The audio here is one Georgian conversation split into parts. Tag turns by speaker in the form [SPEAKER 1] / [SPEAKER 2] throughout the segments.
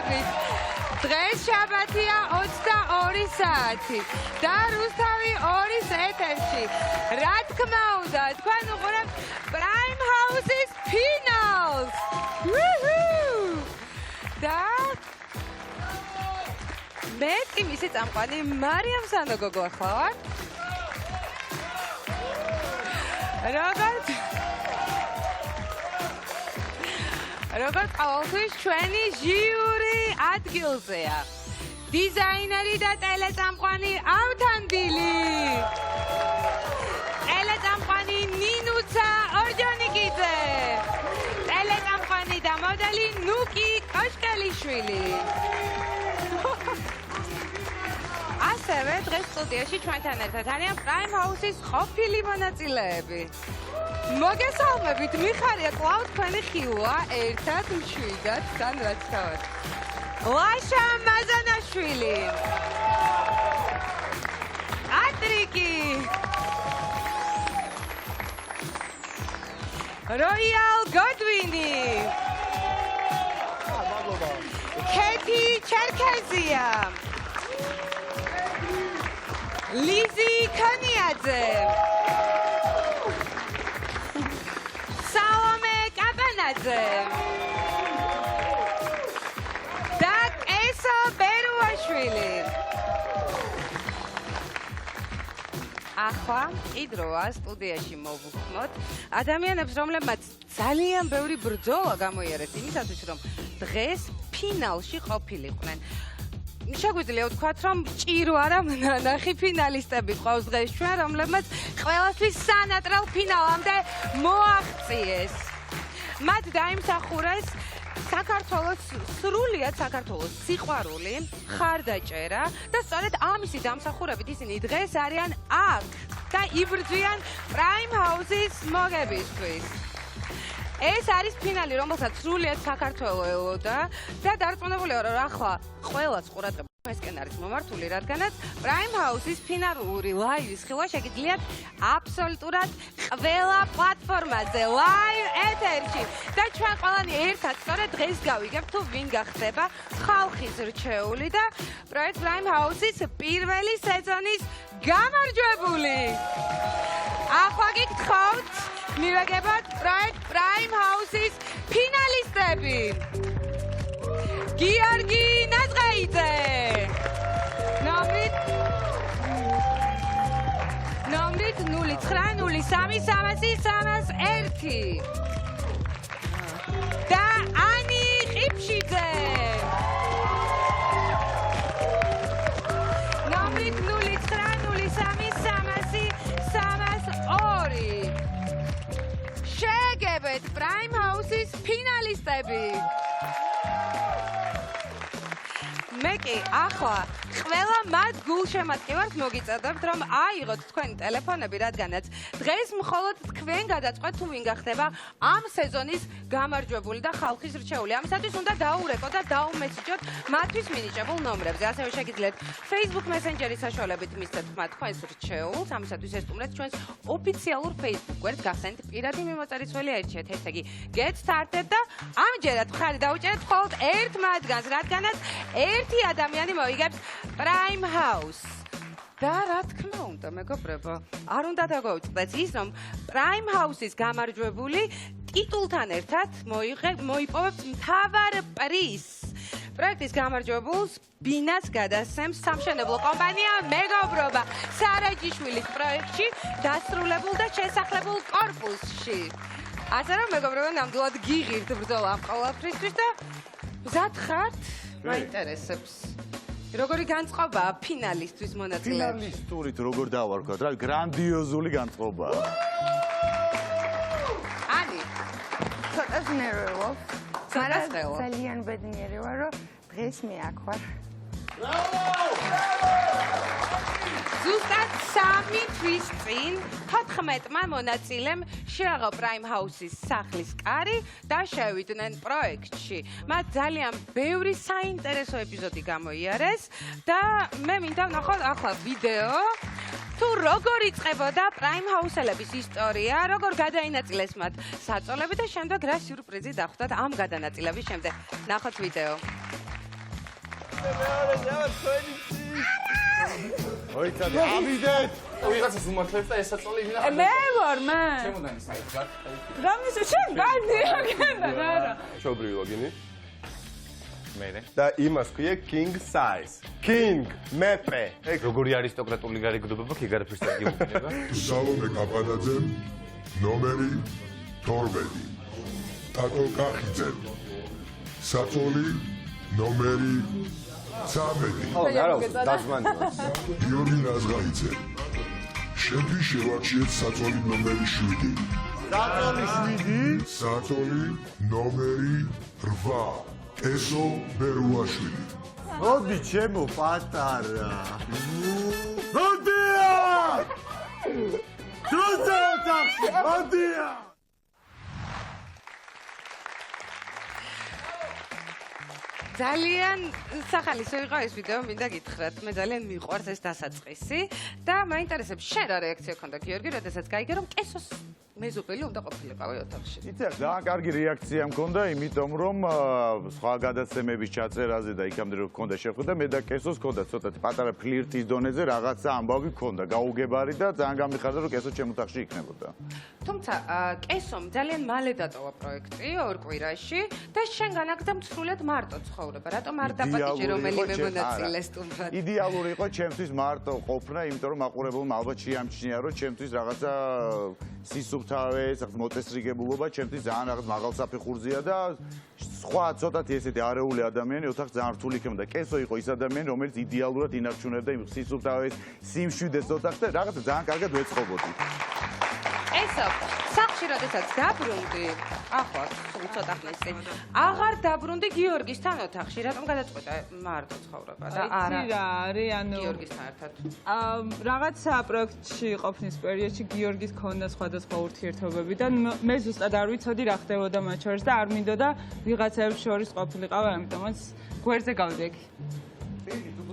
[SPEAKER 1] მოგესალმებით. დღეს შაბათია 22 საათი და რუსთავი 2-ის ეთერში. რა თქმა უნდა, თქვენ უყურებთ Prime House-ის ფინალს. და მე ტიმისი წამყვანი მარიამ სანდოგოგო ახლა ვარ. როგორც ყოველთვის ჩვენი ჟიური ადგილზეა. დიზაინერი და ტელეწამყვანი ავთანდილი. ტელეწამყვანი ნინუცა ორჯონიკიძე. ტელეწამყვანი და მოდელი ნუკი კოშკელიშვილი. ასევე დღეს სტუდიაში ჩვენთან ერთად არიან Prime House-ის ყოფილი მონაწილეები. მოგესალმებით, მიხარია კვლავ თქვენი ხილვა ერთად მშვიდად თან რაც თავად. ლაშა მაზანაშვილი. ატრიკი. როიალ გოდვინი. ქეთი ჩერქეზია. ლიზი ქანიაძე. სალომე კაპანაძე. და ესო ბერუაშვილი. ახლა კიდროა სტუდიაში მოვუხმოთ ადამიანებს, რომლებმაც ძალიან ბევრი ბრძოლა გამოიარეს იმისათვის, რომ დღეს ფინალში ყოფილიყვნენ. შეგვიძლია ვთქვათ, რომ ჭირო არა ნახი ფინალისტები ყავს დღეს ჩვენ, რომლებმაც ყველასთვის სანატრალ ფინალამდე მოაღწიეს. მათ დაიმსახურეს საქართველოს სრულიად საქართველოს სიყვარული, ხარდაჭერა და სწორედ ამისი დამსახურებით ისინი დღეს არიან აქ და იბრძვიან Prime House-ის მოგებისთვის. ეს არის ფინალი, რომელსაც სრულიად საქართველო ელოდა და დარწმუნებულია, რომ ახლა ყველას ყურადღება ესკენ არის მომართული, რადგანაც Prime House-ის ფინალური ლაივის ხილვა შეგიძლიათ აბსოლუტურად ყველა პლატფორმაზე, ლაივ ეთერში. და ჩვენ ყველანი ერთად სწორედ დღეს გავიგებთ, თუ ვინ გახდება ხალხის რჩეული და პროექტ Prime House-ის პირველი სეზონის გამარჯვებული. ახლა გიგთხოვთ მივაგებოთ პროექტ Prime House-ის ფინალისტები. გიორგი ნაზღაიძე. ნომრით 0903030301 და ანი ყიფშიძე. ნომრით 0903030302 შეგებეთ Prime House-ის ფინალისტები. მე კი ახლა ყველა მათ გულშემატკივარს მოგიწევთ, რომ აიღოთ თქვენი ტელეფონები, რადგანაც დღეს მხოლოდ თქვენ გადაწყვეტთ, თუ ვინ გახდება ამ სეზონის გამარჯვებული და ხალხის რჩეული. ამისათვის უნდა დაურეკოთ და დაუმესიჯოთ მათთვის მინიჭებულ ნომრებზე. ასევე შეგიძლიათ Facebook Messenger-ის საშუალებით მისცეთ მათ თქვენს რჩეულს. ამისათვის ესტუმრეთ ჩვენს ოფიციალურ Facebook გვერდს, გახსენთ პირადი მიმოწერისველი ერჩიეთ #, get started და ამჯერად მხარი დაუჭერეთ მხოლოდ ერთ მათგანს, რადგანაც ერთი ადამიანი მოიგებს Prime House. და რა თქმა უნდა, მეგობრებო, არ უნდა დაგვაუწყდეს ის, რომ Prime House-ის გამარჯვებული ტიტულთან ერთად მოიპოვებს მთავარ პრიზს. პროექტის გამარჯვებულს ბინას გადასცემს სამშენებლო კომპანია მეგობრობა სარაჯიშვილის პროექტში დასრულებულ და შესახლებულ კორპუსში. ასე რომ მეგობრებო, ნამდვილად გიღირთ ბრძოლა ამ ყოველფრისთვის და მზად ხართ? მაინტერესებს. როგორი განწყობაა ფინალისტვის მონაწილეებში?
[SPEAKER 2] ფინალისტურით როგორ დავარქვათ, რა გრანდიოზული განწყობაა.
[SPEAKER 1] ანი,
[SPEAKER 3] ცოტა ნერვიულობ. ძალიან ბედნიერი ვარ, რომ დღეს მე აქ ვარ.
[SPEAKER 1] ზუსტად 3 თვის წინ 14-მა მონაწილემ შეაღო Prime House-ის სახლის კარი და შევიდნენ პროექტში. მათ ძალიან ბევრი საინტერესო ეპიზოდი გამოიარეს და მე მინდა ვნახოთ ახლა ვიდეო თუ როგორ იწყებოდა Prime House-ელების ისტორია, როგორ გადაინაწილეს მათ საწოლები და შემდეგ რა სიურპრიზი დახვდათ ამ გადანაწილების შემდეგ. ნახოთ ვიდეო.
[SPEAKER 2] ოიცადე, ამიდეთ!
[SPEAKER 4] ვიღაცას უმართლებს და ესაწოლი ვინა.
[SPEAKER 5] მე ვარ მან.
[SPEAKER 4] ჩემოდანი საერთოდ.
[SPEAKER 5] რამის შენ გარდია გენდა რა.
[SPEAKER 6] ჩობრივი ლოგინი.
[SPEAKER 4] მერე.
[SPEAKER 6] და იმას ქვია king size. king მეფე.
[SPEAKER 4] როგორი არისტოკრატული გარეგნობა კი გარაფერს არ გიუყინება.
[SPEAKER 7] სალომე კაპანაძემ ნომერი 12 ტატო კახიძემ საწოლი ნომერი 13
[SPEAKER 6] არა, დაზმანია.
[SPEAKER 7] გიორგი ნაზღაიძე შენთვის შევარჩიეთ საწოლი ნომერი 7 საწოლი ნომერი 8 კესო ბერუაშვილი
[SPEAKER 2] მოდი ჩემო პატარა. მოდია! დროზე ოთახში, მოდია!
[SPEAKER 1] ძალიან სახალისო იყო ეს ვიდეო, მინდა გითხრათ, მე ძალიან მიყვარს ეს დასაწყისი და მაინტერესებს შენ რა რეაქცია ქონდა გიორგი, როდესაც გაიგე რომ კესოს მეზობელი უნდა ყოფილიყავი ოთახში.
[SPEAKER 2] იცი, ძალიან კარგი რეაქცია მქონდა, იმიტომ რომ სხვა გადაცემების ჩაწერაზე და იქამდე რომ მქონდა შეხვედრა, მე და კესოს მქონდა ცოტათი პატარა ფლირტის დონეზე რაღაცა ამბავი მქონდა, გაუგებარი და ძალიან გამიხარდა რომ კესო ჩემ ოთახში იქნებოდა.
[SPEAKER 1] თუმცა კესომ ძალიან მალე დატოვა პროექტი ორ კვირაში და შენ განაგდა სრულად მარტო ცხოვრება. რატომ არ დაპატიჟე რომელიმე მონაწილე სტუმრად?
[SPEAKER 2] იდეალური იყო ჩემთვის მარტო ყოფნა, იმიტომ რომ მაყურებელმა ალბათ შეამჩნია რომ ჩემთვის რაღაცა სისუფთავე, მოწესრიგებულობა ჩემთვის ძალიან რაღაც მაღალ საფეხურზეა და სხვა ცოტათი ესეთი არეული ადამიანი ოთახს ძალიან რთული იქნება და კესო იყო ის ადამიანი, რომელიც იდეალურად ინარჩუნებდა იმ სისუფთავეს, სიმშვიდეს ოთახს და რაღაცა ძალიან კარგად ვეწყობოდი.
[SPEAKER 1] ესო, სახლში როდესაც დაბრუნდი, ახლა სულ ცოტა ხნის წინ, აღარ დაბრუნდი გიორგისთან ოთახში, რატომ გადაწყვეტა მარტო ცხოვრება და არა
[SPEAKER 5] რა არის, ანუ
[SPEAKER 1] გიორგისთან ერთად?
[SPEAKER 5] რაღაცა პროექტში ყოფნის პერიოდში გიორგის ქონდა სხვადასხვა ურთიერთობები და მე ზუსტად არ ვიცოდი რა ხდებოდა მათ შორის და არ მინდოდა ვიღაცებს შორის ყოფილიყავი, ამიტომაც გვერდზე გავდექი.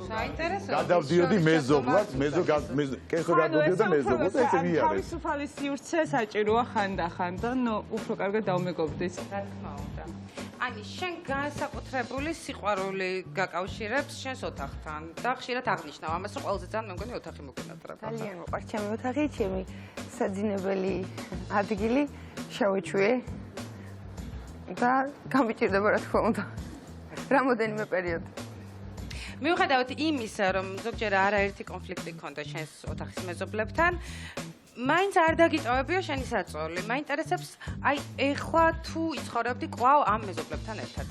[SPEAKER 1] საინტერესო.
[SPEAKER 2] გადავდიოდი მეზობლად, კესო გადავდიოდა მეზობლად, ესე მიარეს.
[SPEAKER 5] თავისუფალი სივრცე საჭიროა ხანდახან და უფრო კარგად დავმეგობდეს.
[SPEAKER 1] რა თქმა უნდა. ანი, შენ განსაკუთრებული სიყვარული გაკავშირებს შენს ოთახთან და ხშირად აღნიშნავ ამას, რომ ყველაზე ძალიან მე მგონი ოთახი მოგენატრება.
[SPEAKER 3] ძალიან მოყვარს ჩემი ოთახი, ჩემი საძინებელი ადგილი, შავეჩუე და გამიჭირდება რა თქმა უნდა. რამოდენიმე პერიოდი.
[SPEAKER 1] მიუხედავად იმისა, რომ ზოგჯერ არაერთი კონფლიქტი ჰქონდა შენს ოთახის მეზობლებთან, მაინც არ დაგიტოვებია შენი საწოლი. მაინტერესებს, აი ეხლა თუ იცხოვრებდი კვლავ ამ მეზობლებთან ერთად.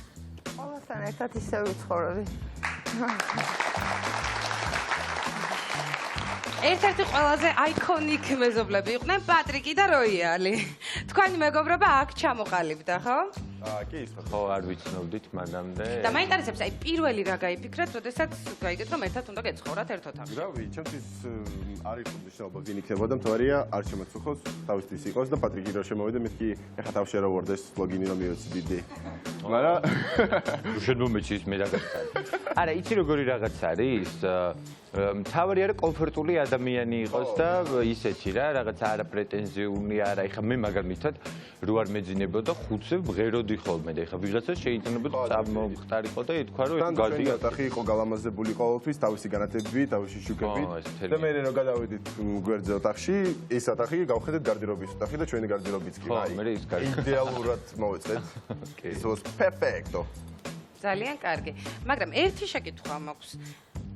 [SPEAKER 3] ყველასთან ერთად ისე ვიცხოვრობდი.
[SPEAKER 1] ერთ-ერთი ყველაზე აიკონიკ მეზობლები იყვნენ პატრიკი და როიალი. თქვენი მეგობრობა აქ ჩამოყალიბდა, ხო?
[SPEAKER 6] კი, სხვა.
[SPEAKER 4] ხო, არ ვიცნობდით მანამდე.
[SPEAKER 1] და მაინტერესებს, აი პირველი რა გაიფიქრეთ, როდესაც გაიგეთ, რომ ერთად უნდა გეცხოვრათ ერთ ოთახში.
[SPEAKER 6] რავი, ჩემთვის არ იყო მნიშვნელობა ვინ იქნებოდა, თორია არ შემოწუხოს, თავისთვის იყოს და პატრიკი რო შემოვიდა, მის კი ეხა თავში რა ვარდეს ლოგინი რომ მიოცი დიდი. მაგრამ
[SPEAKER 4] შენ მომეჩის მე რაღაცა. არა, იცი როგორი რაღაც არის? მთავარი არის კომფორტული ადამიანი იყოს და ისეთი რა, რაღაც არა პრეტენზიული არა. ეხა მე მაგალითად რო არ მეძინებოდა ხუთზე ვღეროდი ხოლმე და ეხა ვიღაცა შეიძლება წამომხტარიყო და ითქვა რომ ეს გადი
[SPEAKER 6] ოთახი იყო გალამაზებული ყოველთვის, თავისი განათებებით, თავისი შუქებით. და მე რო გადავედით გვერდზე ოთახში, ეს ოთახი გავხედეთ გარდირობის ოთახი და ჩვენი გარდირობიც კი.
[SPEAKER 4] აი, მე ის კარგი.
[SPEAKER 6] იდეალურად მოვეწეთ. It was perfecto.
[SPEAKER 1] ძალიან კარგი. მაგრამ ერთი შეკითხვა მაქვს.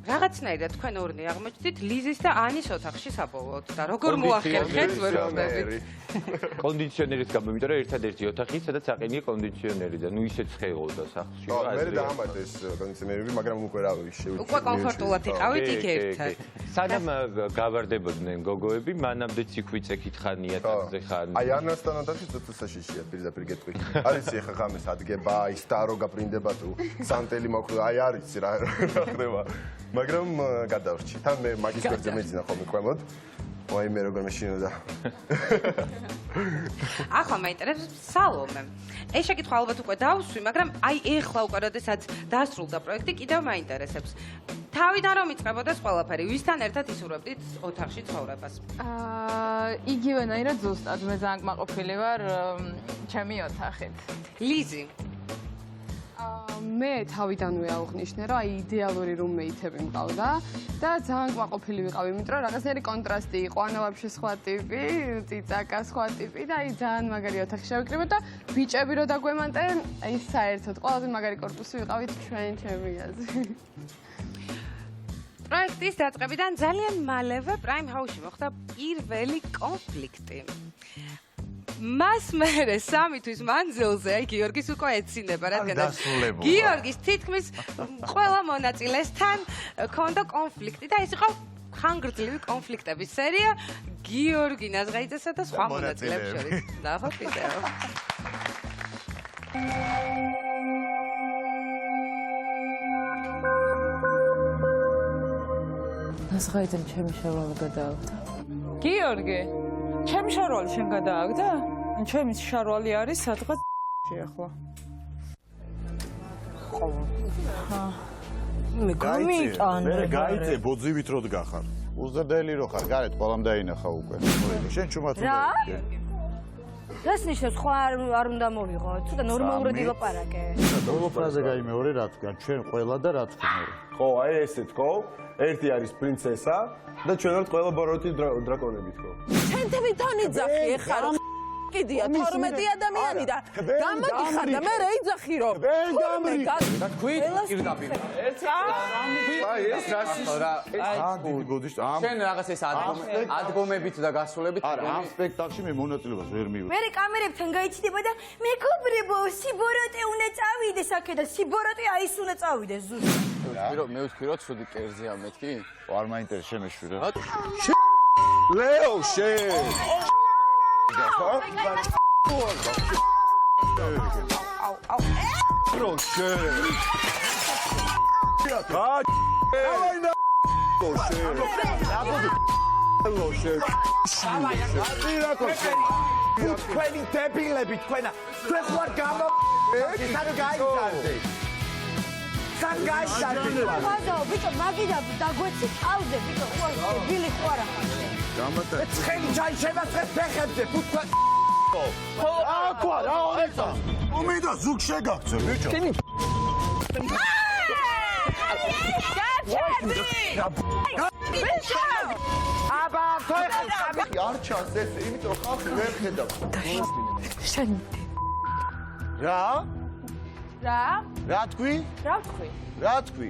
[SPEAKER 1] რაღაცნაირად თქვენ ორნი აღმოჩნდით ლიზის და ანის ოთახში საბოლოოდ და როგორ მოახერხეთ ვერ ვხვდებით.
[SPEAKER 4] კონდიციონერის გამო, იმიტომ რომ ერთადერთი ოთახი, სადაც აყენია კონდიციონერი და ნუ ისე ცხეოდა სახლში.
[SPEAKER 6] მე დაამატეს კონდიციონერები, მაგრამ უკვე რა ვიცი.
[SPEAKER 1] უკვე კომფორტულად იყავით იქ ერთად.
[SPEAKER 4] სანამ გავარდებოდნენ გოგოები, მანამდეც იქ ვიწექით ხან იატაკზე ხან.
[SPEAKER 6] აი ანასთან ოთახში ცოტა საშიშია პირდაპირ გეტყვი. არის ეხა ღამეს ადგება, აი სტარო გაპრინდება თუ სანტელი მოხდა, აი არის რა ხდება. მაგრამ გადავრჩი. თან მე მაგის გვერდზე მეძინა ხოლმე ქვემოთ. ვაი მე როგორ მეშინოდა.
[SPEAKER 1] ახლა მაინტერესებს სალომე. ეს შეკითხვა ალბათ უკვე დავსვი, მაგრამ აი ეხლა უკვე როდესაც დასრულდა პროექტი, კიდევ მაინტერესებს. თავიდან რომ იწყებოდა ყველაფერი, ვისთან ერთად ისურვებდით ოთახში ცხოვრებას?
[SPEAKER 5] იგივენაირად ზუსტად მე ძალიან კმაყოფილი ვარ ჩემი ოთახით.
[SPEAKER 1] ლიზი.
[SPEAKER 8] მე თავიდანვე აღვნიშნე, რომ აი იდეალური რუმეითები მყავდა და ძალიან კმაყოფილი ვიყავი, იმიტომ რომ რაღაცნაირი კონტრასტი იყო, ანუ ვაფშე სხვა ტიპი, წიწაკა სხვა ტიპი და აი ძალიან მაგარი ოთახი შევიკრიბეთ და ბიჭები რო დაგვემანტე, აი საერთოდ ყველაზე მაგარი კორპუსი ვიყავით ჩვენ ჩემი აზრი.
[SPEAKER 1] პროექტის დაწყებიდან ძალიან მალევე Prime House-ში მოხდა პირველი კონფლიქტი. მას მერე 3 თვის მანძილზე აი გიორგის უკვე ეცინება, რადგან გიორგის თითქმის ყველა მონაწილესთან ჰქონდა კონფლიქტი და ეს იყო ხანგრძლივი კონფლიქტების სერია გიორგი ნაზღაიძესა და სხვა მონაწილეებს შორის. ნახოთ ვიდეო.
[SPEAKER 9] ნაზღაიძემ ჩემი შევალა გადააგდა.
[SPEAKER 5] გიორგი, ჩემი შარვალი შენ გადააგდა? ჩემი შარვალი არის სადღაც ახლა.
[SPEAKER 9] ხო. მე გამიტანე.
[SPEAKER 2] მე გაიწე ბოძივით რო დგახარ. უზრდელი რო ხარ, გარეთ ყველამ დაინახა უკვე. შენ ჩუმად უნდა.
[SPEAKER 9] რას ნიშნავს ხო არ უნდა მოვიღო? ცოტა ნორმალურად ილაპარაკე.
[SPEAKER 2] ბოლო ფრაზე გაიმეორე რა თქვა, ჩვენ ყველა და რა თქვა.
[SPEAKER 6] ხო, აი ესე თქო. ერთი არის პრინცესა და ჩვენ ვართ ყველა ბოროტი დრაკონები თქო.
[SPEAKER 9] შენ თვითონ იძახი ეხა რომ კიდია 12 ადამიანი და გამოდიხარ და მე რა იძახი რომ
[SPEAKER 2] ვერ გამრიგ.
[SPEAKER 10] და თქვი პირდაპირ.
[SPEAKER 6] აი ეს რა
[SPEAKER 2] გოდიშ ამ
[SPEAKER 10] შენ რაღაც ეს ადგომებით და გასულებით
[SPEAKER 2] არა ამ სპექტაკლში მე მონაწილეობას ვერ მივიღე.
[SPEAKER 9] მე კამერებთან გაიჩნდება და მეგობრებო სიბოროტე უნდა წავიდეს აქე და სიბოროტე აის უნდა წავიდეს ზუსტად.
[SPEAKER 10] მე ვთქვი რომ ცუდი კერძია მეთქი.
[SPEAKER 2] არ მაინტერესებს შემეშვირე.
[SPEAKER 6] ლეო შენ
[SPEAKER 2] თქვენი დებილები თქვენა თქვენ ხوار გამო სად გაიგზავნე სად გაიგზავნე
[SPEAKER 9] ხაზო ბიჭო მაგიდა დაგვეცი თავზე ბიჭო ხო ბილი ხوارა
[SPEAKER 2] გამატა
[SPEAKER 11] ცხელი ჯაი შემაცხეთ ფეხებზე ფუთქვა
[SPEAKER 2] ხო აკვა რა ონეცა უმიდა ზუგ შეგაქცე ბიჭო
[SPEAKER 11] აბა თოი
[SPEAKER 2] არ ჩანს ეს იმიტომ რომ ხალხი ვერ ხედავს
[SPEAKER 9] შენ
[SPEAKER 2] რა
[SPEAKER 9] რა
[SPEAKER 2] თქვი
[SPEAKER 9] რა თქვი
[SPEAKER 2] რა თქვი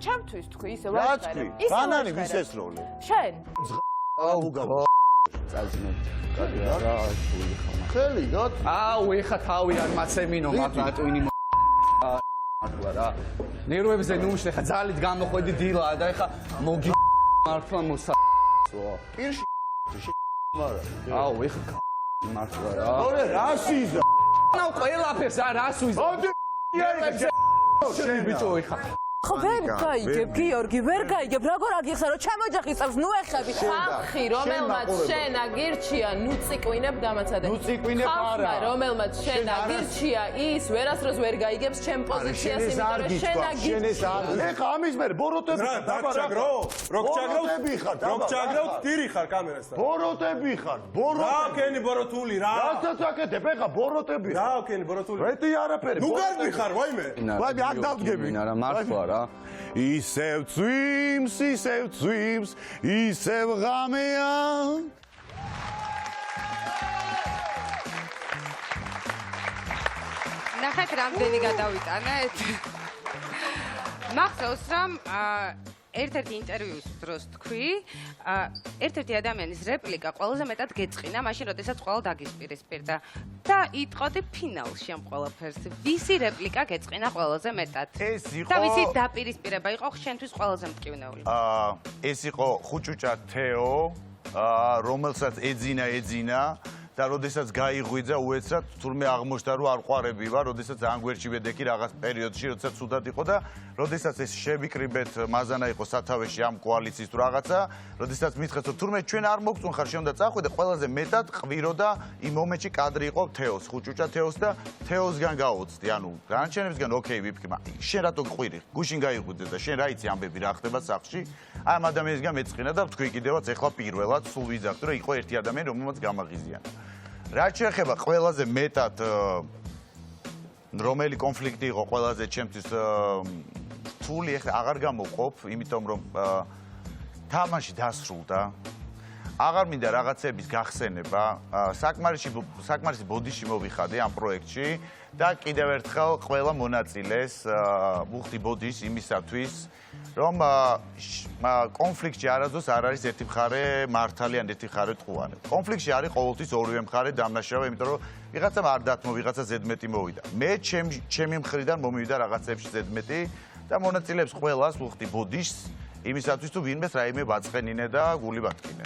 [SPEAKER 9] ჩემთვის თქვი ისე
[SPEAKER 2] რა თქვი ბანანი ვის ესროლე
[SPEAKER 9] შენ
[SPEAKER 2] აუგა წაზნე რა ხელი რა
[SPEAKER 10] აუ ეხა თავი არ მაცემინო მაგრამ ტვინი რა ნერვებზე ნუმშე ხა ძალით გამოხვედი დილა და ეხა მოგი მართლა მოსა
[SPEAKER 2] პირში მარა
[SPEAKER 10] აუ ეხა მართლა რა
[SPEAKER 2] ორე რა სიზა
[SPEAKER 10] ნაუ ყველაფერს რა სუიზა შენ ბიჭო ეხა
[SPEAKER 9] ხო ვერ გაიგებ გიორგი ვერ გაიგებ როგორ აგიხსნა რომ ჩემოჯახის წავს ნუ ეხები
[SPEAKER 12] ხალხი რომელმაც შენ აგირჩია ნუ ციკვინებ დამაცადე
[SPEAKER 2] ნუ ციკვინებ არა
[SPEAKER 12] რომელმაც შენ აგირჩია ის ვერასდროს ვერ გაიგებს ჩემ პოზიციას იმიტომ რომ შენ აგირჩია
[SPEAKER 2] ეხა ამის მე ბოროტები
[SPEAKER 6] დაგჭაგრო
[SPEAKER 2] ბოროტები ხარ
[SPEAKER 6] როქჭაგრო ტირი ხარ კამერასთან
[SPEAKER 2] ბოროტები ხარ ბოროტები
[SPEAKER 6] რა კენი ბოროტული რა
[SPEAKER 2] რასაც აკეთებ ეხა ბოროტები
[SPEAKER 6] რა კენი ბოროტული
[SPEAKER 2] მეტი არაფერი
[SPEAKER 6] ნუ გარბი ხარ ვაიმე
[SPEAKER 2] ვაიმე აქ დავდგები
[SPEAKER 10] არა მართლა რა
[SPEAKER 2] ისევ წვიმს ისევ ღამეა
[SPEAKER 1] ნახეთ რამდენი გადავიტანეთ მახსოვს რომ ერთ-ერთი ინტერვიუს დროს თქვი ერთ-ერთი ადამიანის რეპლიკა ყველაზე მეტად გეწყინა მაშინ როდესაც ყველა დაგისპირისპირდა და იტყოდი ფინალში ამ ყველაფერს ვისი რეპლიკა გეწყინა ყველაზე მეტად
[SPEAKER 2] ეს იყო
[SPEAKER 1] და ვისი დაპირისპირება იყო შენთვის ყველაზე მტკივნეული
[SPEAKER 2] ეს იყო ხუჭუჭა თეო რომელსაც ეძინა და როდესაც გაიღვიძა უეცრად თურმე აღმოჩნდა რომ არ ყვარები ვარ, როდესაც ძალიან გვერდში ვედექი რაღაც პერიოდში, როდესაც ცუდად იყო და როდესაც ეს შევიკრიბეთ მაზანა იყო სათავეში ამ კოალიციის თუ რაღაცა, როდესაც მითხრეს რომ თურმე ჩვენ არ მოგწუნხარ შენ უნდა წახვიდე, ყველაზე მეტად ყვიროდა იმ მომენტში კადრი იყო თეოს, ხუჭუჭა თეოს და თეოსგან გაუწდი, ანუ განჩენებისგან ოკეი ვიფიქრე, მაგრამ შენ რატო გყვირი? გუშინ გაიღვიძე და შენ რა იცი ამბები რა ხდება სახლში? აი ამ ადამიანისგან მეწყინა და თქვი კიდევაც ეხლა პირველად სულ ვიძახდი რომ იყო ერთი ადამიანი რომელმაც გამაღიზიანა. რაც შეეხება ყველაზე მეტად რომელი კონფლიქტი იყო ყველაზე ჩემთვის რთული, ეხლა აღარ გამოვყოფ, იმიტომ რომ თამაში დასრულდა. აღარ მინდა რაღაცების გახსენება, საკმარისი ბოდიში მოვიხადე ამ პროექტში და კიდევ ერთხელ ყველა მონაწილეს ვუხდი ბოდიშს იმისათვის, რომ კონფლიქტში არასდროს არ არის ერთი მხარე მართალი ან ერთი მხარე ტყუარი. კონფლიქტში არის ყოველთვის ორივე მხარე დამნაშავე, იმიტომ რომ ვიღაცამ არ დათმო, ვიღაცა ზედმეტი მოვიდა. მე ჩემი მხრიდან მომივიდა რაღაცებში ზედმეტი და მონაწილეებს ყველას ვუხდი ბოდიშს იმისათვის თუ ვინმეს რაიმე ბაწყენინე და გული ბატკინე.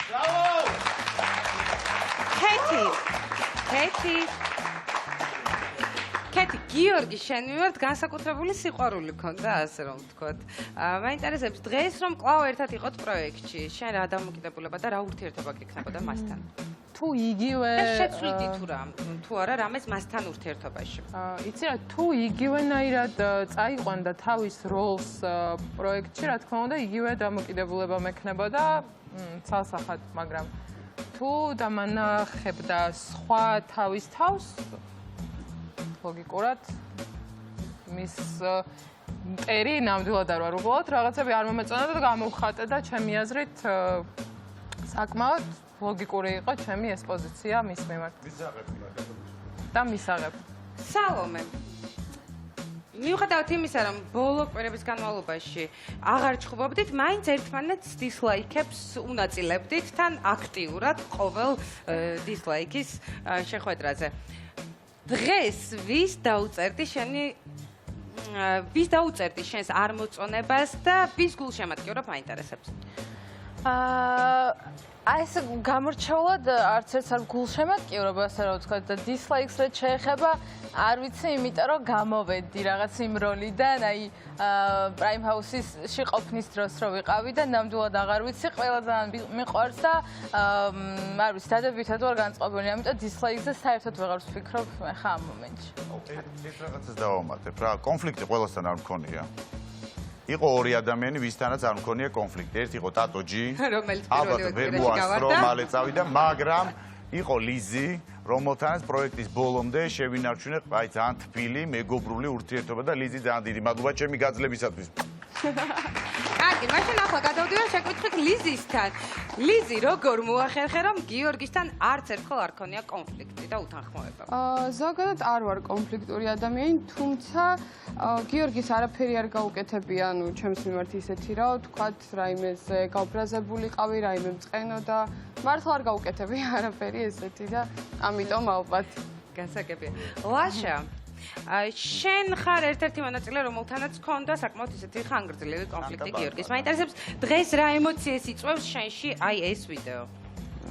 [SPEAKER 1] კეთი, გიორგი, შენ მიმართ განსაკუთრებული სიყვარული ქონდა, ასე რომ ვთქვათ. მაინტერესებს დღეს რომ კვლავ ერთად იყოთ პროექტში, შენ რა დამოკიდებულება და რა ურთიერთობა გექნებოდა მასთან?
[SPEAKER 8] თუ იგივე
[SPEAKER 1] შეცვლიდი თუ რა, თუ არა რამეს მასთან ურთიერთობაში.
[SPEAKER 8] იცი რა, თუ იგივენაირად წაიყვანდა თავის როლს პროექტში, რა თქმა უნდა, იგივე დამოკიდებულება მექნებოდა ცალსახად, მაგრამ თუ დამანახებდა სხვა თავის თავს, ლოგიკურად მის მტერი ნამდვილად არ ვარ უბრალოდ რაღაცები არ მომეწონა და გამოვხატე და ჩემი აზრით საკმაოდ ლოგიკური იყო ჩემი ეს პოზიცია მის მიმართ. და მისაღებ.
[SPEAKER 1] სალომე. მიუხედავად იმისა, რომ ბოლო კვირების განმავლობაში აღარ ჩხუბობდით, მაინც ერთმანეთს დისლაიქებს უნაწილებდით თან აქტიურად ყოველ დისლაიქის შეხვედრაზე. დღეს ვის დაუწერდი შენს არ მოწონებას და ვის გულშემატკივრობ მაინტერესებს?
[SPEAKER 12] ეს გამორჩეულად არც ერთს არ გულშემატკივრობ, ასე რომ ვთქვათ, და დისლაიქს რაც შეეხება, არ ვიცი, იმიტომ რომ გამოვედი რაღაც იმ როლიდან, აი პრაიმ ჰაუსში ყოფნის დროს რო ვიყავი და ნამდვილად აღარ ვიცი, ყველა ძალიან მიყვარს და არ ვიცი, დადებითად ვარ განწყობილი, ამიტომ დისლაიქზე საერთოდ ვეღარ ვფიქრობ ახლა ამ მომენტში.
[SPEAKER 2] ეს რაღაცას დავამატებ რა, კონფლიქტი ყველასთან არ მქონია. იყო ორი ადამიანი, ვისთანაც არ მქონია კონფლიქტი. ერთი იყო ტატოჯი,
[SPEAKER 1] რომელიც პირველი
[SPEAKER 2] კვირაში გავარდა, მალე წავიდა, მაგრამ იყო ლიზი, რომელთანაც პროექტის ბოლომდე შევინარჩუნე აი ძალიან თბილი, მეგობრული ურთიერთობა და ლიზი ძალიან დიდი მადლობა ჩემი გაძლებისათვის.
[SPEAKER 1] კარგი, მაშინ ახლა გადავდივარ შეკითხვით ლიზისთან. ლიზი, როგორ მოახერხე, რომ გიორგისთან არც ერთხელ არ ქონია კონფლიქტი და უთანხმოება?
[SPEAKER 8] ზოგადად არ ვარ კონფლიქტური ადამიანი, თუმცა გიორგის არაფერი არ გაუკეთებია, ანუ ჩემს მიმართ ისეთი რა, ვთქვათ, რაიმეზე გაუბრაზებულიყავი, რაიმე მწყენო და მართლა არ გაუკეთებია არაფერი ესეთი და ამიტომ ალბათ
[SPEAKER 1] გასაგებია. ლაშა, შენ ხარ ერთ-ერთი მონაწილე, რომელთანაც ჰქონდა საკმაოდ ისეთი ხანგრძლივი კონფლიქტი გიორგის. მაინტერესებს, დღეს რა ემოციას იწვევს შენში აი ეს ვიდეო?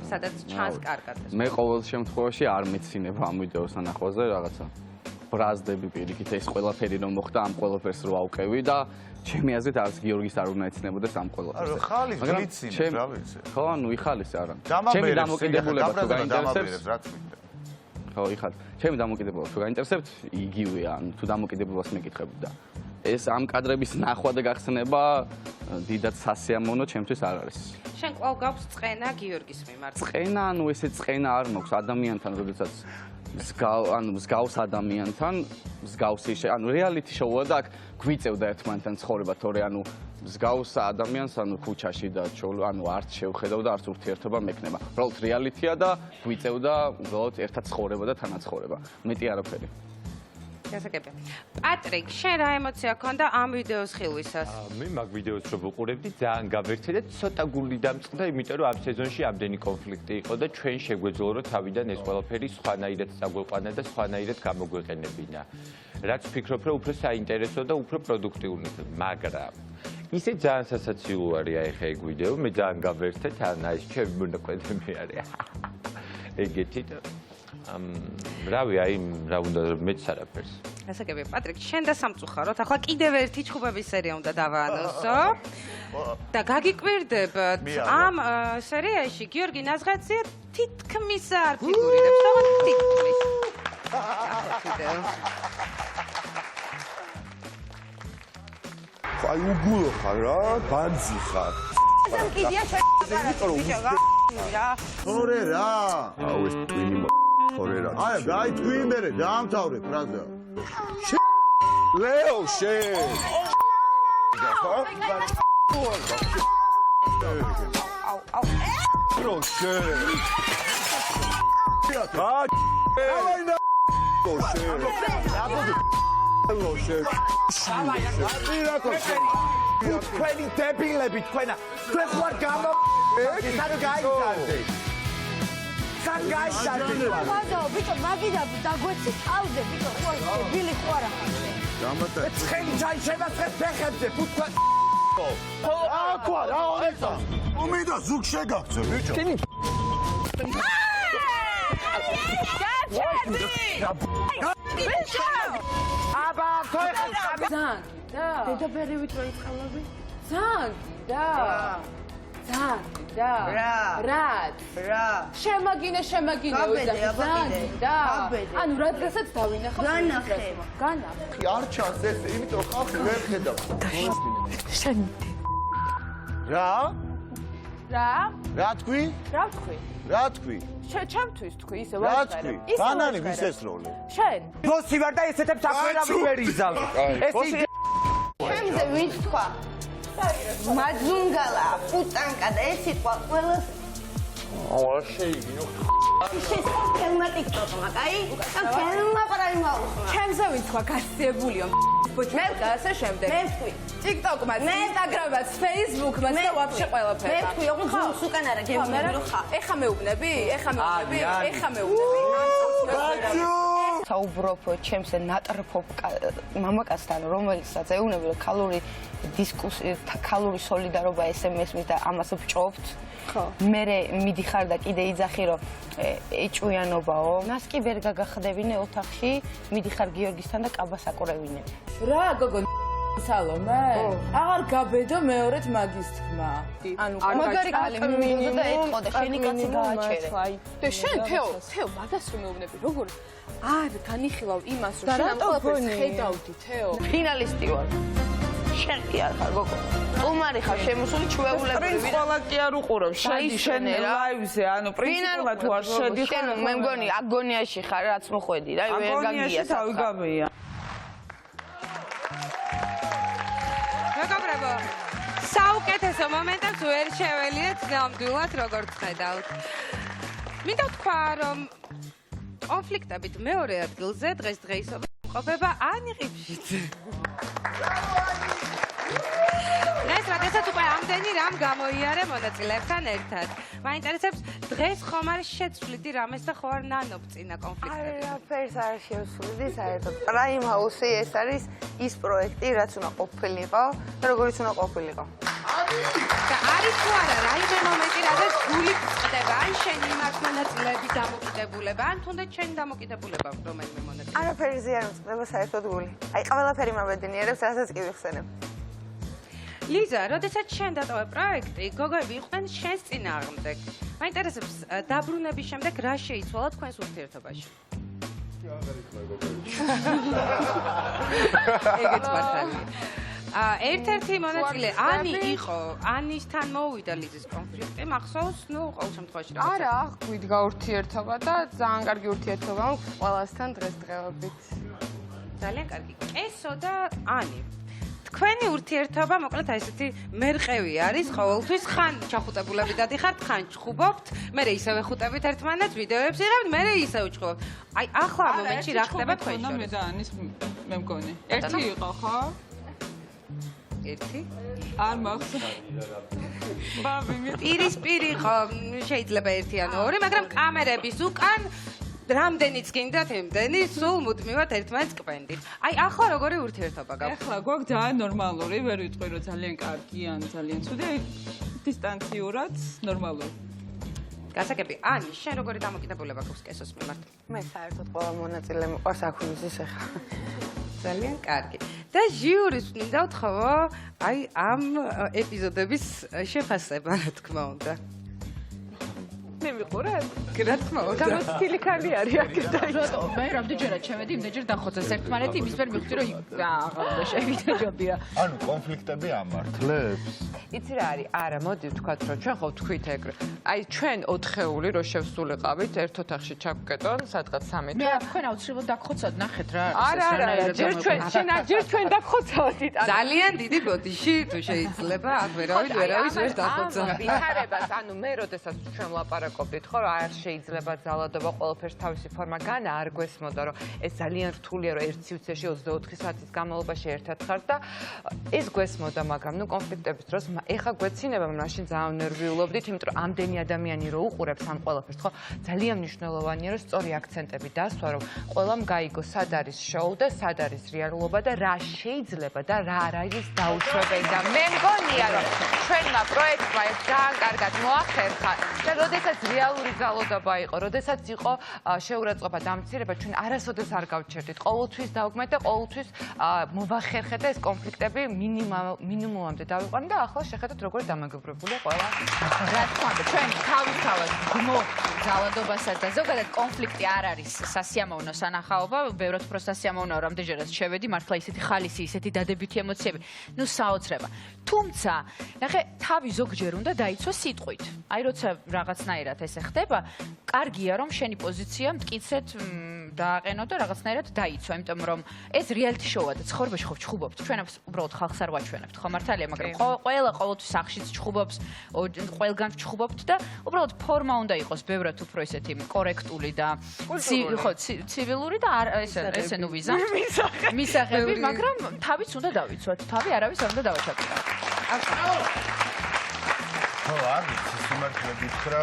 [SPEAKER 1] სადაც ჩანს კარგად.
[SPEAKER 10] მე ყოველ შემთხვევაში არ მეცინება ამ ვიდეოს ანახვაზე რაღაცა. ბრაზდები პირიქით ეს ყველაფერი რომ მოხდა, ამ ყველაფერს რო ავყევი და ჩემი აზრით არც გიორგის არ უნდა ეცნებოდეს ამ ყველაფერს.
[SPEAKER 2] ხალის გლიცინებს, რა ვიცი.
[SPEAKER 10] ხო, ანუ იხალის არა.
[SPEAKER 2] ჩემი დამოკიდებულება თუ გაინტერესებს, რაც მინდა.
[SPEAKER 10] ხო, იხალ. ჩემი დამოკიდებულება თუ გაინტერესებთ, იგივეა, ანუ თუ დამოკიდებულებას მეკითხებით და ეს ამ კადრების ნახვა და გახსნება დიდად სასიამოვნო ჩემთვის არ არის.
[SPEAKER 1] შენ კვლავ გაქვს წყენა გიორგის მიმართ?
[SPEAKER 10] წყენა, ანუ ესე წყენა არ მაქვს ადამიანთან, როდესაც მსგავს ადამიანთან, მსგავსი, ანუ რეალიტი შოუა და აქ გვიწევდა ერთმანეთთან ცხოვრება, თორე ანუ მსგავს ადამიანს, ანუ ქუჩაში და ანუ არც შევხედავ და არც ურთიერთობა მექნება. უბრალოდ რეალიტია და გვიწევდა უბრალოდ ერთად ცხოვრება და თანაცხოვრება. მეტი არაფერი.
[SPEAKER 1] გასაგებია. პატრიკ, შენ რა ემოცია ჰქონდა ამ ვიდეოს ხილვისას?
[SPEAKER 4] მე მაგ ვიდეოს რო ვუყურებდი, ძალიან გავერთე და ცოტა გული დამწყდა, იმიტომ რომ ამ სეზონში ამდენი კონფლიქტი იყო და ჩვენ შეგვეძლო რომ თავიდან ეს ყველაფერი სხვანაირად წაგვეყვანა და სხვანაირად გამოგვეყენებინა. რაც ვფიქრობ, რომ უფრო საინტერესო და უფრო პროდუქტიული, მაგრამ ისე ძალიან სასაცილო არის აი ხა ეგ ვიდეო, მე ძალიან გავერთე, თან აი ჩემი მონაკვეთები არის. ეგეთი და რავი, აი რა უნდა მეც არაფერს.
[SPEAKER 1] გასაგებია, პატრიკ, შენ და სამწუხაროდ, ახლა კიდევ ერთი ჩხუბების სერია უნდა დავაანონსო. და გაგიკვირდებთ, ამ სერიაში გიორგი ნაზღაძე თითქმის არ ფიგურირებს, თუმცა თითქმის.
[SPEAKER 6] აი უგულო ხარ რა, ბანძი ხარ.
[SPEAKER 9] კიდია შეიძლება
[SPEAKER 2] თორე რა.
[SPEAKER 6] აუ ეს ტვინი თორე რა.
[SPEAKER 2] აი, გაი ტვინი მერე დაამთავრე ფრაზა.
[SPEAKER 6] ლეო შენ
[SPEAKER 11] თქვენი დებილები თქვენ ხوار გამო სად გაიგზავნეთ სად გაიგზავნეთ
[SPEAKER 9] ხოდა ბიჭო მაგიდა დაგვეცი თავზე ბიჭო ხო დებილი ხوارა
[SPEAKER 11] ცხენი ჩაი შემასწრებ ფეხებზე ფუთქვა რა ორეცა
[SPEAKER 7] უმიდა ზუგ შეგაქცე ბიჭო
[SPEAKER 11] აბა თოიხი
[SPEAKER 8] და
[SPEAKER 3] დედაბერივით რო იწყალები?
[SPEAKER 8] და შემაგინე და ანუ რა დღესაც დავინახავ განახე
[SPEAKER 6] არ ჩანს ეს იმიტომ ხალხი ვერ ხედავს რა თქვი რა თქვი
[SPEAKER 8] ჩემთვის თქვი ისე
[SPEAKER 6] რა თქვი ბანანი ვის ესროლე
[SPEAKER 8] შენ
[SPEAKER 11] ბოსი ვარ და ესეთებს აკვერავი ვერ იზავ ეს
[SPEAKER 3] ჩემზე ვინც თქვა? მაძუნგალა, პუტანკა და ეს სიტყვა ყველას შეისწავლმა ტიკტოკმა, კაი? კენმა პრაიმაუსმა.
[SPEAKER 8] ჩემზე ვინც თქვა გასიებულიო ბოჭმა და ასე შემდეგ.
[SPEAKER 3] მე ვთქვი.
[SPEAKER 8] TikTok-მაც, Instagram-მაც, Facebook-მაც და ვაფშე ყველაფერი.
[SPEAKER 3] მე ვთქვი, ოღონდ ზურგს უკან არა გემოვნები რო ხარ.
[SPEAKER 8] ეხა მეუბნები?
[SPEAKER 3] საუბრობ ჩემს ნატრფობ მამაკაცთან, რომელსაც ეუბნები რომ ქალური დისკუსია, ქალური სოლიდარობა SMS-მით და ამას ვჭობთ. ხო. მე მიდიხარ და კიდე იძახი რომ ეჭვიანობაო. მას კი ვერ გაგახდებინე ოთახში, მიდიხარ გიორგისთან და კაბას აკურევინე.
[SPEAKER 8] რა გოგო სალომე? აღარ გაბედო მეორედ მაგის თქმა.
[SPEAKER 3] ანუ მაგარი კაცი მინდოდა და ეთყოდა, შენი კაცი გააჩერე.
[SPEAKER 8] და შენ თეო, მაგას რომ მეუბნები, როგორ არ განიხილავ იმას, რომ შენ ამ ყველაფერს ხედავდი, თეო.
[SPEAKER 3] ფინალისტი ვარ. შენ კი არ ხარ გოგო. სტუმარი ხარ შემოსული ჩვეულებრივი.
[SPEAKER 5] პრინც ყველა კი არ უყურებ. შედი შენ ლაივზე, ანუ პრინციპულად თუ არ შედი ხარ.
[SPEAKER 3] მე მგონი აგონიაში ხარ, რაც მოხვედი და ვერ გაგია
[SPEAKER 5] საკითხი. თავი გამეა.
[SPEAKER 1] მეგობრებო, საუკეთესო მომენტებს ვერ შეველიათ ნამდვილად როგორც ხედავთ. მინდა თქვა, რომ კონფლიქტებით მეორე ადგილზე დღესდღეობით ყოფება ანი ყიფშიძე. დღეს როდესაც უკვე ამდენი რამ გამოიარე მონაწილეებთან ერთად. მაინტერესებს დღეს ხომ არ შეცვლიდი რამეს და ხო არ ნანობ წინა კონფლიქტები?
[SPEAKER 3] არაფერს არ შევსვლიდი საერთოდ. პრაიმ ჰაუსი ეს არის ის პროექტი, რაც უნდა ყოფილიყო და როგორიც უნდა ყოფილიყო.
[SPEAKER 1] და არის თუ არა რაიმე მომენტი, რადგან გული წყდება, ან შენი იმას მონაწილეები დამოკიდებულება, ან თუნდაც შენი დამოკიდებულება რომელიმე მონაწილე.
[SPEAKER 3] არაფერზე არ მწყდება საერთოდ გული. აი ყველაფერი მაბედნიერებს, რასაც კი ვიხსენებ.
[SPEAKER 1] ლიზა, როდესაც შენ დატოვე პროექტი, გოგოები იყვნენ შენს წინააღმდეგ. მაინტერესებს დაბრუნების შემდეგ რა შეიცვალა თქვენს ურთიერთობაში? ეგეც მართალია. ერთ-ერთი მონაწილე ანი იყო, ანისთან მოვიდა ლიზის კონფლიქტი, მახსოვს, ნუ ყოველ შემთხვევაში რაღაცა.
[SPEAKER 8] არა, გვიდგა ურთიერთობა და ძალიან კარგი ურთიერთობა მაქვს ყველასთან დღესდღეობით.
[SPEAKER 1] ძალიან კარგი. კესო და ანი. თქვენი ურთიერთობა, მოკლედ აი ესეთი მერყევი არის ყოველთვის, ხან ჩახუტებულები დადიხართ, ხან ჩხუბობთ, მერე ისევე ხუტებით ერთმანეთს, ვიდეოებს იღებთ, მერე ისევ ჩხუბობთ. აი ახლა ამ მომენტში რა ხდება თქვენ შორის?
[SPEAKER 5] მე და ანის მე მგონი. ერთი იყო, ხო?
[SPEAKER 1] ერთი?
[SPEAKER 5] არ მახსოვს.
[SPEAKER 1] პირისპირი იყო, შეიძლება ერთი ან ორი, მაგრამ კამერების უკან რამდენიც გინდათ იმდენი, სულ მუდმივად ერთმანეთს კპენდით. აი ახლა როგორი ურთიერთობა გაქვს?
[SPEAKER 5] ახლა გვაქვს ძალიან ნორმალური, ვერ ვიტყვი რომ ძალიან კარგი ან ძალიან ცუდი, დისტანციურად ნორმალური.
[SPEAKER 1] გასაგები, ანი, შენ როგორი დამოკიდებულება გაქვს კესოს მიმართ?
[SPEAKER 3] მე საერთოდ ყველა მონაწილე მოყავს აქვინიზის ახლა.
[SPEAKER 1] ძალიან კარგი. და ჟიურის მინდა ვთხოვო, აი ამ ეპიზოდების შეფასება, რა თქმა უნდა.
[SPEAKER 8] მე
[SPEAKER 5] მიყურებ?
[SPEAKER 1] რა თქმა უნდა.
[SPEAKER 5] გამოცდილი ქალი არის აქ და
[SPEAKER 13] რატო? მე რამდენჯერად შევედი, იმდენჯერ დახოცეს ერთმანეთი, იმის ვერ მივხვდი, რომ აღარ შევიდა ჯობია.
[SPEAKER 2] ანუ კონფლიქტები ამართლებს?
[SPEAKER 14] იცი რა არის? არა, მოდი ვთქვათ, რომ ჩვენ ხო ვთქვით ეგრე. აი ჩვენ 4-ეული რო შევსულიყავით ერთ ოთახში ჩაგკეტონ, სადღაც 3
[SPEAKER 13] მე თქვენ აუცილებლად დაგხოცავთ, ნახეთ რა არის.
[SPEAKER 14] არა, ჯერ ჩვენ დაგხოცავთ.
[SPEAKER 1] ძალიან დიდი ბოდიში თუ შეიძლება, აქ ვერავის ვერ დახოცა.
[SPEAKER 14] ვიხარებას, ანუ მე როდესაც ჩვენ ვლაპარაკობდით, ხო, არ შეიძლება ძალადობა ყველაფერს თავისი ფორმა განა, არ გვესმოდა, რომ ეს ძალიან რთულია, რომ ერთ სივრცეში 24 საათის განმავლობაში ერთად ხართ და ეს გვესმოდა, მაგრამ ნუ კონფლიქტების დროს ეხა გვეცინება, მაშინ ძალიან ნერვიულობდით, იმიტომ რომ ამდენი ადამიანი რო უყურებს ამ ყველაფერს, ხო, ძალიან მნიშვნელოვანია, რომ სწორი აქცენტები დასვა, რომ ყველამ გაიგოს, სად არის შოუ და სად არის რეალობა და რა შეიძლება და რა არ არის დაუშვებელი და მე მგონია, რომ ჩვენმა პროექტმა ეს ძალიან კარგად მოახერხა და როდესაც რეალური ძალადობა იყო, როდესაც იყო შეურაცხყოფა დამცირება, ჩვენ არასოდეს არ გავჩერდით. ყოველთვის დავგმეთ და ყოველთვის მოვახერხეთ და ეს კონფლიქტები მინიმუმამდე დავიყვანე და ახლა შეხედოთ როგორ დამაგებრებულია ყველა.
[SPEAKER 13] რა თქმა უნდა, ჩვენ თავისთავად გმო ძალადობასაც და ზოგადად კონფლიქტი არ არის სასიამოვნო სანახაობა, ბევრად უფრო სასიამოვნოა, რამდენჯერაც შევედი, მართლა ისეთი ხალისი, ისეთი დადებითი ემოციები, ნუ საოცრება. თუმცა, ნახე, თავი ზოგჯერ უნდა დაიცვა სიტყვით. აი, როცა რაღაცნაირად ესე ხდება, კარგია რომ შენი პოზიცია მტკიცედ დააყენო და რაღაცნაირად დაიცვა, იმიტომ რომ ეს რეალიტი შოუა და ცხოვრებაში ხო ვჩხუბობთ. ჩვენ უბრალოდ ხალხს არ ვაჩვენებთ, ხო მართალია, მაგრამ ყოველთვის სახშიც ჩხუბობს, ყველგან ვჩხუბობთ და უბრალოდ ფორმა უნდა იყოს ბევრად უფრო ესეთი კორექტული და ხო ცივილური და ესე ნუ ვიზამთ მისაღები, მაგრამ თავიც უნდა დავიცვათ. თავი არავის არ უნდა დავაჩაგროთ.
[SPEAKER 2] ხო, არ ვიცი, სიმართლე გითხრა,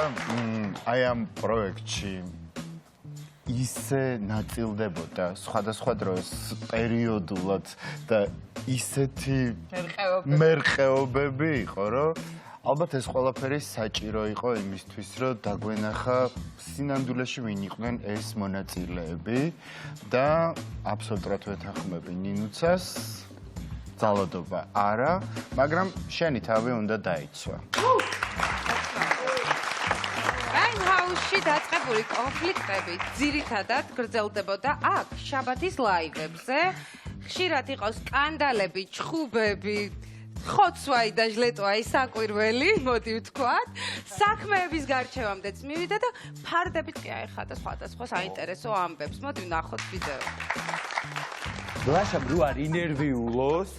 [SPEAKER 2] აი ამ პროექტში ისე ნაწილდებოდა სხვადასხვა დროს პერიოდულად და ისეთი მერყეობები იყო, რომ ალბათ ეს ყველაფერი საჭირო იყო იმისთვის, რომ დაგვენახა სინამდვილეში ვინ იყვნენ ეს მონაწილეები და აბსოლუტურად ვეთანხმები ნინუცას, ძალადობა არა, მაგრამ შენი თავი უნდა დაიცვა.
[SPEAKER 1] Rainhouse-ში დაწყებული კონფლიქტები ძირითადად გრძელდებოდა აქ, შაბათის ლაივებზე. ხშირად იყო სკანდალები, ჩხუბები, ხოცვაი და ჟლეტვაი საკვირველი, მოდი ვთქვათ. საქმეების გარჩევამდეც მივიდა და ფარდებით კი აეხადა სხვადასხვა საინტერესო ამბებს. მოდი ვნახოთ ვიდეო.
[SPEAKER 4] გლაშა რო არ ინერვიულოს,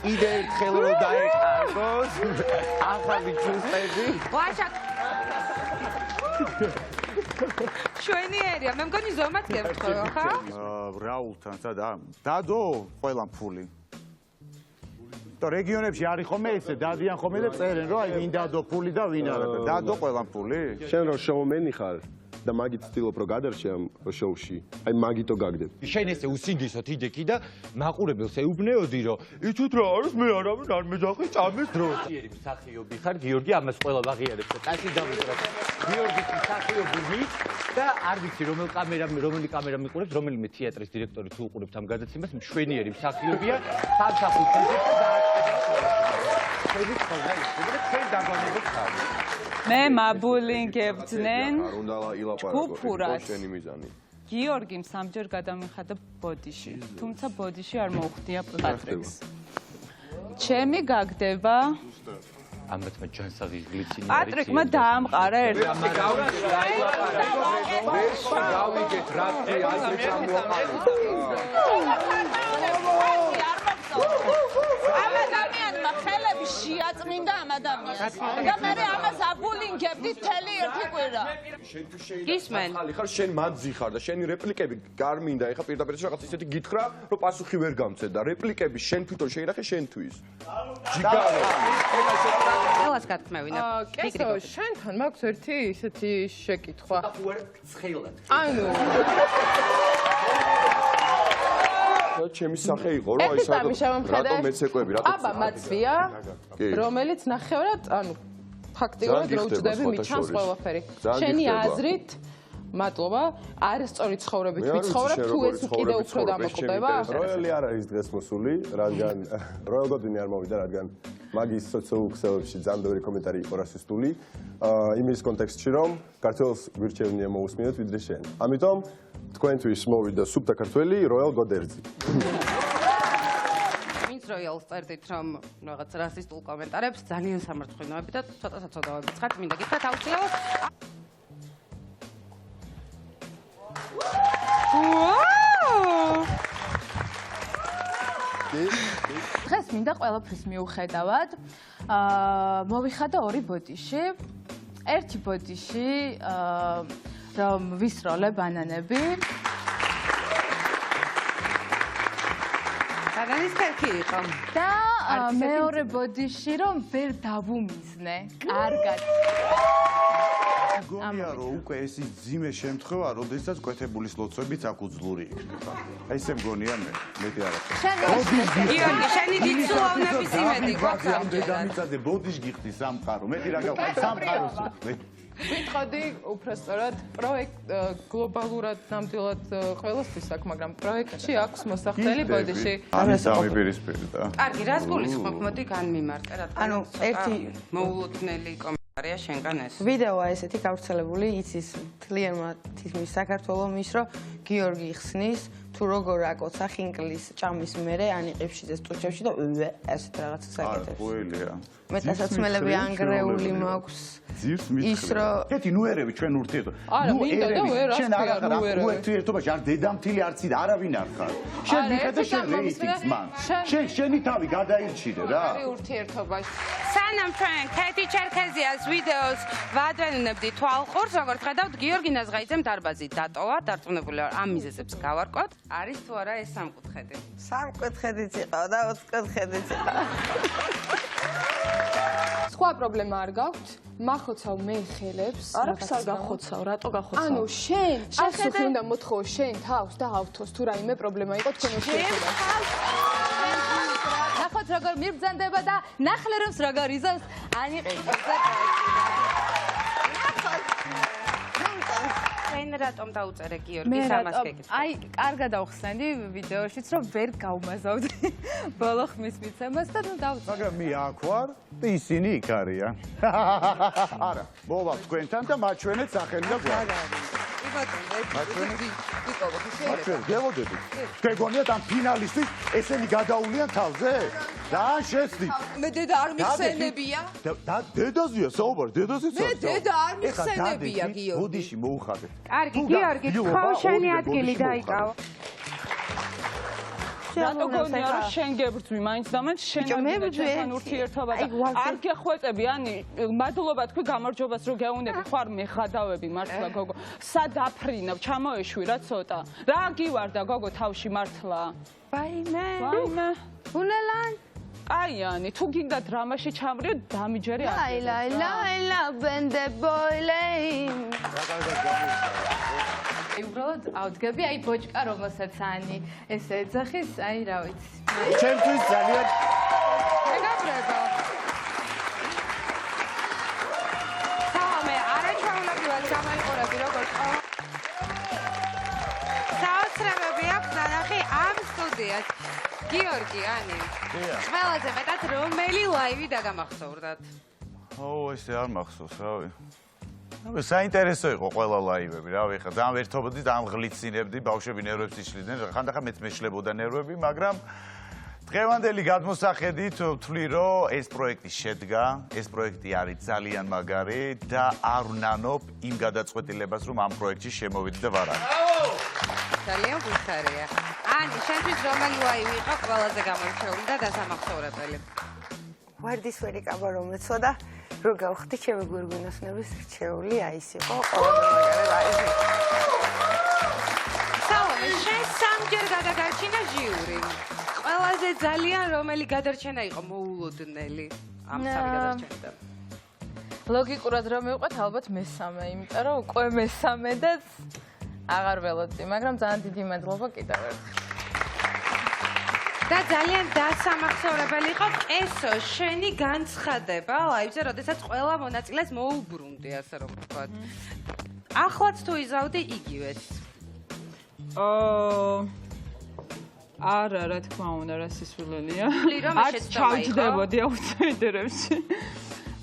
[SPEAKER 4] კიდე ერთხელ რო დაეკარგოს, ახალი ჩუსტები.
[SPEAKER 1] გლაშა შვენიერია, მე მგონი ზომად გემთხოვო, ხა?
[SPEAKER 2] რაულთან სადა? დადო ყველამ ფული. და რეგიონებში არის ხომ ესე, დადიან ხომ და წერენ, რომ აი ვინ დადო ფული და ვინ არა და დადო ყველამ ფული?
[SPEAKER 6] შენ რო შოუმენი ხარ და მაგით ცდილობ რომ გადარჩე ამ შოუში, აი მაგითო გაგდებ.
[SPEAKER 4] შენ ესე უსინდისოთ იდექი და მაყურებელს ეუბნეოდი, რომ იცით რა არის, მე არავინ არ მეძახი წამის დროს. იერი მსახიობი ხარ, გიორგი, ამას ყველა ვაღიარებს და კაცი დავიწყებ. გიორგის მსახიობი მის და არ ვიცი რომელი კამერა მიყურებს, რომელიმე თეატრის დირექტორი თუ უყურებთ ამ გადაცემას, მშვენიერი მსახიობია, სამსახურში და
[SPEAKER 5] მე მაბულინგებდნენ ჯგუფურად. გიორგიმ სამჯერ გადამიხადა ბოდიში, თუმცა ბოდიში არ მოუხდია პატრიკს. ჩემი გაგდება
[SPEAKER 4] ამათმა ჯანსაღი გლიცინი არის.
[SPEAKER 5] პატრიკმა დაამყარა ერთი.
[SPEAKER 11] გავიგეთ რა ქვია ასე ჩამოაყალიბეთ.
[SPEAKER 15] ამ ადამიანმა ხელები შეაწმინდა ამ ადამიანს. და მე ამას აბულინგებდი თელი ერთი კვირა.
[SPEAKER 6] შენ თუ შეიძლება ხალი ხარ, შენ მანძი ხარ და შენი რეპლიკები გარმინდა, ეხა პირდაპირ რაღაც ისეთი გითხრა, რომ პასუხი ვერ გამწე და რეპლიკები შენ თვითონ შეინახე შენთვის. ჯიგარო.
[SPEAKER 1] ყველას გათქმევინა.
[SPEAKER 8] კესო, შენთან მაქვს ერთი ისეთი შეკითხვა. ანუ
[SPEAKER 6] ჩემი სახე იყო, რომ აი რატომ მეცეკვები, რატომ
[SPEAKER 8] აბა მაცვია, რომელიც ნახევრად, ანუ ფაქტიურად რო უჯდები მიჩანს ყველაფერი. შენი აზრით მადლობა. არასწორი ცხოვრებით ვიცხოვრებ, თუ ეს კიდე უფრო დამოკლდება?
[SPEAKER 6] როელი არ არის დღეს მოსული, რადგან როელ გოდინი არ მოვიდა, რადგან მაგის სოციალურ ქსელებში ძალიან ბევრი კომენტარი იყო რასისტული, იმის კონტექსტში, რომ ქართველს გვირჩევნია მოусმინოთ ვიდრე შენ. ამიტომ თქვენთვის მოვიდა სუფთა ქართველი როელ გოდერძი.
[SPEAKER 1] ვინც როიალს წერდით, რომ რაღაც რასისტულ კომენტარებს ძალიან სამარცხვინოები და ცოტა საწოდავები ცხადს, მინდა გითხრათ აუცილებლად.
[SPEAKER 12] დღეს მინდა ყველაფრის მიუხედავად მოვიხადო ორი ბოდიში. ერთი ბოდიში რომ ვისროლე ბანანები.
[SPEAKER 1] ბანანის ქერქი იყო.
[SPEAKER 12] და მეორე ბოდიში რომ ვერ დავუმიზნე. კარგად.
[SPEAKER 2] გონია რომ უკვე ეს ძიმე შემთხვევა, როდესაც კვეთებულის ლოცვებიც აკუძლური იქნება. აი ესე მგონია მე, მეტი არაფერი.
[SPEAKER 1] გიორგი, შენი დიცულოვნების იმედი გვაქვს ამ
[SPEAKER 2] დედამიწაზე ბოდიშ გიხდი სამყარო. მეტი რა გავყავ სამყაროს.
[SPEAKER 8] ვიტყოდი უბრალოდ პროექტ გლობალურად ნამდვილად ყველასთვის აქვს, მაგრამ პროექტში აქვს მოსახდელი ბოდიში.
[SPEAKER 2] ამის ამიპირისპირი და.
[SPEAKER 1] კარგი, რას გულისხმობ? მოდი განმიმარტე, რადგან
[SPEAKER 3] ანუ ერთი
[SPEAKER 1] მოულოდნელი კომენტარია შენგან ეს.
[SPEAKER 3] ვიდეოა ესეთი გავრცელებული, იცის მთლიანმა თითქმის საქართველოს მის, რომ გიორგი ხსნის თუ როგორ აკოცა ხინკლის ჭამის მერე ანიყიფშიძეს ტუჩებში და ესეთ რაღაცას აკეთებს.
[SPEAKER 2] ყველია.
[SPEAKER 3] მეტასაცმელები ანგრეული მაქვს.
[SPEAKER 2] ძირს
[SPEAKER 3] ის რომ
[SPEAKER 2] კეთი ნუ ერევი ჩვენ ურთიერთ.
[SPEAKER 8] არა, მინდა და ვერ
[SPEAKER 2] შენ არ ახარ ურთიერთობაში არ დედამთილი არც არავინ არ ხარ. შენ მიხედე შენ რეიტინგს მან. შენი თავი გადაირჩინე რა.
[SPEAKER 8] არის ურთიერთობაში.
[SPEAKER 1] სანამ ჩვენ ქეთი ჩერქეზიას ვიდეოს ვადრენებდი თვალყურს, როგორც ხედავთ, გიორგი ნაზღაიძემ დარბაზი დატოვა, დარწმუნებული ვარ ამ მიზეზებს გავარკვევთ. არის თუ არა ეს სამკუთხედი?
[SPEAKER 3] სამკუთხედიც იყო და 20 კუთხედიც იყო.
[SPEAKER 8] სხვა პრობლემა არ გაქვთ? მახოცავ მე ხელებს.
[SPEAKER 3] არაფერს არ გახოცავ, რატო გახოცავ?
[SPEAKER 8] ანუ შენ ასოთი უნდა მოთხოვო შენ თავს და ავთოს თუ რაიმე პრობლემა იყო თქვენ ურთიერთობაში.
[SPEAKER 12] ნახოთ როგორ მიბრძანდება და ნახლე რომს როგორ იზავს ანიყიფიძე.
[SPEAKER 1] შენ რატომ დაუწერე გიორგის ამას გეკითხა?
[SPEAKER 12] აი, კარგად ავხსენდი ვიდეოშიც, რომ ვერ გავმაზავდი ბოლო ხმის მიცემას და ნუ დავწერე.
[SPEAKER 2] მაგრამ მე აქ ვარ და ისინი იქ არიან. არა, მოვალ თქვენთან და მაჩვენეთ სახელი და გვარი. მაჩვენეთ, გევოდებით. თქვენ გონიათ ამ ფინალისტის ესენი გადაულიან თავზე? და შეცდით.
[SPEAKER 15] მე დედა არ მიხსენებია.
[SPEAKER 2] და დედაზეა საუბარი, დედაზე
[SPEAKER 15] მე დედა არ მიხსენებია გიორგი.
[SPEAKER 2] ბოდიში მოუხადეთ.
[SPEAKER 1] კარგი, გიორგი, თქვა შენი ადგილი დაიკავა.
[SPEAKER 5] რატო გონია რომ შენ გებრძვი მაინც და მაინც შენ ჩემთან ურთიერთობა და არ გეხვეწები ანი მადლობა თქვი გამარჯვებას რომ გეუნები ხარ მეხადავები მართლა გოგო სად აფრინავ ჩამოეშვირა ცოტა რა გივარდა გოგო თავში მართლა
[SPEAKER 3] ვაიმე
[SPEAKER 5] უნელან აიანი თუ გინდა დრამაში ჩამრიო დამიჯერე
[SPEAKER 3] აი ლა ბენდე ბოილეინ
[SPEAKER 12] უბრალოდ ავდგები, აი ბოჭკა რომელსაც ანი ეს ეძახის, აი რა ვიცი.
[SPEAKER 2] ჩემთვის ძალიან
[SPEAKER 1] მეგაბრებო. სამე არაჩვეულებრივად გამოიყურები როგორც საოცრებები აქვს ნანახი ამ სტუდიას. გიორგი, ანი. ყველაზე მეტად რომელი ლაივი დაგამახსოვრდათ?
[SPEAKER 2] ესე არ მახსოვს, რავი. საინტერესო იყო ყველა ლაივები, რა ვიხა, ძალიან ვერთობოდი, ძალიან ღლიცინებდი, ბავშვები ნერვებს იშლიდნენ, ხანდახან მეც მეშლებოდა ნერვები, მაგრამ დღევანდელი გადმოსახედით ვთვლი, რომ ეს პროექტი შედგა, ეს პროექტი არის ძალიან მაგარი და არ ვნანობ იმ გადაწყვეტილებას, რომ ამ პროექტში შემოვიდი და ვარ.
[SPEAKER 1] ძალიან გულხარია. ანი, შენთვის რომელი ლაივი იყო ყველაზე გამორჩეული და დასამახსოვრებელი?
[SPEAKER 3] ვარდისფერი კაბა რომეცვა და რო გავხდი ჩემი გვირგვინოსნების რჩეული აი ეს იყო ყველაზე მაგარი ლაივი.
[SPEAKER 1] სალომე, შენ სამჯერ გადაგარჩინა ჟიური. ყველაზე ძალიან რომელი გადარჩენა იყო მოულოდნელი ამ სამი გადარჩენიდან?
[SPEAKER 12] ლოგიკურად რომ მივყვეთ ალბათ მესამე, იმიტომ რომ უკვე მესამე და აღარ ველოდი, მაგრამ ძალიან დიდი მადლობა კიდევ ერთხელ.
[SPEAKER 1] და ძალიან დასამახსოვრებელი იყო კესო შენი განცხადება ლაივზე, როდესაც ყველა მონაწილეს მოუბრუნდი, ასე რომ ვთქვათ. ახლაც თუ იზავდი იგივეს?
[SPEAKER 5] არა, რა თქმა უნდა, რა სისულელია.
[SPEAKER 1] არც
[SPEAKER 5] ჩავჯდებოდი აუთსაიდერებში.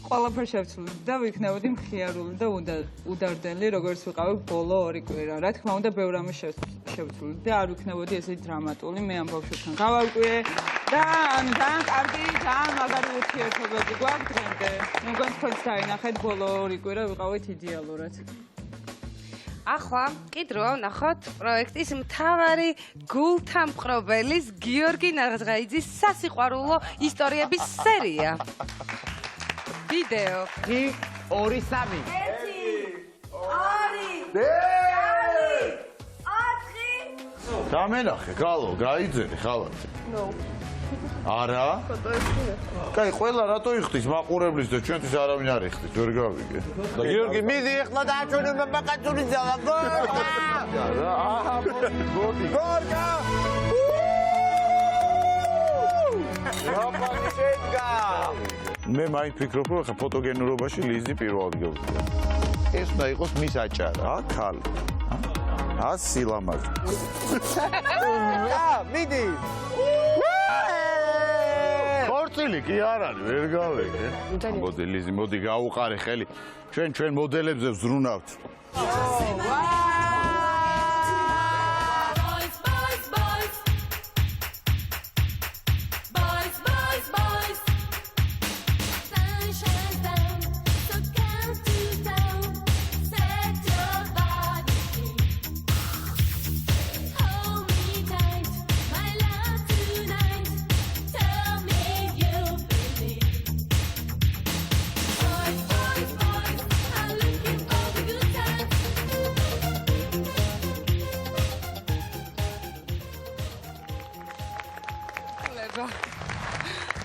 [SPEAKER 5] ყველაფერს შევცვლი და ვიქნებოდი მხიარული და უდარდელი, როგორც ვიყავი ბოლო 2 კვირა. რა თქმა უნდა, ბევრ ამას შევცვლი და არ ვიქნებოდი ესეთი დრამატული. მე ამ ბავშვებთან გავავკვირე და ანუ ძალიან კარგი, ძალიან მაგარი ურთიერთობები გვაქვს დღემდე. მე მგონი თქვენც დაინახეთ ბოლო 2 კვირა ვიყავით იდეალურად.
[SPEAKER 1] ახლა კიდროა ვნახოთ პროექტის მთავარი გულთამყრობელის გიორგი ნაღძღაიძის სასიყვარულო ისტორიების სერია. ვიდეო.
[SPEAKER 11] 2 3
[SPEAKER 2] დამენახე, გალო, გაიძერე ხალათი. არა? კაი, ყველა რატო იხდის მაყურებლის და ჩვენთვის არავინ არ იხდის, ვერ გავიგე.
[SPEAKER 11] გიორგი, მიდი ეხლა დააჩვენე მამაკაცური ძალა.
[SPEAKER 2] მოდი.
[SPEAKER 11] გორგა!
[SPEAKER 2] მე მაინც ვფიქრობ, რომ ხა ფოტოგენურობაში ლიზი პირველ ადგილზეა. ეს უნდა იყოს მის აჭარა, ქალი. სილამაზე.
[SPEAKER 11] მიდი.
[SPEAKER 2] ხორცილი კი არ არის, ვერ გავიგე. მოდი ლიზი, მოდი გაუყარე ხელი. ჩვენ მოდელებზე ვზრუნავთ.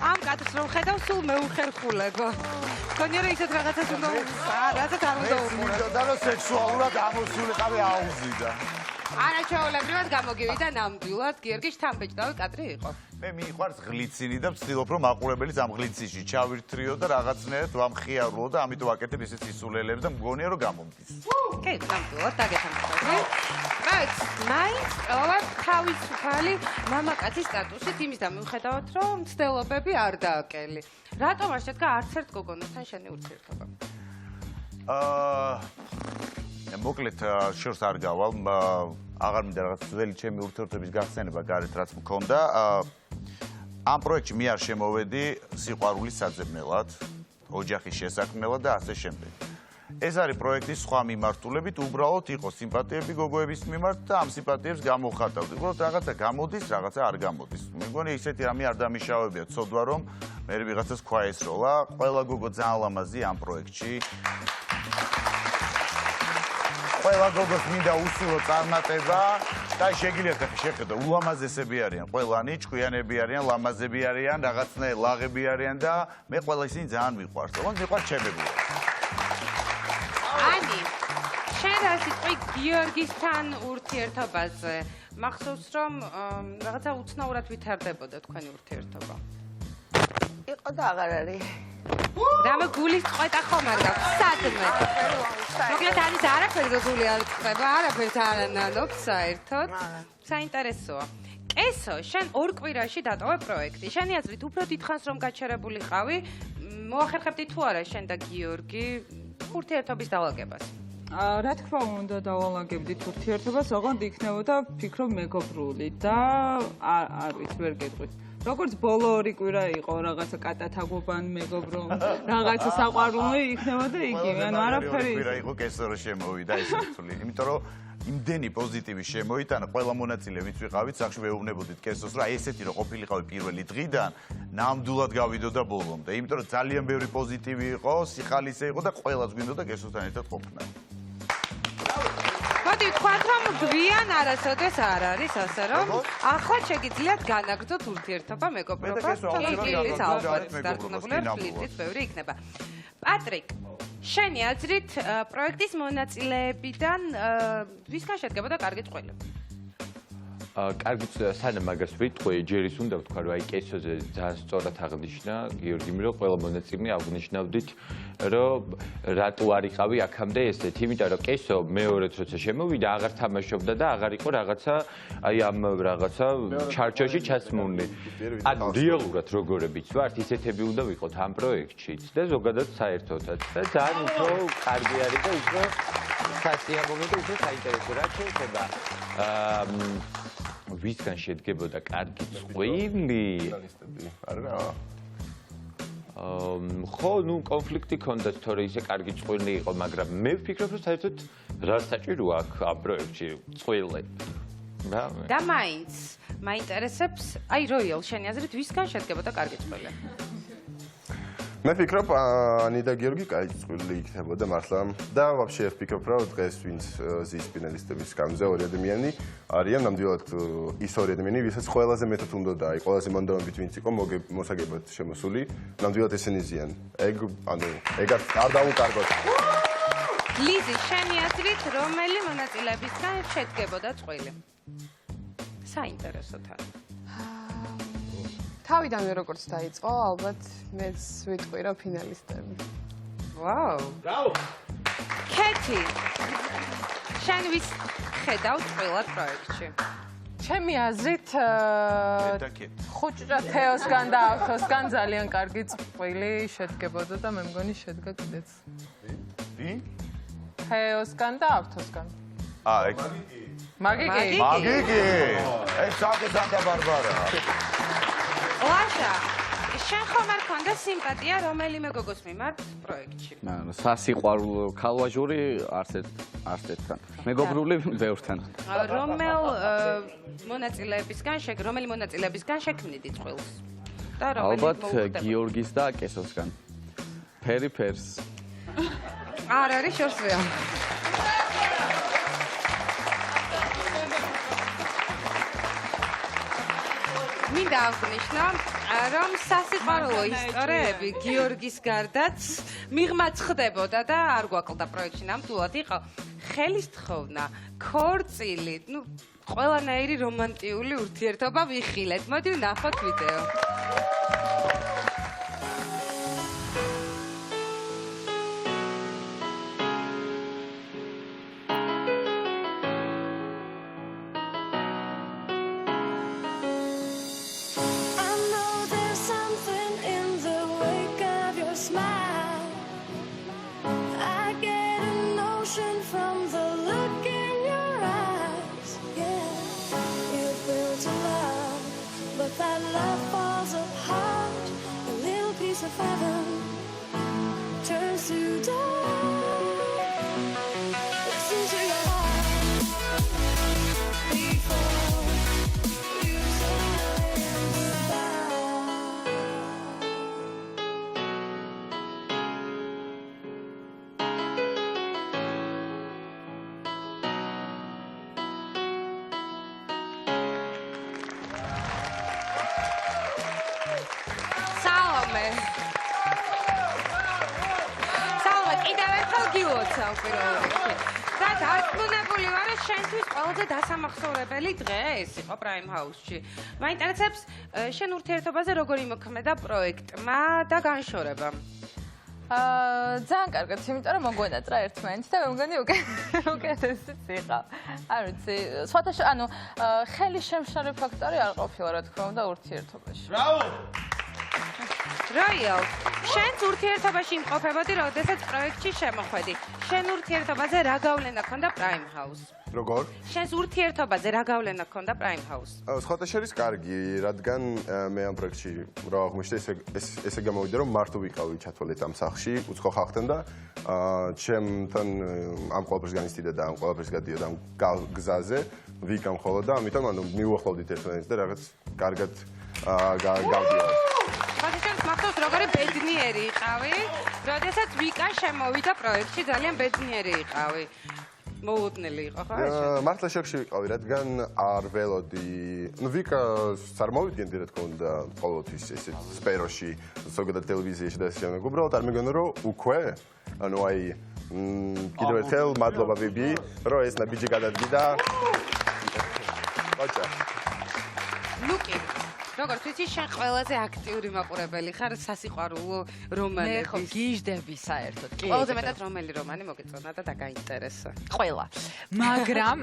[SPEAKER 1] ამ კადრს რომ ხედავ, სულ მეუხერხულებო. მგონია რომ ისეთ რაღაცას უნდა რაღაცა არ უნდა უმოწმო.
[SPEAKER 2] და რომ სექსუალურად ამოსულიყავი აუზიდა.
[SPEAKER 1] არაჩვეულებრივად გამოგივიდა ნამდვილად გიორგი შთამბეჭდავი კადრი იყო.
[SPEAKER 2] მე მიყვარს ღლიცინი და ვცდილობ რომ მაყურებელიც ამ ღლიცინში ჩავირთრიო და რაღაცნაირად ვამხიარულო და ამიტომ ვაკეთებ ისეთ სისულელებს და მგონია რომ გამომდის.
[SPEAKER 1] კი, ნამდვილად დაგეთანხმები. բայց მაინც ყველა თავისუფალი მამაკაცის სტატუსით იმის და მიუხედავად რომ მცდელობები არ დააკელი. რატომ არ შედგა არც ერთ გოგონასთან შენი ურთიერთობა?
[SPEAKER 2] მოკლედ შორს არ გავალ, აღარ მინდა რაღაც ძველი ჩემი ურთიერთობის გახსენება გარეთ რაც მქონდა. ამ პროექტში მე არ შემოვედი სიყვარულის საძებნელად, ოჯახის შესაქმნელად და ასე შემდეგ. ეს არის პროექტის სხვა მიმართულებით, უბრალოდ იყო სიმპათიები გოგოების მიმართ და ამ სიმპათიებს გამოვხატავდი. უბრალოდ რაღაცა გამოდის, რაღაცა არ გამოდის. მე მგონი ისეთი რამე არ დამიშავებია, ცოდვა რომ მე ვიღაცას ქვა ესროლა. ყველა გოგო ძალიან ლამაზია ამ პროექტში. ყველა გოგოს მინდა უსულო წარმატება და შეგიძლიათ შეხედო, ულამაზესები არიან, ყველანი ჭკვიანები არიან, ლამაზები არიან, რაღაცნაირ ლაღები არიან და მე ყველა ისინი ძალიან მიყვარს. თუმცა მიყვარს ჩემები.
[SPEAKER 1] ანი, შენ რა სიტყვი გიორგისთან ურთიერთობაზე? მახსოვს რომ რაღაცა უცნაურად ვითარდებოდა თქვენი ურთიერთობა.
[SPEAKER 3] იყო და აღარ არის.
[SPEAKER 1] რამე გულის წყვეტა ხომ არ გაქვს სადმე. მოკლედ არის არაფერი გული არ წყვება, არაფერს არ ანალოგს საერთოდ. საინტერესოა. კესო, შენ 2 კვირაში დატოვე პროექტი. შენი აზრით უფრო დიდხანს რომ გაჩერებულიყავი, მოახერხებდი თუ არა შენ და გიორგი ურთიერთობის დავალგებას?
[SPEAKER 5] რა თქმა უნდა დავალაგებდით ურთიერთობას, ოღონდ იქნებოდა ფიქრობ მეგობრული და არ ვიცი, ვერ გეტყვით. როგორც ბოლო 2 კვირა იყო რაღაცა კატათაგობან მეგობრო, რაღაცა საყვარლო იქნებოდა იგივე, ანუ არაფერი.
[SPEAKER 2] კვირა იყო კესო რომ შემოვიდა ესე ვთვლი. იმიტომ რომ იმდენი პოზიტივი შემოიტანა, ყველა მონაწილე ვინც ვიყავით, სახში ვეუბნებოდით კესოს, რომ აი ესეთი რომ ყოფილიყავი პირველი დღიდან, ნამდვილად გავიდოდა ბოლომდე. იმიტომ რომ ძალიან ბევრი პოზიტივი იყო, სიხალისე იყო და ყველაც გვინდოდა კესოსთან ერთად ყოფნა.
[SPEAKER 1] მოდი ვთქვათ, რომ გვიან არასოდეს არ არის ასე რომ ახლა შეგიძლიათ განაგრძოთ ურთიერთობა, მეგობრობა. კი, ალბათ დარწმუნებული ვარ, ფლირტიც ბევრი იქნება. პატრიკ, შენი აზრით პროექტის მონაწილეებიდან ვისგან შედგებოდა კარგი წყვილი?
[SPEAKER 4] კარგი სანამ მაგას ვიტყვი, ჯერ ის უნდა ვთქვა, რომ აი კესოზე ძალიან სწორად აღნიშნა გიორგიმ, რომ ყველა მონაწილე აღნიშნავდით, რომ რატო არ იყავი აქამდე ესეთ, იმიტომ რომ კესო მეორედ როცა შემოვიდა, აღარ თამაშობდა და აღარ იყო რაღაცა აი ამ რაღაცა ჩარჩოში ჩასმული. ანუ რეალურად როგორებიც ვართ, ისეთები უნდა ვიყოთ ამ პროექტშიც და ზოგადად საერთოდაც და ძალიან უფრო კარგი არის და უფრო სასიამოვნო და უფრო საინტერესო რაც შეეხება ვისგან შედგებოდა კარგი წყვილი?
[SPEAKER 6] არა.
[SPEAKER 4] ხო, ნუ კონფლიქტი ქონდათ, თორე ისე კარგი წყვილი იყო, მაგრამ მე ვფიქრობ, რომ საერთოდ რა საჭირო აქვს ამ პროექტში წყვილი.
[SPEAKER 1] და მაინც მაინტერესებს, აი როიალ, შენი აზრით ვისგან შედგებოდა კარგი წყვილი?
[SPEAKER 6] მე ვფიქრობ, ანი და გიორგი კაი წყვილი იქნებოდა მართლა და ვაფშე ვფიქრობ, რომ დღეს ვინც ზის ფინალისტების გამზე ორი ადამიანი არიან ნამდვილად ის ორი ადამიანი, ვისაც ყველაზე მეტად უნდოდა, აი ყველაზე მონდომებით ვინც იყო მოსაგებად შემოსული, ნამდვილად ესენი ზიან. ეგ არ დაუკარგოთ.
[SPEAKER 1] ლიზი, შენი აზრით რომელი მონაწილეებისგან შედგებოდა წყვილი? საინტერესოა.
[SPEAKER 8] თავიდანვე როგორც დაიწყო, ალბათ მეც ვიტყვი რა ფინალისტები.
[SPEAKER 1] ვაუ. ბრავო. კეთი. შენ ვის ხედავ წვილად პროექტში?
[SPEAKER 5] ჩემი აზრით ხუჭრა თეოსგან და ავთოსგან ძალიან კარგი წყვილი შედგებოდა და მე მგონი შედგა კიდეც.
[SPEAKER 2] ვინ?
[SPEAKER 5] თეოსგან და ავთოსგან.
[SPEAKER 2] ეგ
[SPEAKER 5] მაგიკი.
[SPEAKER 2] მაგიკი. ეს საკუთარ ბარბარა.
[SPEAKER 1] ლაშა, შენ ხომ არ ქონდა სიმპათია რომელიმე გოგოს მიმართ პროექტში?
[SPEAKER 10] სასიყვარულო ქალვაჟური არც ერთთან. მეგობრული ბევრთან.
[SPEAKER 1] რომელი მონაწილეებისგან შექმნიდი წყვილს? და
[SPEAKER 10] ალბათ გიორგის და კესოსგან. ფერს.
[SPEAKER 1] არ არის შორს რეალ. მინდა აღნიშნო, რომ სასიყვარულო ისტორიები გიორგის გარდაც მიღმა ხდებოდა და არ გვაკლდა პროექტში ნამდვილად იყო ხელისთხოვნა, ქორწილი, ნუ ყველანაირი რომანტიული ურთიერთობა ვიხილეთ. მოდი ვნახოთ ვიდეო. და დარწმუნებული ვარ, რომ შენთვის ყველაზე დასამახსოვრებელი დღე ეს იყო პრაიმ ჰაუსში. მაინტერესებს შენ ურთიერთობაზე როგორი მოქმედა პროექტმა და განშორებამ?
[SPEAKER 12] ძალიან კარგად, იმიტომ რომ მოგვენატრა ერთმანეთს და მე მგონი უკეთესიც იყო. არ ვიცი, ანუ ხელი შემშარი ფაქტორი არ ყოფილა რა თქმა უნდა ურთიერთობაში.
[SPEAKER 1] ბრავო! როიალ, შენც ურთიერთობაში იმყოფებოდი, როდესაც პროექტში შემოხვედი. შენ ურთიერთობაზე რა გავლენა ქონდა პრაიმ ჰაუს?
[SPEAKER 6] როგორ?
[SPEAKER 1] შენს ურთიერთობაზე რა გავლენა ქონდა პრაიმ ჰაუს?
[SPEAKER 6] სხვათა შორის კარგი, რადგან მე ამ პროექტში რა აღმოჩნდა ესე გამოვიდა, რომ მარტო ვიყავი ჩათვალეთ ამ სახლში, უცხო ხალხთან და ჩემთან ამ ყველაფერს განიცდიდა და ამ ყველაფერს გადიოდა ამ გზაზე, ვიკამ ხოლო და ამიტომ მივუახლოვდით ერთმანეთს და რაღაც კარგად გავდივართ.
[SPEAKER 1] მახსოვს როგორი ბედნიერი იყავი, როდესაც ვიკა შემოვიდა პროექტში, ძალიან ბედნიერი იყავი. მოულოდნელი იყო, ხო?
[SPEAKER 6] მართლა შოკში ვიყავი, რადგან არ ველოდი. ვიკას არ მოვიდგენდი, რა თქმა უნდა, ყოველთვის ესეთ სფეროში, ზოგადად ტელევიზიაში და ესე შემდეგ. უბრალოდ არ მეგონა, რომ უკვე, ანუ აი, კიდევ ერთხელ მადლობა ბიბი, რომ ეს ნაბიჯი გადადგიდა. ბაჭა.
[SPEAKER 1] როგორც ვიცი, შენ ყველაზე აქტიური მაყურებელი ხარ სასიყვარულო რომანების.
[SPEAKER 13] მე ხო გიჟდები საერთოდ.
[SPEAKER 1] ყველაზე მეტად რომელი რომანი მოგეწონა და დაგაინტერესა?
[SPEAKER 13] ყველა. მაგრამ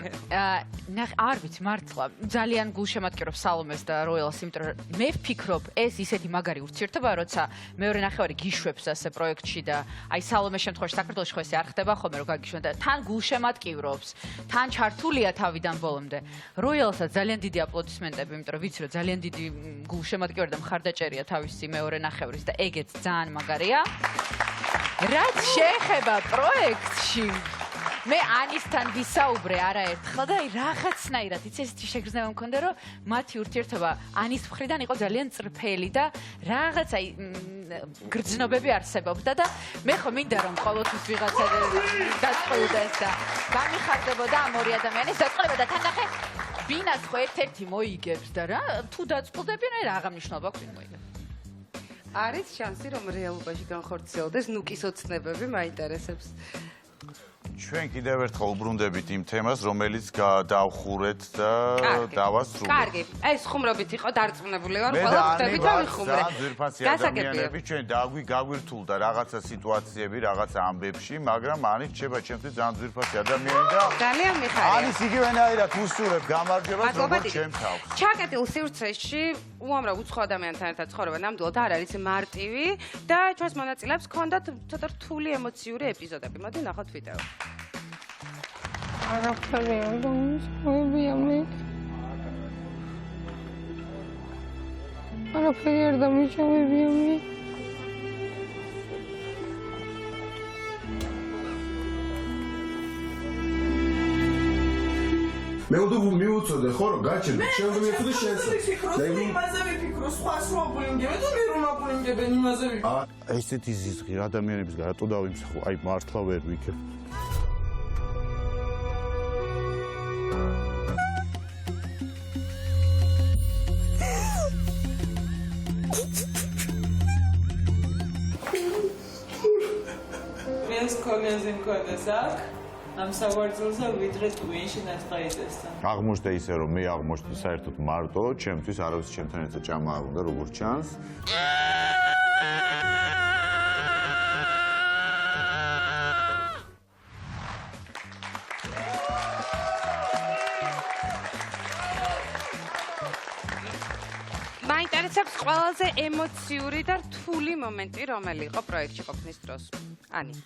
[SPEAKER 13] არ ვიცი მართლა ძალიან გულშემატკივრობს სალომეს და როელს, იმიტომ რომ მე ვფიქრობ, ეს ისეთი მაგარი ურთიერთობა, როცა მეორე ნახევარი გიშვებს ასე პროექტში და აი სალომეს შემთხვევაში საქართველოში ხო ესე არ ხდება ხოლმე რომ გაგიშვენ და თან გულშემატკივრობს, თან ჩართულია თავიდან ბოლომდე. როელსაც ძალიან დიდი აპლოდისმენტები, იმიტომ რომ ვიცი რომ ძალიან დიდი გულშემატკივარი და მხარდაჭერია თავისი მეორე ნახევრის და ეგეც ძალიან მაგარია. რაც შეეხება პროექტში მე ანისთან ვისაუბრე არაერთხელ და აი რაღაცნაირად იცი ესეთი შეგრძნება მქონდა რომ მათი ურთიერთობა ანის მხრიდან იყო ძალიან წრფელი და რაღაც აი გრძნობები არსებობდა და მე ხო მინდა რომ ყოველთვის ვიღაცა დაწყვილდეს და გამიხარდებოდა ამ ორი ადამიანის დაწყვილება და თან ნახე ბინას ხო ერთ-ერთი მოიგებს და რა თუ დაწყვილდებიან აი რაღა მნიშვნელობა აქვს ვინ მოიგებს
[SPEAKER 1] არის შანსი რომ რეალობაში განხორციელდეს ნუკის ოცნებები მაინტერესებს
[SPEAKER 2] ჩვენ კიდევ ერთხელ უბრუნდებით იმ თემას, რომელიც დავხურეთ და დავასრულეთ.
[SPEAKER 1] კარგი, ეს ხუმრობით იყო დარწმუნებული ვარ, ყველა ხვდებით რომ ვიხუმრე.
[SPEAKER 2] ძვირფასი ადამიანები ჩვენ გაგვირთულდა რაღაცა სიტუაციები, რაღაცა ამბებში, მაგრამ ანი რჩება ჩემთვის ძალიან ძვირფასი ადამიანი და
[SPEAKER 1] ძალიან მიხარია.
[SPEAKER 2] ანის იგივენაირად უსურებ გამარჯვებას, როგორც ჩემ თავს.
[SPEAKER 1] ჩაკეტილ სივრცეში უამრავ უცხო ადამიანთან ერთად ცხოვრება ნამდვილად არ არის მარტივი და ჩვენს მონაწილეებს ჰქონდათ ცოტა რთული ემოციური ეპიზოდები. მოდი ნახოთ ვიდეო.
[SPEAKER 3] არაფერი არ დამისწრებია მე. არაფერი არ დამიჩავებია მე.
[SPEAKER 6] მე უნდა მივუწოდე ხო რომ გაჩერდე შენ უნდა მივუწოდე შენს
[SPEAKER 16] და იმაზე ვიფიქრო სხვა აპულინგებენ და მე რომ აპულინგებენ იმაზე ვიფიქრო
[SPEAKER 2] ესეთი ზიზღი ადამიანების გარატო დავიმსახო აი მართლა ვერ ვიქებ
[SPEAKER 5] ეს კომენზე მქონდეს აქ ამ სავარძელზე ვიდრე ტვინში ნაწყაიძესთან.
[SPEAKER 2] აღმოჩნდა ისე რომ მე აღმოჩნდი საერთოდ მარტო, ჩემთვის არავის ჩემთან ერთად ჭამა არ უნდა როგორც ჩანს.
[SPEAKER 1] მაინტერესებს ყველაზე ემოციური და რთული მომენტი რომელი იყო პროექტში ყოფნის დროს. ანი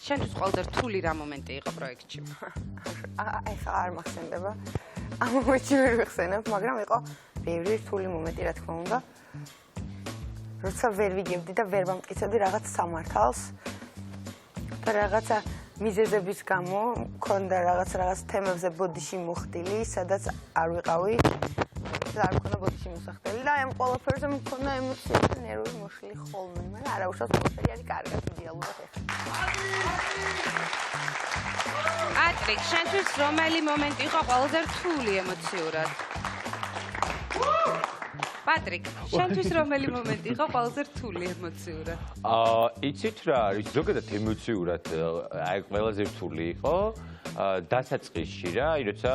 [SPEAKER 1] შენთვის ყველაზე რთული რა მომენტი იყო პროექტში?
[SPEAKER 3] აი ხა არ მახსენდება. ამ მომენტში ვერ ვიხსენებ, მაგრამ იყო ბევრი რთული მომენტი, რა თქმა უნდა. როცა ვერ ვიგებდი და ვერ ვამტკიცებდი რაღაც სამართალს და რაღაცა მიზეზების გამო მქონდა რაღაც თემებზე ბოდიში მოხდილი, სადაც არ ვიყავი და არ მქონდა ბოდიში მოსახდელი და ამ ყველაფერზე მქონდა ემოციები და ნერვები მოშლილი ხოლმე, მაგრამ არა უშავს ყველაფერი არის კარგად იდეალურად ეხლა.
[SPEAKER 1] პატრიკ, შენთვის რომელი მომენტი იყო ყველაზე რთული ემოციურად? პატრიკ, შენთვის რომელი მომენტი იყო ყველაზე რთული ემოციურად?
[SPEAKER 4] იცით რა არის, ზოგადად ემოციურად აი ყველაზე რთული იყო დასაწყისში რა, აი როცა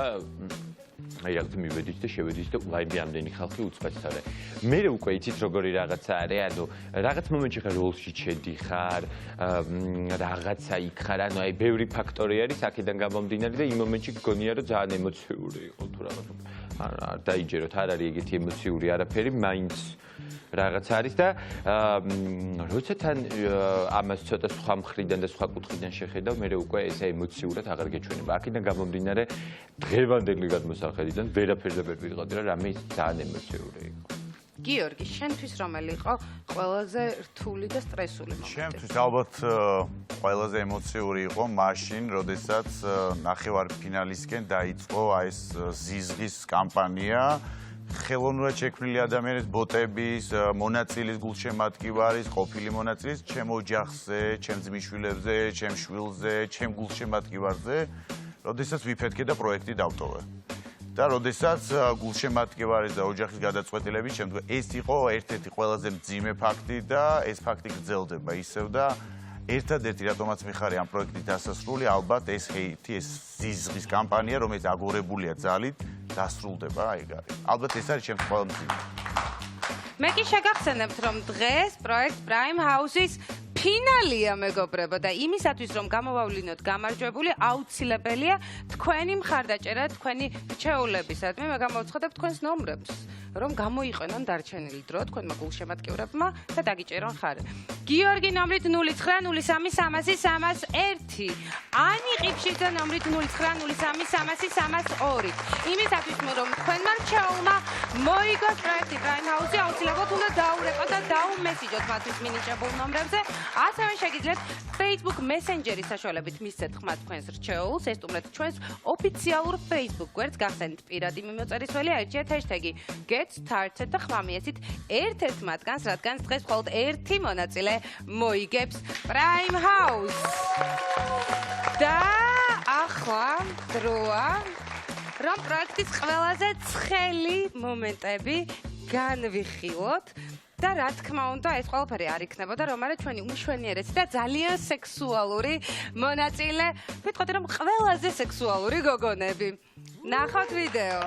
[SPEAKER 4] აი რაღაც მივედით და შევედით და ვაიმე ამდენი ხალხი უწყესთარე. მე უკვე იცით როგორი რაღაცა არის, ანუ რაღაც მომენტში ხარ როლში ჩედიხარ, რაღაცა იქ ხარ, ანუ აი ბევრი ფაქტორი არის აქედან გამომდინარე და იმ მომენტში გგონია რომ ძალიან ემოციური იყო თუ რაღაც. არ დაიჯეროთ, არ არის ეგეთი ემოციური არაფერი, მაინც რაღაც არის და როცა თან ამას ცოტა სხვა მხრიდან და სხვა კუთხიდან შეხედავ, მე უკვე ესე ემოციურად აღარ გეჩვენება. აქედან გამომდინარე დღევანდელი გადმოსახედიდან ვერაფერზე ვერ ვიღავდი რა, რამე ძალიან ემოციური იყო.
[SPEAKER 1] გიორგი, შენთვის რომელი იყო ყველაზე რთული და სტრესული მომენტი?
[SPEAKER 2] ჩემთვის ალბათ ყველაზე ემოციური იყო მაშინ, როდესაც ნახევარფინალისკენ დაიწყო აი ეს ზიზღის კამპანია. ხელოვნურად შექმნილი ადამიანის ბოტების, მონაწილის გულშემატკივარის, ყოფილი მონაწილის, ჩემ ოჯახზე, ჩემ ძმისშვილებზე, ჩემ შვილზე, ჩემ გულშემატკივარზე, როდესაც ვიფეთქე და პროექტი დავტოვე. და როდესაც გულშემატკივარის და ოჯახის გადაწყვეტილების შემდგომ ეს იყო ერთ-ერთი ყველაზე მძიმე ფაქტი და ეს ფაქტი გრძელდება ისევ და ერთადერთი რატომაც მიხარი ამ პროექტის დასასრული, ალბათ ეს ჰეითი, ეს ზიზღის კამპანია, რომელიც აგორებულია ძალით, დასრულდება, აი ეგ არის. ალბათ ეს არის ჩემს ყველა მძიმე.
[SPEAKER 1] მე კი შეგახსენებთ, რომ დღეს პროექტ Prime House-ის ფინალია მეგობრებო და იმისათვის რომ გამოვავლინოთ გამარჯვებული აუცილებელია თქვენი მხარდაჭერა თქვენი რჩეულებისადმი მე გამოვცხადებ თქვენს ნომრებს რომ გამოიყენონ დარჩენილი დრო თქვენმა გულშემატკივრებმა და დაგიჭერონ ხარ. გიორგი ნომრით 0903030301 ანი ყიფშიძე ნომრით 0903030302 იმისათვის რომ თქვენმა რჩეულმა მოიგოს პროექტი Prime House-ი აუცილებლად უნდა დაურეკოთ და დაუმესიჯოთ მათთვის მინიჭებულ ნომრებზე. ასევე შეგიძლიათ Facebook Messenger-ის საშუალებით მისცეთ ხმა თქვენს რჩეულს, ესტუმრეთ ჩვენს ოფიციალურ Facebook გვერდს, გახსენით პირადი მიმოწერისველი, აირჩიეთ ჰეშტეგი GetStarted და ხმა მიეცით ერთ-ერთ მათგანს, რადგან დღეს მხოლოდ ერთი მონაწილე მოიგებს Prime House. და ახლა დროა, რომ პროექტის ყველაზე ცხელი მომენტები განვიხილოთ. და რა თქმა უნდა, ეს ყველაფერი არ იქნებოდა, რომ არა ჩვენი უშვენიერესი და ძალიან სექსუალური მონაწილე, ვიტყოდი რომ ყველაზე სექსუალური გოგონები. ნახავთ ვიდეო.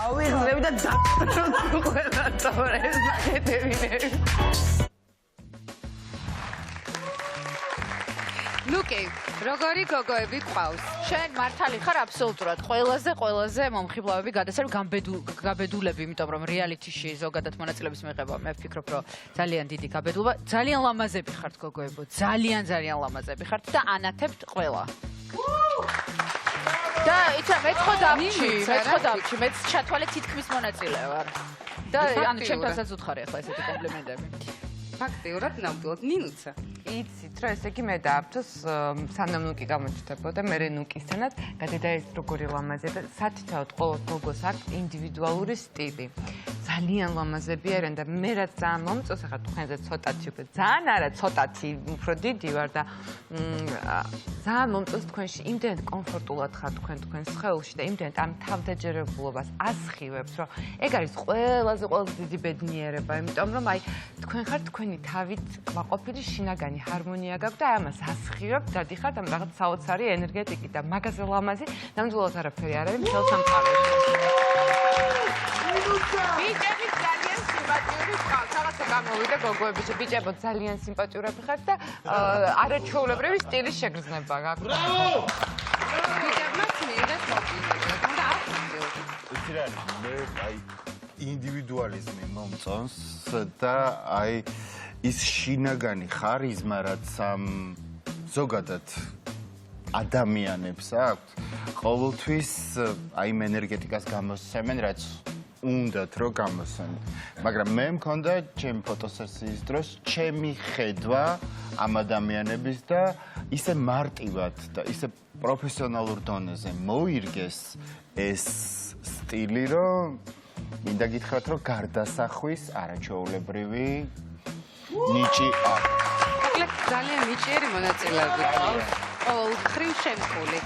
[SPEAKER 3] ავიღლებ და ყველა წორეს ნახეთებინები.
[SPEAKER 1] ნუ კი, როგორი გოგოები გყავს?
[SPEAKER 13] შენ მართალი ხარ აბსოლუტურად ყველაზე მომხიბლავები გადასწრებ გაბედულები, იმიტომ რომ რეალიტიში ზოგადად მონაწილეობის მიღება მე ვფიქრობ, რომ ძალიან დიდი გაბედულობა, ძალიან ლამაზები ხართ გოგოებო, ძალიან ლამაზები ხართ და ანათებთ ყველა. და იცი მე ხო დავჭი, მეც ჩათვალე თითქმის მონაწილე ვარ. და ანუ ჩემთანაც უთხარი ახლა ესეთი კომპლიმენტები.
[SPEAKER 1] ფაქტიურად ნამდვილად ნინუცა.
[SPEAKER 14] იცით რა, ესე იგი მე დააბთოს სანამ ნუკი გამოჩნდებოდა, მე ნუკისთანაც გადაიდა ეს როგორი ლამაზია და სათითაოდ ყოველ გოგოს აქვს ინდივიდუალური სტილი. ძალიან ლამაზები არიან და მე რაც ძალიან მომწონს, ახლა თქვენზე ცოტათი უკვე ძალიან არა ცოტათი, უფრო დიდი ვარ და ძალიან მომწონს თქვენში იმდენად კომფორტულად ხარ თქვენ სხეულში და იმდენად ამ თავდაჯერებულობას ასხივებს, რომ ეგ არის ყველაზე დიდი ბედნიერება, იმიტომ რომ აი თქვენ ხართ თქვენი თავით კმაყოფილი შინაგანი ჰარმონია გაქვთ და ამას ასხივებთ, დადიხართ ამ რაღაც საოცარი ენერგეტიკით და მაგაზე ლამაზი ნამდვილად არაფერი არ არის მთელ სამყაროში. ბიჭები ძალიან სიმპათიური ხართ, რაღაცა გამოვიდა გოგოების, ბიჭებო ძალიან სიმპათიურები ხართ და არაჩვეულებრივი სტილის შეგრძნება გაქვთ.
[SPEAKER 1] ბრავო! ბიჭებმა მიიღეს მოგინებდა და
[SPEAKER 2] იცი რა, მე აი ინდივიდუალიზმი მომწონს და აი ის შინაგანი ხარიზმა, რაც ზოგადად ადამიანებს აქვს, ყოველთვის აი იმ ენერგეტიკას გამოსცემენ, რაც უნდათ რომ გამოსცემენ. მაგრამ მე მქონდა ჩემი ფოტოსესიის დროს ჩემი ხედვა ამ ადამიანების და ისე მარტივად და ისე პროფესიონალურ დონეზე მოირგეს ეს სტილი, რომ მინდა გითხრათ, რომ გარდასახვის არაჩვეულებრივი ნიჭი აქვს.
[SPEAKER 1] ძალიან ნიჭიერი მონაწილეები გყავს. ყოველ მხრივ შემკული.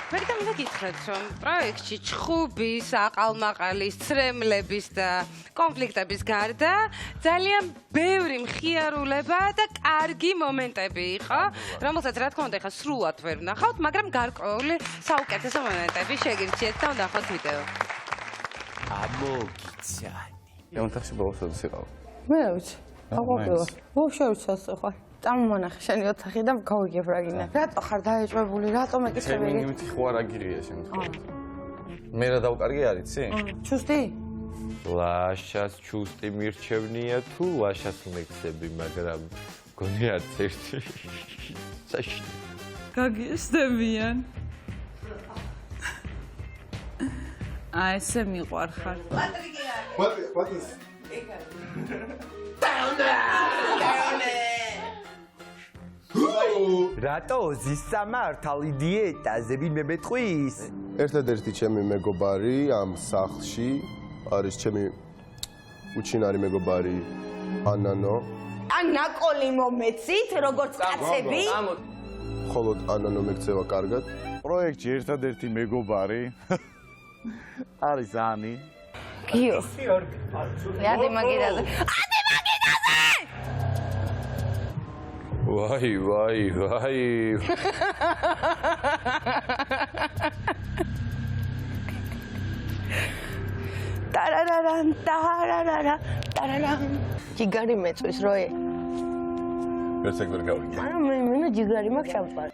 [SPEAKER 1] მე მინდა გითხრათ, რომ პროექტში ჩხუბის, აყალმაყალის, ცრემლების და კონფლიქტების გარდა ძალიან ბევრი მხიარულება და კარგი მომენტები იყო, რომელსაც რა თქმა უნდა ახლა სრულად ვერ ვნახავთ, მაგრამ გარკვეული საუკეთესო მომენტები შეგირჩიეთ და ვნახოთ ვიდეო.
[SPEAKER 10] ამოგიცანი. ეუნთახში ბოლოს როდის იყავ?
[SPEAKER 3] მე რა ვიცი. აღვაფილა. ვაფშე არ ვიცი ასე ხარ. წამომანახე შენი ოთახი და გავიგებ რა გინდა. რატო ხარ დაეჭვებული? რატო მეკითხები?
[SPEAKER 17] მინიმუმი ხო არ აგირია შემთხვევით. მე რა დავკარგი არიცი?
[SPEAKER 3] ჩუსტი?
[SPEAKER 4] ლაშას ჩუსტი მირჩევნია თუ ლაშას მეკცები, მაგრამ გონი არც ერთი. საში.
[SPEAKER 5] გაგიესდებიან. ესე მიყვარხარ.
[SPEAKER 6] What is?
[SPEAKER 11] რატო ზისამართალ დიეტაზე ვინმე მეტყვის?
[SPEAKER 6] ერთადერთი ჩემი მეგობარი ამ სახლში არის ჩემი უჩინარი მეგობარი ანანო.
[SPEAKER 9] ან ნაკოლი მომეცით, როგორც კაცები?
[SPEAKER 6] ხოლოდ ანანო მეკცევა კარგად.
[SPEAKER 2] პროექტში ერთადერთი მეგობარი არის ანი.
[SPEAKER 3] გიო. ადი მაგიდაზე.
[SPEAKER 4] ვაი, ვაი, ვაი.
[SPEAKER 3] ტარარარან, ტარარარა, ტარარამ. ჯიგარი მეწვის როე.
[SPEAKER 6] ეს ეგ ვერ გავიგე.
[SPEAKER 3] არა მე ჯიგარი მაქვს ჩამწვარი.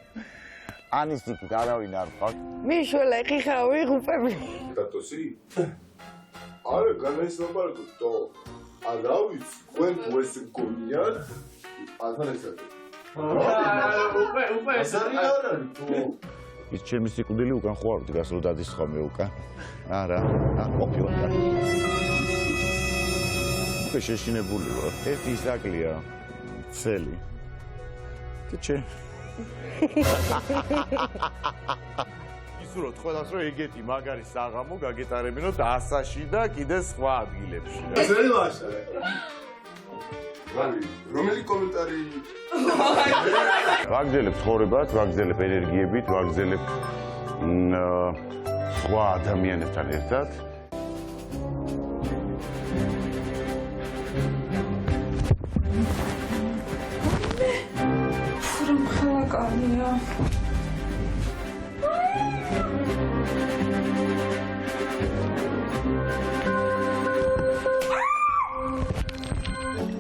[SPEAKER 2] ანის თქო არავინ არ ყავს.
[SPEAKER 3] მიშველე ხიხავი ღუპები.
[SPEAKER 6] დატოსი? არა, განაისლაპარაკოთ თო. არა ვიცი, თქვენ თუ ეს გონიათ, აღარ ესეთ. უკვე
[SPEAKER 2] ასარი არ არის თუ. ის ჩემი სიკვდილი უკან ხო არ დგას რომ დადის ხოლმე უკან. არა, ყოფილა. უკვე შეშინებული ვარ. ერთი ისაკლია. ცელი. კიჩე. ისურვოთ ყველას რომ ეგეთი მაგარი საღამო გაგეტარებინოთ ასაში და კიდე სხვა ადგილებში.
[SPEAKER 6] ესე ლაშა. რომელი კომენტარი?
[SPEAKER 2] ვაგზელებ ცხოვრებას, ვაგზელებ ენერგიებით, ვაგზელებ სხვა ადამიანებთან ერთად.
[SPEAKER 5] რომ ხალაკანია.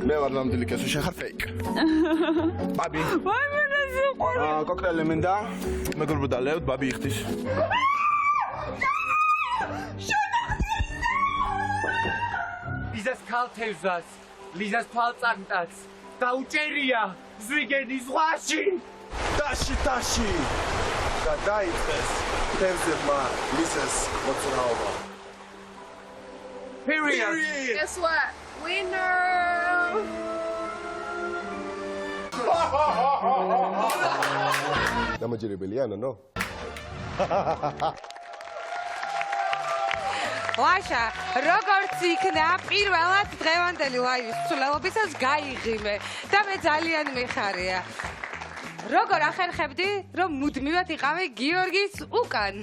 [SPEAKER 6] მე ვარ ნამდვილი კაცო, შენ ხარ ფეიკ. ბაბი.
[SPEAKER 5] ვაი მე ზიყური.
[SPEAKER 6] კოქტეილი მინდა. მეგობრებო დალევთ, ბაბი იხდის.
[SPEAKER 11] ლიზას ქალთევზას, ლიზას თვალწარმტაც დაუჭერია ზვიგენი ზღვაში.
[SPEAKER 6] ტაში. და დაიწყეს თევზებმა ლიზას მოწრაობა.
[SPEAKER 11] Period.
[SPEAKER 15] Guess what? Winner!
[SPEAKER 6] დამაჯერებელია ანანო?
[SPEAKER 1] ლაშა, როგორც იქნა პირველად დღევანდელი ლაივის ცვლილობისას გაიღიმე და მე ძალიან მიხარია. როგორ ახერხებდი, რომ მუდმივად იყავი გიორგის უკან?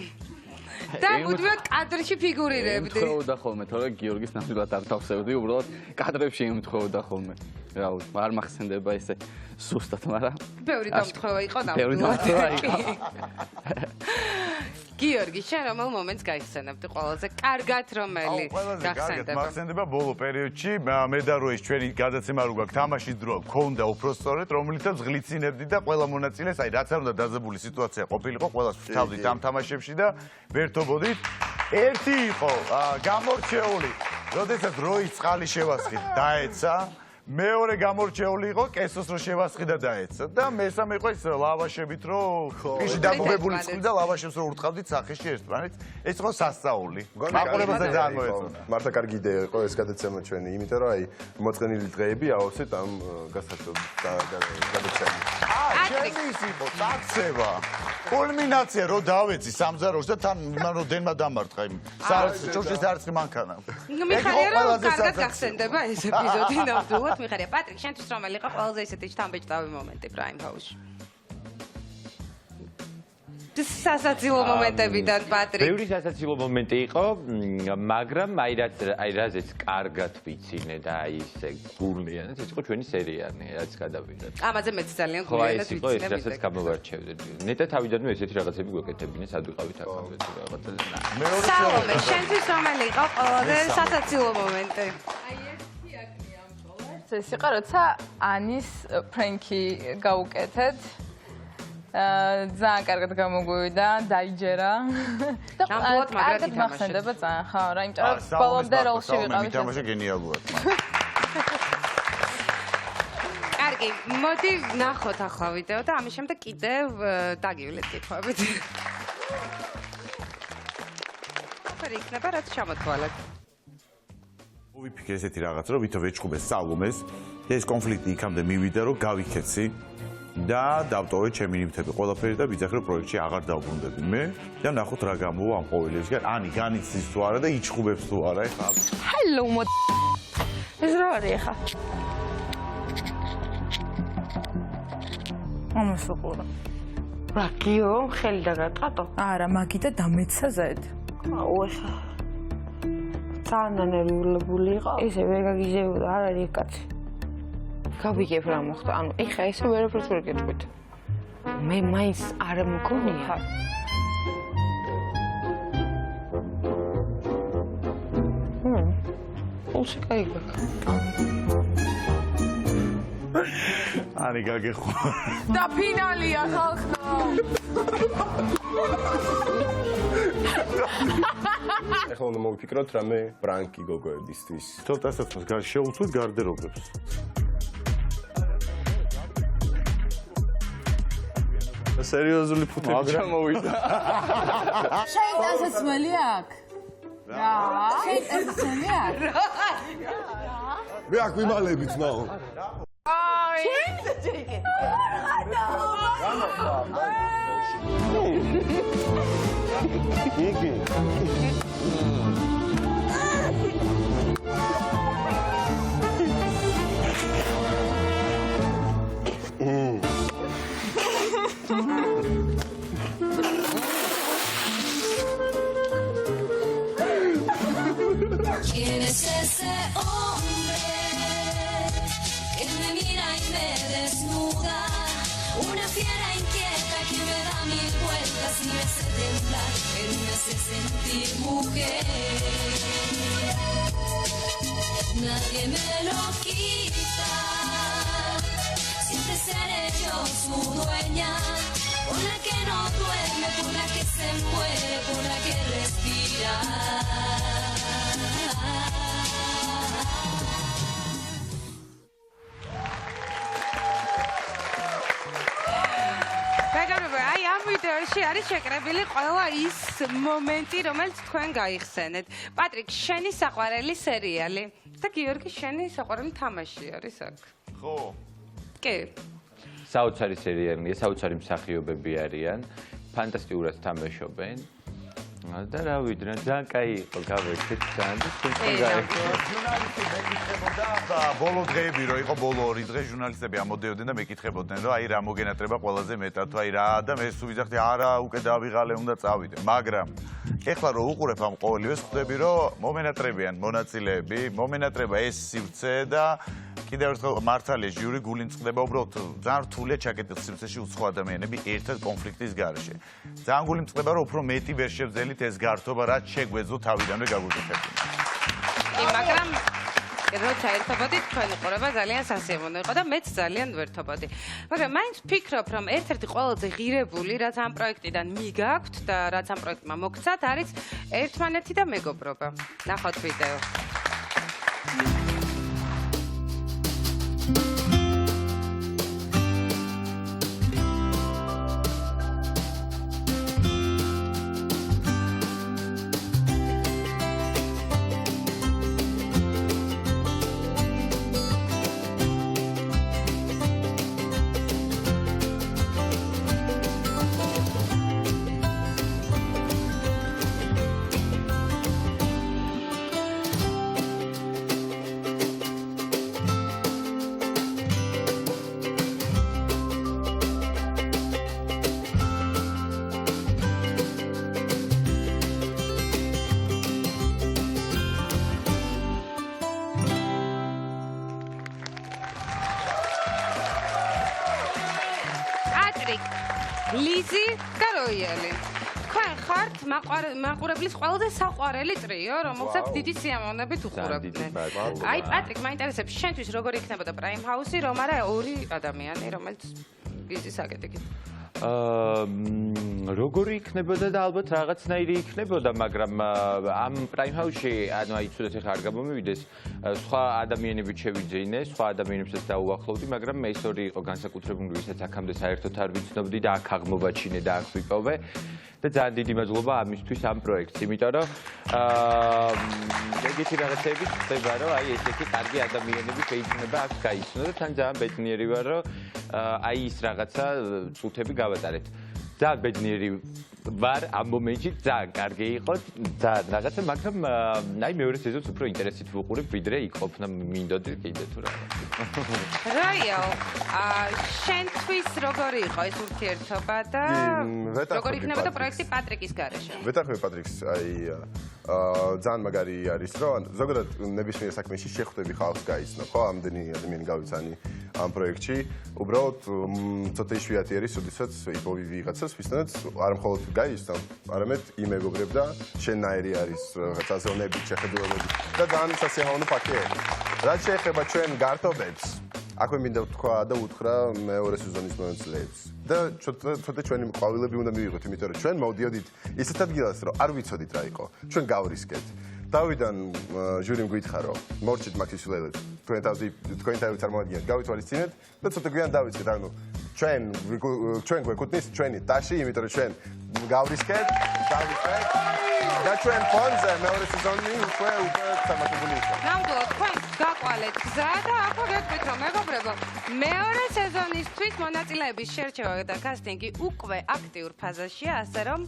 [SPEAKER 1] და მუდმივად კადრში ფიგურირებდი.
[SPEAKER 10] ემთხვეოდა ხოლმე, თორე გიორგის ნამდვილად არ თავსებდი, უბრალოდ კადრებში ემთხვეოდა ხოლმე. რა ვიცი, არ მახსენდება ესე სუსტად, მაგრამ
[SPEAKER 1] ბევრი დამთხოვა იყო და
[SPEAKER 10] ბევრი დამთხოვა იყო.
[SPEAKER 1] გიორგი, შენ რომელ მომენტს გაიხსენებდი ყველაზე კარგად რომელი
[SPEAKER 2] გახსენდება? მახსენდება ბოლო პერიოდში, მე და როის ჩვენი გადაცემა რო გაქვს, თამაშის დრო გქონდა უბრალოდ, რომელიცაც ღლიცინებდი და ყველა მონაწილეს, აი რაც არ უნდა დაძაბული სიტუაცია ყოფილიყო, ყველას ვთავდით ამ თამაშებში და ვერთობოდით. ერთი იყო გამორჩეული, როდესაც როის წყალი შევასხით, დაეცა. მეორე გამორჩეული იყო კესოს რო შევასხი და დაეცა და მესამე იყო ეს ლავაშებით რო ფიში დაგუგებული წყლი და ლავაშებს რო ურტყავდით სახეში ერთმანეთს ეს იყო სასწაული მაყურებელს ძალიან მოეწონა
[SPEAKER 6] მართლა კარგი იდეა იყო ეს გადაცემა ჩვენი იმიტომ რომ აი მოწყენილი დღეები ავსეთ ამ გადაცემით
[SPEAKER 2] ჩემი ის იყო წაქცევა კულმინაცია რო დავეცი სამზაროს და თან იმან რო დენმა დამარტყა იმ ჭურჭლის არცი მანქანა
[SPEAKER 1] მიხარია რომ კარგად გახსენდება ეს ეპიზოდი ნამდვილად მიხარია პატრიკ შენთვის რომელი იყო ყველაზე ისეთი შთამბეჭდავი მომენტი პრაიმ ჰაუსში სასაცილო მომენტებიდან პატრიკ
[SPEAKER 4] ბევრი სასაცილო მომენტი იყო მაგრამ აი რაზეც კარგად ვიცინე და აი ესე გურლიანად ეს იყო ჩვენი სერიალი რაც გადავიდეთ
[SPEAKER 1] ამაზე მეც ძალიან გურლიანად ვიცინე
[SPEAKER 4] ხო ეს რასაც გამოვარჩევდით ნეტა თავიდანვე ესეთი რაღაცები გვეკეთებინე სად ვიყავით აქამდე თუ რაღაცა
[SPEAKER 1] სალომე შენთვის რომელი იყო ყველაზე სასაცილო მომენტი
[SPEAKER 12] აი ერთი აკნი ამ პროექტს ეს იყო, როცა ანის ფრენკი გაუკეთეთ. ძალიან კარგად გამოგვივიდა, დაიჯერა. და კარგად მახსენდება ძალიან, ხო, რა, იმიტომ რომ ბოლომდე როლში ვიყავი.
[SPEAKER 2] მითამაშე გენიალურად.
[SPEAKER 1] კარგი, მოდი ნახოთ ახლა ვიდეო და ამის შემდეგ კიდევ დაგივლეთ კითხვებით. ოფერი იქნება, რაც ჩამოთვალეთ.
[SPEAKER 2] მოვიფიქრე ესეთი რაღაც, რომ ვითომ ეჭხუბე სალომეს, ეს კონფლიქტი იქამდე მივიდა, რომ გავიქეცი და დავტოვე ჩემი ნივთები ყველაფერი და ვიძახე, რომ პროექტში აღარ დავბრუნდები მე და ნახოთ რა გამოვა ამ ყოველისგან. ანი განიცდის თუ არა და იჭხუბებს თუ არა ეხლა.
[SPEAKER 3] ჰელო მო ეს რა არის ეხლა? ამას უყურა. რა გიო, ხელი დაგატყატო?
[SPEAKER 12] არა, მაგი და დამეცა ზედ.
[SPEAKER 3] აუ ეხლა. ძალიან ნერვიულებული იყო. ესე ვერ გაგიზებოდა, არ არის კაცი. გავიგებ რა მოხდა. ანუ ეხლა ესე ვერაფერს ვერ გეტყვით. მე მაინც არ მგონია. ულში кайგაკ.
[SPEAKER 2] ანი გაგეხო.
[SPEAKER 12] და ფინალია ხალხო.
[SPEAKER 6] ეხლა უნდა მოვიფიქროთ რამე პრანკი გოგოებისთვის.
[SPEAKER 2] ცოტასაც მას შეუცვლით გარდერობებს.
[SPEAKER 6] სერიოზული ფუთები ჩამოვიდა.
[SPEAKER 12] შენ დასაცმელი აქვს? რა? შენ დასაცმელი აქვს?
[SPEAKER 7] მე აქ ვიმალებით ნაო.
[SPEAKER 12] აი.
[SPEAKER 6] იგი.
[SPEAKER 18] ¿Quién es ese hombre que me mira y me desnuda? Una fiera inquieta que me da mil vueltas y me hace temblar, pero me hace sentir mujer. Nadie me lo quita, siempre seré yo su dueña, por la que no duerme, por la que se muere, por la que respira.
[SPEAKER 1] აი ამ ვიდეოში არის შეკრებილი ყველა ის მომენტი, რომელიც თქვენ გაიხსენეთ. პატრიკ, შენი საყვარელი სერიალი და გიორგი, შენი საყვარელი თამაში არის აქ.
[SPEAKER 2] ხო.
[SPEAKER 1] კი.
[SPEAKER 4] საოცარი სერიალია, საოცარი მსახიობები არიან, ფანტასტიკურად თამაშობენ. და რა ვიდნენ, ძალიან კაი იყო, გავეცეთ ძალიან და თქვენ
[SPEAKER 2] და ბოლო დღეები რო იყო ბოლო 2 დღე ჟურნალისტები ამოდიოდნენ და მეკითხებოდნენ რომ აი რა მოგენატრება ყველაზე მეტად თუ აი რა და მე სულ ვიძახდი არა უკვე დავიღალე უნდა წავიდე მაგრამ ეხლა რო უყურებ ამ ყოველივეს ხვდები რომ მომენატრებიან მონაწილეები მომენატრება ეს სივრცე და კიდევ ერთხელ მართალია ჟიური გული წყდება უბრალოდ ძალიან რთულია ჩაკეტილ სივრცეში უცხო ადამიანები ერთად კონფლიქტის გარეშე ძალიან გული წყდება რომ უფრო მეტი ვერ შევძელით ეს გართობა რაც შეგვეძლო თავიდანვე გაგვიკეთებინა
[SPEAKER 1] კი მაგრამ როცა ერთობოდი თქვენ უყურება ძალიან სასიამოვნო იყო და მეც ძალიან ვერთობოდი. მაგრამ მაინც ვფიქრობ, რომ ერთ-ერთი ყველაზე ღირებული, რაც ამ პროექტიდან მიგაქვთ და რაც ამ პროექტმა მოგცათ, არის ერთმანეთი და მეგობრობა. ნახოთ ვიდეო. ლიზი და როიალი. თქვენ ხართ მაყურებლის ყველაზე საყვარელი ტრიო, რომელსაც დიდი სიამოვნებით უყურებდნენ. აი, პატრიკ, მაინტერესებს, შენთვის როგორი იქნებოდა Prime House-ი, რომ არა ორი ადამიანი, რომელიც გიზის აკეთებს?
[SPEAKER 4] როგორი იქნებოდა და ალბათ რაღაცნაირი იქნებოდა, მაგრამ ამ Prime House-ში, ანუ აი ცუდად ეხლა არ გამომივიდეს, სხვა ადამიანები შევიძინე, სხვა ადამიანებსაც დაუახლოვდი, მაგრამ ეს ორი იყო განსაკუთრებული, ვისაც აქამდე საერთოდ არ ვიცნობდი და აქ აღმოვაჩინე და აქ ვიპოვე. და ძალიან დიდი მადლობა ამისთვის ამ პროექტს, იმიტომ რომ ეგეთი რაღაცები ხდება, რომ აი ესეთი კარგი ადამიანები შეიძლება აქ გაიცნო და თან ძალიან ბედნიერი ვარ, რომ აი ის რაღაცა წუთები გავატარეთ. ძალიან ბედნიერი ვარ ამ მომენტში, ძალიან კარგი იყო, ძალიან რაღაცა, მაგრამ აი მეორე სეზონს უფრო ინტერესით ვუყურებ, ვიდრე იქ ყოფნა მინდოდი კიდე თუ რა.
[SPEAKER 1] რაიო, შენთვის როგორი იყო ეს ურთიერთობა და როგორი იქნებოდა პროექტი პატრიკის გარეშე?
[SPEAKER 6] ვეთანხმები პატრიკს, აი ძალიან მაგარი არის, რომ ზოგადად ნებისმიერ საქმეში შეხვდები ხალხს გაიცნო, ხო? ამდენი ადამიანი გავიცანი ამ პროექტში. უბრალოდ ცოტა იშვიათი არის, როდესაც იპოვი ვიღაცას, ვისთანაც არ მხოლოდ გაიცნო, არამედ იმეგობრებ და შენნაირი არის რაღაცა ზონებით, შეხედულებებით და ძალიან სასიამოვნო ფაქტი არის. რაც შეეხება ჩვენ გართობებს, აქვე მინდა ვთქვა და უთხრა მეორე სეზონის მონაწილეებს. და ცოტა ჩვენი ყვავილები უნდა მივიღოთ, იმიტომ რომ ჩვენ მოვდიოდით ისეთ ადგილას, რომ არ ვიცოდით რა იყო. ჩვენ გავრისკეთ. დავიდან ჟურიმ გითხრა, რომ მორჩით მაქსისულელებს, თქვენ თავი წარმოადგენთ, გავითვალისწინეთ და ცოტა გვიან დავიწყეთ, ანუ ჩვენ გვეკუთვნის ჩვენი ტაში, იმიტომ რომ ჩვენ გავრისკეთ, დავიწყეთ და ჩვენ ფონზე მეორე სეზონი უკვე სამართლებული იყო.
[SPEAKER 1] ნამდვილად, თქვენ გაყვალეთ გზა და ახლა გეტყვით, რომ მეგობრებო, მეორე სეზონისთვის მონაწილეების შერჩევა და კასტინგი უკვე აქტიურ ფაზაშია, ასე რომ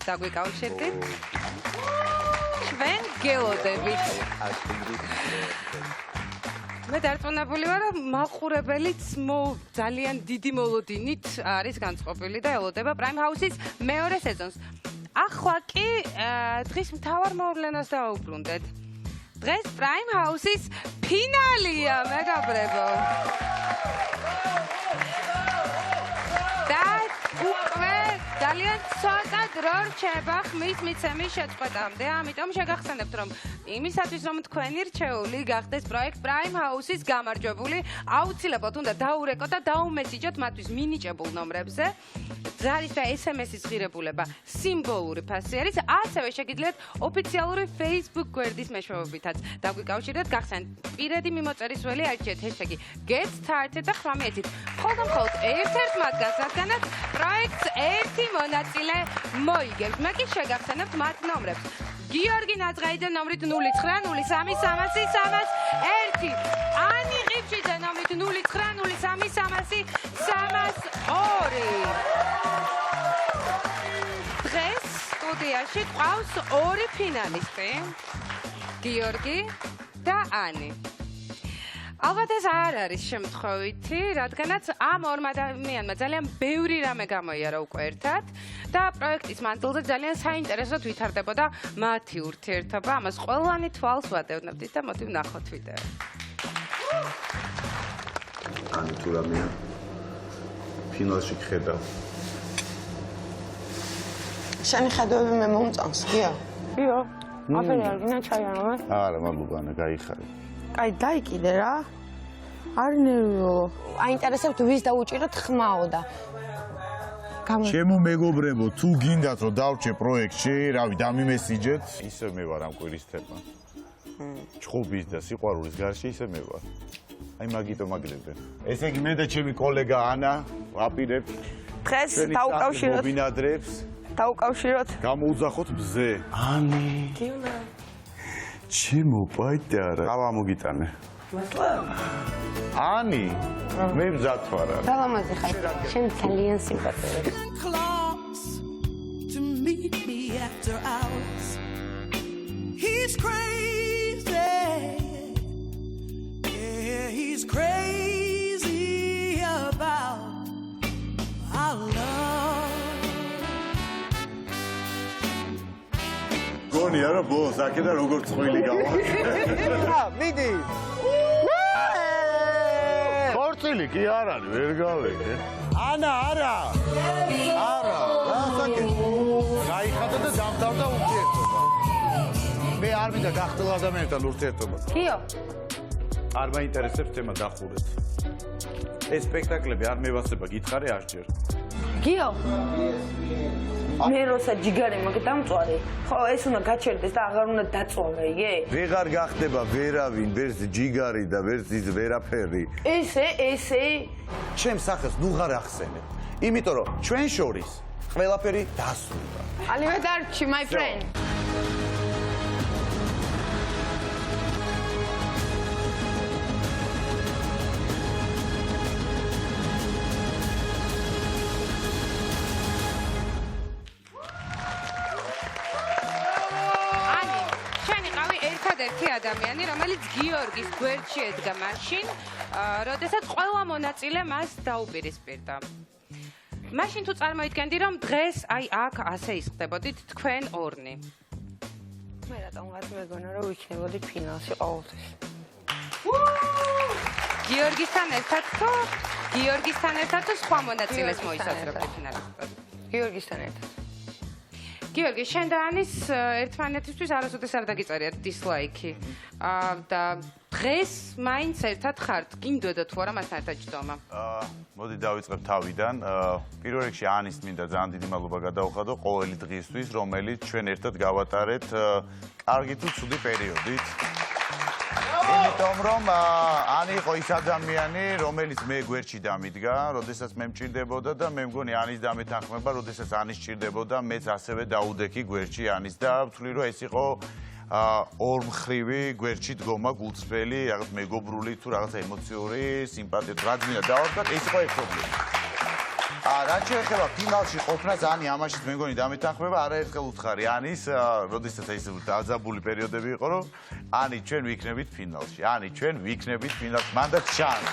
[SPEAKER 1] დაგვიკავშირდით. ჩვენ გელოდებით. მე დარწმუნებული ვარ, რომ მაყურებელიც ძალიან დიდი მოლოდინით არის განწყობილი და ელოდება Prime House-ის მეორე სეზონს. ახლა კი დღის მთავარ მოვლენას დავუბრუნდეთ. დღეს Prime House-ის ფინალია, მეგობრებო. და უკვე ძალიან ცოტა დრო რჩება ხმის მიცემის შეწყვეტამდე, ამიტომ შეგახსენებთ, რომ იმისათვის, რომ თქვენი რჩეული გახდეს პროექტ Prime House-ის გამარჯვებული, აუცილებლად უნდა დაურეკოთ და დაუმესიჯოთ მათთვის მინიჭებულ ნომრებზე. ზარის და SMS-ის ღირებულება სიმბოლური ფასი არის, ასევე შეგიძლიათ ოფიციალური Facebook გვერდის მეშვეობითაც დაგვიკავშირდეთ, გახსენთ პირადი მიმოწერის ველი არჩიეთ #getstarted და ხრამიეთით. მხოლოდ ერთ-ერთ მათგანს, რადგანაც პროექტს ერთი მონაწილე მოიგებს. მე კი შეგახსენებთ მათ ნომრებს. გიორგი ნაძღაიძე ნომრით 0903030301, ანი ყიფშიძე ნომრით 0903030302. დღეს სტუდიაში ყავს ორი ფინალისტი, გიორგი და ანი. ალბათ ეს არ არის შემთხვევითი, რადგანაც ამ ორმა ადამიანმა ძალიან ბევრი რამე გამოიარა უკვე ერთად და პროექტის მანძილზე ძალიან საინტერესოდ ვითარდებოდა მათი ურთიერთობა. ამას ყველანი თვალს ვადევნებდით და მოდი ვნახოთ ვიდეო.
[SPEAKER 2] ანი თუ რამეა ფინალში ხედავ.
[SPEAKER 3] შენი ხედავები მე მომწონს, გია? გია. აფერი არ გინდა ჩაი არ მომე?
[SPEAKER 2] არა, მადლობა, ანა, გაიხარე.
[SPEAKER 3] კაი, დაიკიდე რა. არ ნერვიო. აინტერესებთ ვის დაუჭიროთ ხმაო და
[SPEAKER 2] ჩემო მეგობრებო, თუ გინდათ რომ დავრჩე პროექტში, რავი, დამიმესიჯეთ, ისე მე ვარ ამ კვირის თემა. ჩხუბის და სიყვარულის გარშე ისე მე ვარ. აი მაგიტო მაგლებდე. ესე იგი მე და ჩემი კოლეგა ანა ვაპირებთ
[SPEAKER 3] დღეს დაუკავშიროთ.
[SPEAKER 2] მობინადრებს.
[SPEAKER 3] დაუკავშიროთ.
[SPEAKER 2] გამოუძახოთ ბზე. ანი.
[SPEAKER 3] გიონა.
[SPEAKER 2] ჩემო პაიტარა. ყავა მოგიტანე. ანი, მე მზად ვარ.
[SPEAKER 3] დალამაზი ხარ. შენ ძალიან სიმპათიური.
[SPEAKER 18] To meet me after hours. He's crazy. Yeah, he's crazy about our love.
[SPEAKER 2] გონია რა ბოლოს აქედან როგორ წყვილი გავა.
[SPEAKER 11] მიდი.
[SPEAKER 2] ხორცილი კი არ არის, ვერ გავიგე.
[SPEAKER 11] ანა, არა. არა, რა საკეთე?
[SPEAKER 2] გაიხადა და დამთავრდა ურთიერთობა. მე არ მინდა გახდელ ადამიანთან ურთიერთობა.
[SPEAKER 3] გიო.
[SPEAKER 2] არ მაინტერესებს თემა დახურეთ. ეს სპექტაკლები არ მევასება გითხარი არჯერ.
[SPEAKER 3] გიო. მე როცა ჯიგარი მაქვს დამწვარი, ხო ეს უნდა გაჩერდეს და აღარ უნდა დაწვავე, იგე?
[SPEAKER 2] ვეღარ გახდება ვერავინ, ვერც ჯიგარი და ვერც ის ვერაფერი.
[SPEAKER 3] ესე
[SPEAKER 2] ჩემს სახელს ნუღარ ახსენებ. იმიტომ რომ ჩვენ შორის ყველაფერი დასრულდა.
[SPEAKER 8] Arrivederci, my friend.
[SPEAKER 1] ერთადერთი ადამიანი, რომელიც გიორგის გვერდში ედგა მაშინ, როდესაც ყველა მონაწილე მას დაუპირისპირდა. მაშინ თუ წარმოიდგენდი, რომ დღეს აი აქ ასე ისხდებოდით თქვენ ორნი.
[SPEAKER 3] მე რატომღაც მეგონა, რომ ვიქნებოდი ფინალში ყოველთვის.
[SPEAKER 1] გიორგისთან ერთად თუ სხვა მონაწილეს მოისაზრებდი ფინალისტად?
[SPEAKER 3] გიორგისთან ერთად.
[SPEAKER 1] გიორგი, შენ და ანის ერთმანეთისთვის არასოდეს არ დაგიწერიათ დისლაიკი. და დღეს მაინც ერთად ხართ. გინდოდა თუ არა მასთან ერთად ჯდომა?
[SPEAKER 2] მოდი დავიწყებ თავიდან. პირველ რიგში ანის მინდა ძალიან დიდი მადლობა გადავხადო ყოველი დღისთვის, რომელიც ჩვენ ერთად გავატარეთ კარგი თუ ცუდი პერიოდით. იმიტომ რომ ანი იყო ის ადამიანი, რომელიც მე გვერდში დამიდგა, როდესაც მე მჭირდებოდა და მე მგონი ანის დამეთანხმება, როდესაც ანის ჭირდებოდა, მეც ასევე დაუდექი გვერდში ანის და ვთვლი რომ ეს იყო ორმხრივი გვერდში დგომა გულწრფელი, რაღაც მეგობრული თუ რაღაცა ემოციური სიმპათია, რაც მინდა დავარქვათ, ეს იყო ერთობლივი. რაც შეეხება ფინალში ყოფნას, ანი ამაშიც მე მგონი დამეთანხმება, არაერთხელ უთხარი ანის, როდესაც ის დაძაბული პერიოდები იყო, რომ ანი ჩვენ ვიქნებით ფინალში. ანი ჩვენ ვიქნებით ფინალში. მანდაც ჩანს.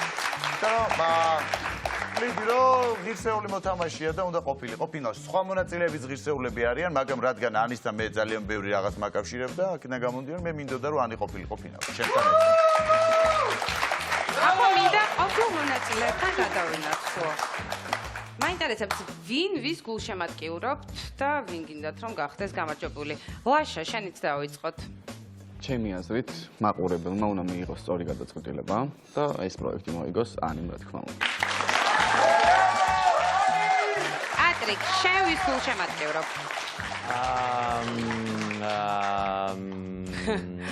[SPEAKER 2] ვიდი რომ ღირსეული მოთამაშეა და უნდა ყოფილიყო ფინალში. სხვა მონაწილეებიც ღირსეულები არიან, მაგრამ რადგან ანის და მე ძალიან ბევრი რაღაც მაკავშირებდა, აქედან გამომდინარე მე მინდოდა რომ ანი ყოფილიყო ფინალში. ჩემთან ერთად.
[SPEAKER 1] ახლა მინდა ყოფილ მონაწილეებთან გადავინაცვლო. მაინტერესებს ვინ ვის გულშემატკივრობთ და ვინ გინდათ რომ გახდეს გამარჯვებული. ლაშა, შენიც დავიწყოთ.
[SPEAKER 10] ჩემი აზრით, მაყურებელმა უნდა მიიღოს სწორი გადაწყვეტილება და ეს პროექტი მოიგოს ანიმ, რა თქმა უნდა.
[SPEAKER 1] პატრიკ, შენ ვის გულშემატკივრობ?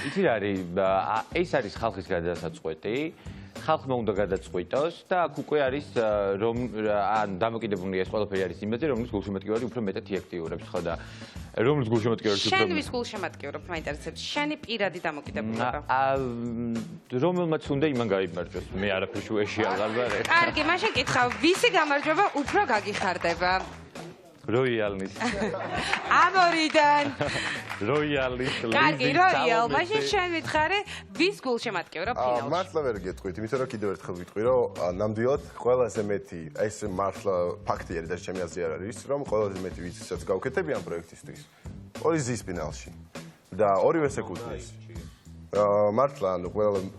[SPEAKER 4] იცი რა არის, ეს არის ხალხის გადასაწყვეტი. ხალხმა უნდა გადაწყვიტოს და აქ უკვე არის რომ დამოკიდებულია ეს ყველაფერი არის იმაზე, რომლის გულშემატკივარი უფრო მეტად იაქტიურებს, ხო და რომლის გულშემატკივარი უფრო
[SPEAKER 1] შენ ვის გულშემატკივრობ, მაინტერესებს შენი პირადი დამოკიდებულება.
[SPEAKER 4] რომელმაც უნდა იმან გაიმარჯვოს, მე არაფერში ვეშიალ აღარ.
[SPEAKER 1] კარგი, მაშინ კითხავ, ვისი გამარჯვება უფრო გაგიხარდება?
[SPEAKER 4] როიალნის.
[SPEAKER 1] ამორიდან.
[SPEAKER 4] როიალის.
[SPEAKER 1] კარგი, როიალ, მაშინ შენ ვითხარი, ვის გულშემატკივრობ ფინალში?
[SPEAKER 6] მართლა ვერ გეტყვით, იმიტომ რომ კიდევ ერთხელ ვიტყვი, რომ ნამდვილად ყველაზე მეტი, ეს მართლა ფაქტი არის და ჩემი აზრი არ არის, რომ ყველაზე მეტი ვისაც გავკეთები ამ პროექტისთვის. ორი ზის ფინალში და ორივე ეკუთვნის. მართლა ანუ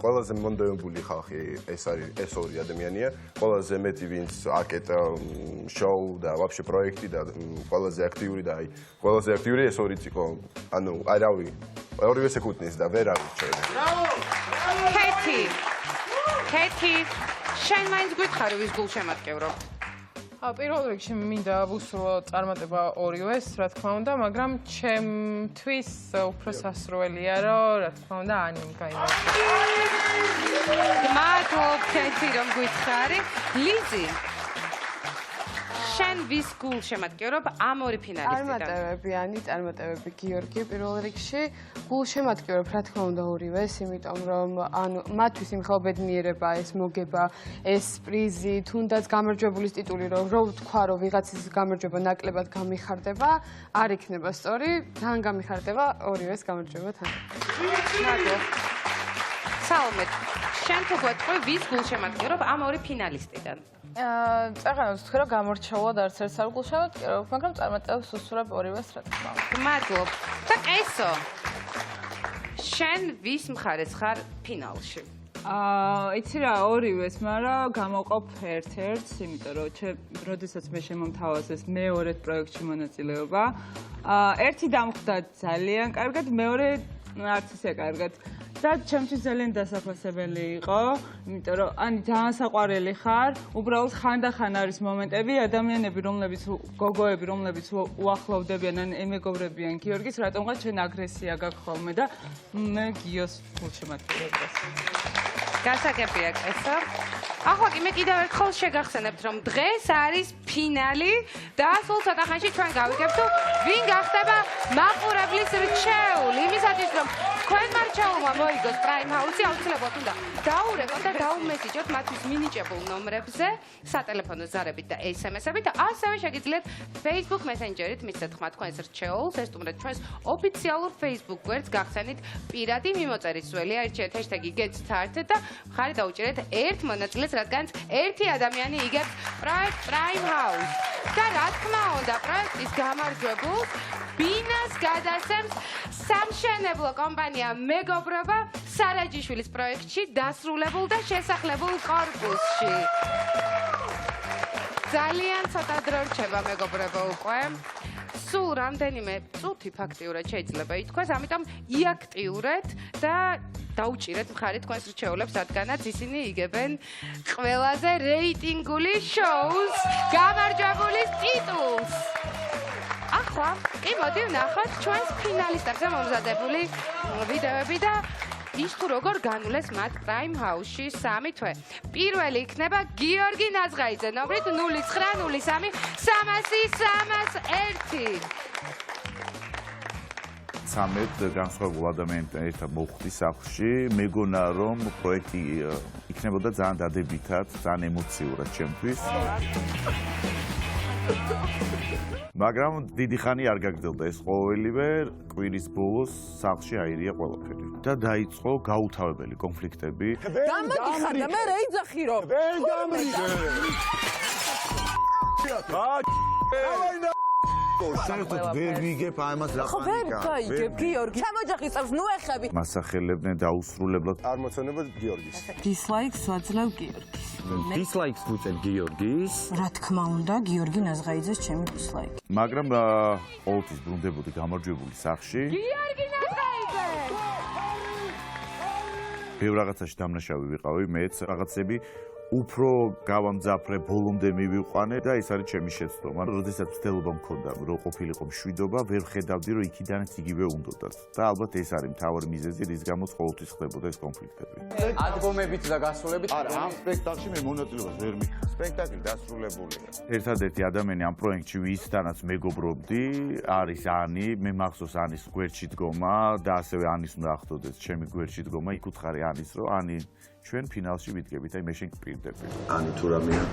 [SPEAKER 6] ყველაზე მონდომებული ხალხი ეს არის ეს ორი ადამიანია, ყველაზე მეტი ვინც აკეთა შოუ და ვაფშე პროექტი და ყველაზე აქტიური და აი ყველაზე აქტიური ეს ორიც იყო. ანუ აი რავი, ორივე ეკუთვნის და ვერ არის ჩემი.
[SPEAKER 1] კეთი, შენ მაინც გითხარი ვის გულშემატკივრობ?
[SPEAKER 5] პირველ რიგში მინდა ვუსრულო წარმატება ორივეს, რა თქმა უნდა, მაგრამ ჩემთვის უფრო სასურველია, რომ რა თქმა უნდა ანიმ გაიმარჯვოს.
[SPEAKER 1] მადლობ კეთი რომ გითხარი. ლიზი, შენ ვის გულშემატკივრობ ამ ორი ფინალისტიდან?
[SPEAKER 8] წარმატებები ანი, წარმატებები გიორგი პირველ რიგში. გულშემატკივრობ რა თქმა უნდა ორივეს, იმიტომ რომ ანუ მათთვის იმხელა ბედნიერება, ეს მოგება, ეს პრიზი, თუნდაც გამარჯვებულის ტიტული, რომ ვთქვა, რომ ვიღაცის გამარჯვება ნაკლებად გამიხარდება, არ იქნება სწორი, ძალიან გამიხარდება ორივეს გამარჯვება თან.
[SPEAKER 1] მადლობ. სალომე, შენ თუ გვეტყვი, ვის გულშემატკივრობ ამ ორი ფინალისტიდან?
[SPEAKER 12] წაღანავს თქვი რომ გამორჩეულად არც ერთს არ გულშემატკივრობ, მაგრამ წარმატებებს უსურვებ ორივეს, რა თქმა უნდა.
[SPEAKER 1] მადლობ. და კესო, შენ ვის მხარეს ხარ ფინალში?
[SPEAKER 5] იცი რა, ორივეს, მაგრამ გამოვყოფ ერთ-ერთს, იმიტომ რომ როდესაც მე შემომთავაზეს მეორედ პროექტში მონაწილეობა, ერთი დამხვდა ძალიან კარგად, მეორე არც ისე კარგად. და ჩემთვის ძალიან დასაფასებელი იყო, იმიტომ რომ ani ძალიან საყვარელი ხარ, უბრალოდ ხანდახან არის მომენტები, ადამიანები, გოგოები, რომლებიც უახლოვდებიან ან ემეგობრებიან გიორგის, რატომღაც ჩვენ აგრესია გაქვს ხოლმე და მე გიოს გულშემატკივრებას.
[SPEAKER 1] გასაგებია კესო. ახლა კი მე კიდევ ერთხელ შეგახსენებთ, რომ დღეს არის ფინალი და სულ ცოტა ხანში ჩვენ გავიგებთ, თუ ვინ გახდება მაყურებლის რჩეული. იმისათვის, რომ თქვენმა რჩეულმა მოიგოს Prime House-ი, აუცილებლად უნდა დაურეკოთ და დაუმესიჯოთ მათთვის მინიჭებულ ნომრებზე, სატელეფონო ზარებით და SMS-ებით და ასევე შეგიძლიათ Facebook Messenger-ით მისცეთ ხმა თქვენს რჩეულს, ესტუმრეთ ჩვენს ოფიციალურ Facebook გვერდს, გახსენით პირადი მიმოწერის ძველი, აირჩიეთ #getStarted და ხარი დაუჭირეთ ერთ მონაწილეს, რადგანაც ერთი ადამიანი იგებს პროექტ Prime House. და რა თქმა უნდა, პროექტის გამარჯვებულს ბინას გადასცემს სამშენებლო კომპანია მეგობრობა სარაჯიშვილის პროექტში დასრულებულ და შესახლებულ კორპუსში. ძალიან ცოტა დრო რჩება მეგობრებო უკვე. სულ რამდენიმე წუთი ფაქტიურად შეიძლება ითქვას, ამიტომ იაქტიურეთ და დაუჭირეთ მხარი თქვენს რჩეულებს, რადგანაც ისინი იგებენ ყველაზე რეიტინგული შოუს გამარჯვებულის ტიტულს. ახლა კი მოდი ვნახოთ ჩვენს ფინალისტებზე მომზადებული ვიდეოები და ის თუ როგორ განვლეს მათ Prime House-ში 3 თვე. პირველი იქნება გიორგი ნაზღაიძე, ნომრით 0903 300-301.
[SPEAKER 2] 13 განსხვავებულ ადამიანთან ერთად მოვხვდი სახლში. მეგონა რომ პროექტი იქნებოდა ძალიან დადებითად, ძალიან ემოციურად ჩემთვის. მაგრამ დიდი ხანი არ გაგრძელდა ეს ყოველივე, კვირის ბოლოს სახლში აირია ყველაფერი. და დაიწყო გაუთავებელი კონფლიქტები.
[SPEAKER 15] გამოდიხარ და მე რა იძახირო?
[SPEAKER 7] ვერ გამრიგე. საერთოდ ვერ ვიგებ ამას რა
[SPEAKER 15] ხო ვერ გაიგებ გიორგი. ჩამოჯახის წავს ნუ ეხები.
[SPEAKER 2] მასახელებდნენ დაუსრულებლად.
[SPEAKER 6] არ მოცემებოდ გიორგის.
[SPEAKER 3] დისლაიქს ვაძლევ გიორგის.
[SPEAKER 19] დისლაიქს ვუწევ გიორგის.
[SPEAKER 3] რა თქმა უნდა, გიორგი ნაზღაიძეს ჩემი დისლაიკი.
[SPEAKER 2] მაგრამ ყოველთვის ბრუნდებოდი გამარჯვებული სახლში.
[SPEAKER 1] გიორგი ნაზღაიძე!
[SPEAKER 2] ბევრ რაღაცაში დამნაშავე ვიყავი, მეც რაღაცები უფრო გავამძაფრე, ბოლომდე მივიყვანე და ეს არის ჩემი შეცდომა. როდესაც ცდილობა მქონდა, რომ ყოფილიყო მშვიდობა, ვერ ხედავდი, რომ იქიდანაც იგივე უნდოდათ. და ალბათ ეს არის მთავარი მიზეზი, რის გამოც ყოველთვის ხდებოდა ეს კონფლიქტები.
[SPEAKER 10] ალბომებით და გასულებით
[SPEAKER 2] არა, ამ სპექტაკლში მე მონაწილეობას ვერ მიხდი. სპექტაკლი დასრულებულია. ერთადერთი ადამიანი ამ პროექტში, ვისთანაც მეგობრობდი, არის ანი. მე მახსოვს ანის გვერდში დგომა და ასევე ანის უნდა ახდოდეს ჩემი გვერდში დგომა. იქ უთხარი ანის, რომ ანი ჩვენ ფინალში ვიდგებით, აი მე შენ გპირდები.
[SPEAKER 7] ანი თუ რამეა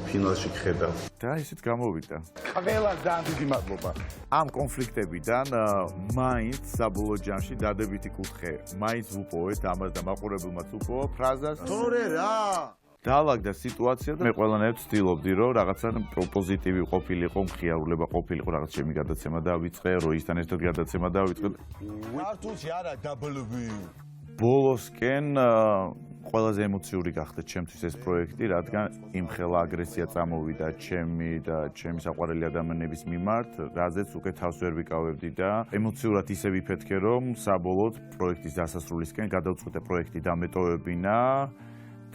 [SPEAKER 7] ფინალში გხედავ.
[SPEAKER 2] და ისიც გამოვიდა.
[SPEAKER 7] ყველას ძალიან დიდი მადლობა.
[SPEAKER 2] ამ კონფლიქტებიდან მაინც საბოლოო ჯამში დადებითი კუთხე მაინც ვუპოვეთ ამას და მაყურებელმაც უპოვა ფრაზას.
[SPEAKER 7] თორე რა?
[SPEAKER 2] დაალაგდა სიტუაცია და მე ყველანაირად ვცდილობდი, რომ რაღაცა პოზიტივი ყოფილიყო, მხიარულება ყოფილიყო, რაღაც ჩემი გადაცემა დავიწყე, როისთან ერთად გადაცემა დავიწყე.
[SPEAKER 7] ქართულში არა W.
[SPEAKER 2] ბოლოსკენ ყველაზე ემოციური გახდა ჩემთვის ეს პროექტი, რადგან იმხელა აგრესია წამოვიდა ჩემი და ჩემი საყვარელი ადამიანების მიმართ, რაზეც უკვე თავს ვერ ვიკავებდი და ემოციურად ისე ვიფეთქე, რომ საბოლოოდ პროექტის დასასრულისკენ გადავწყვიტე პროექტი დამეტოვებინა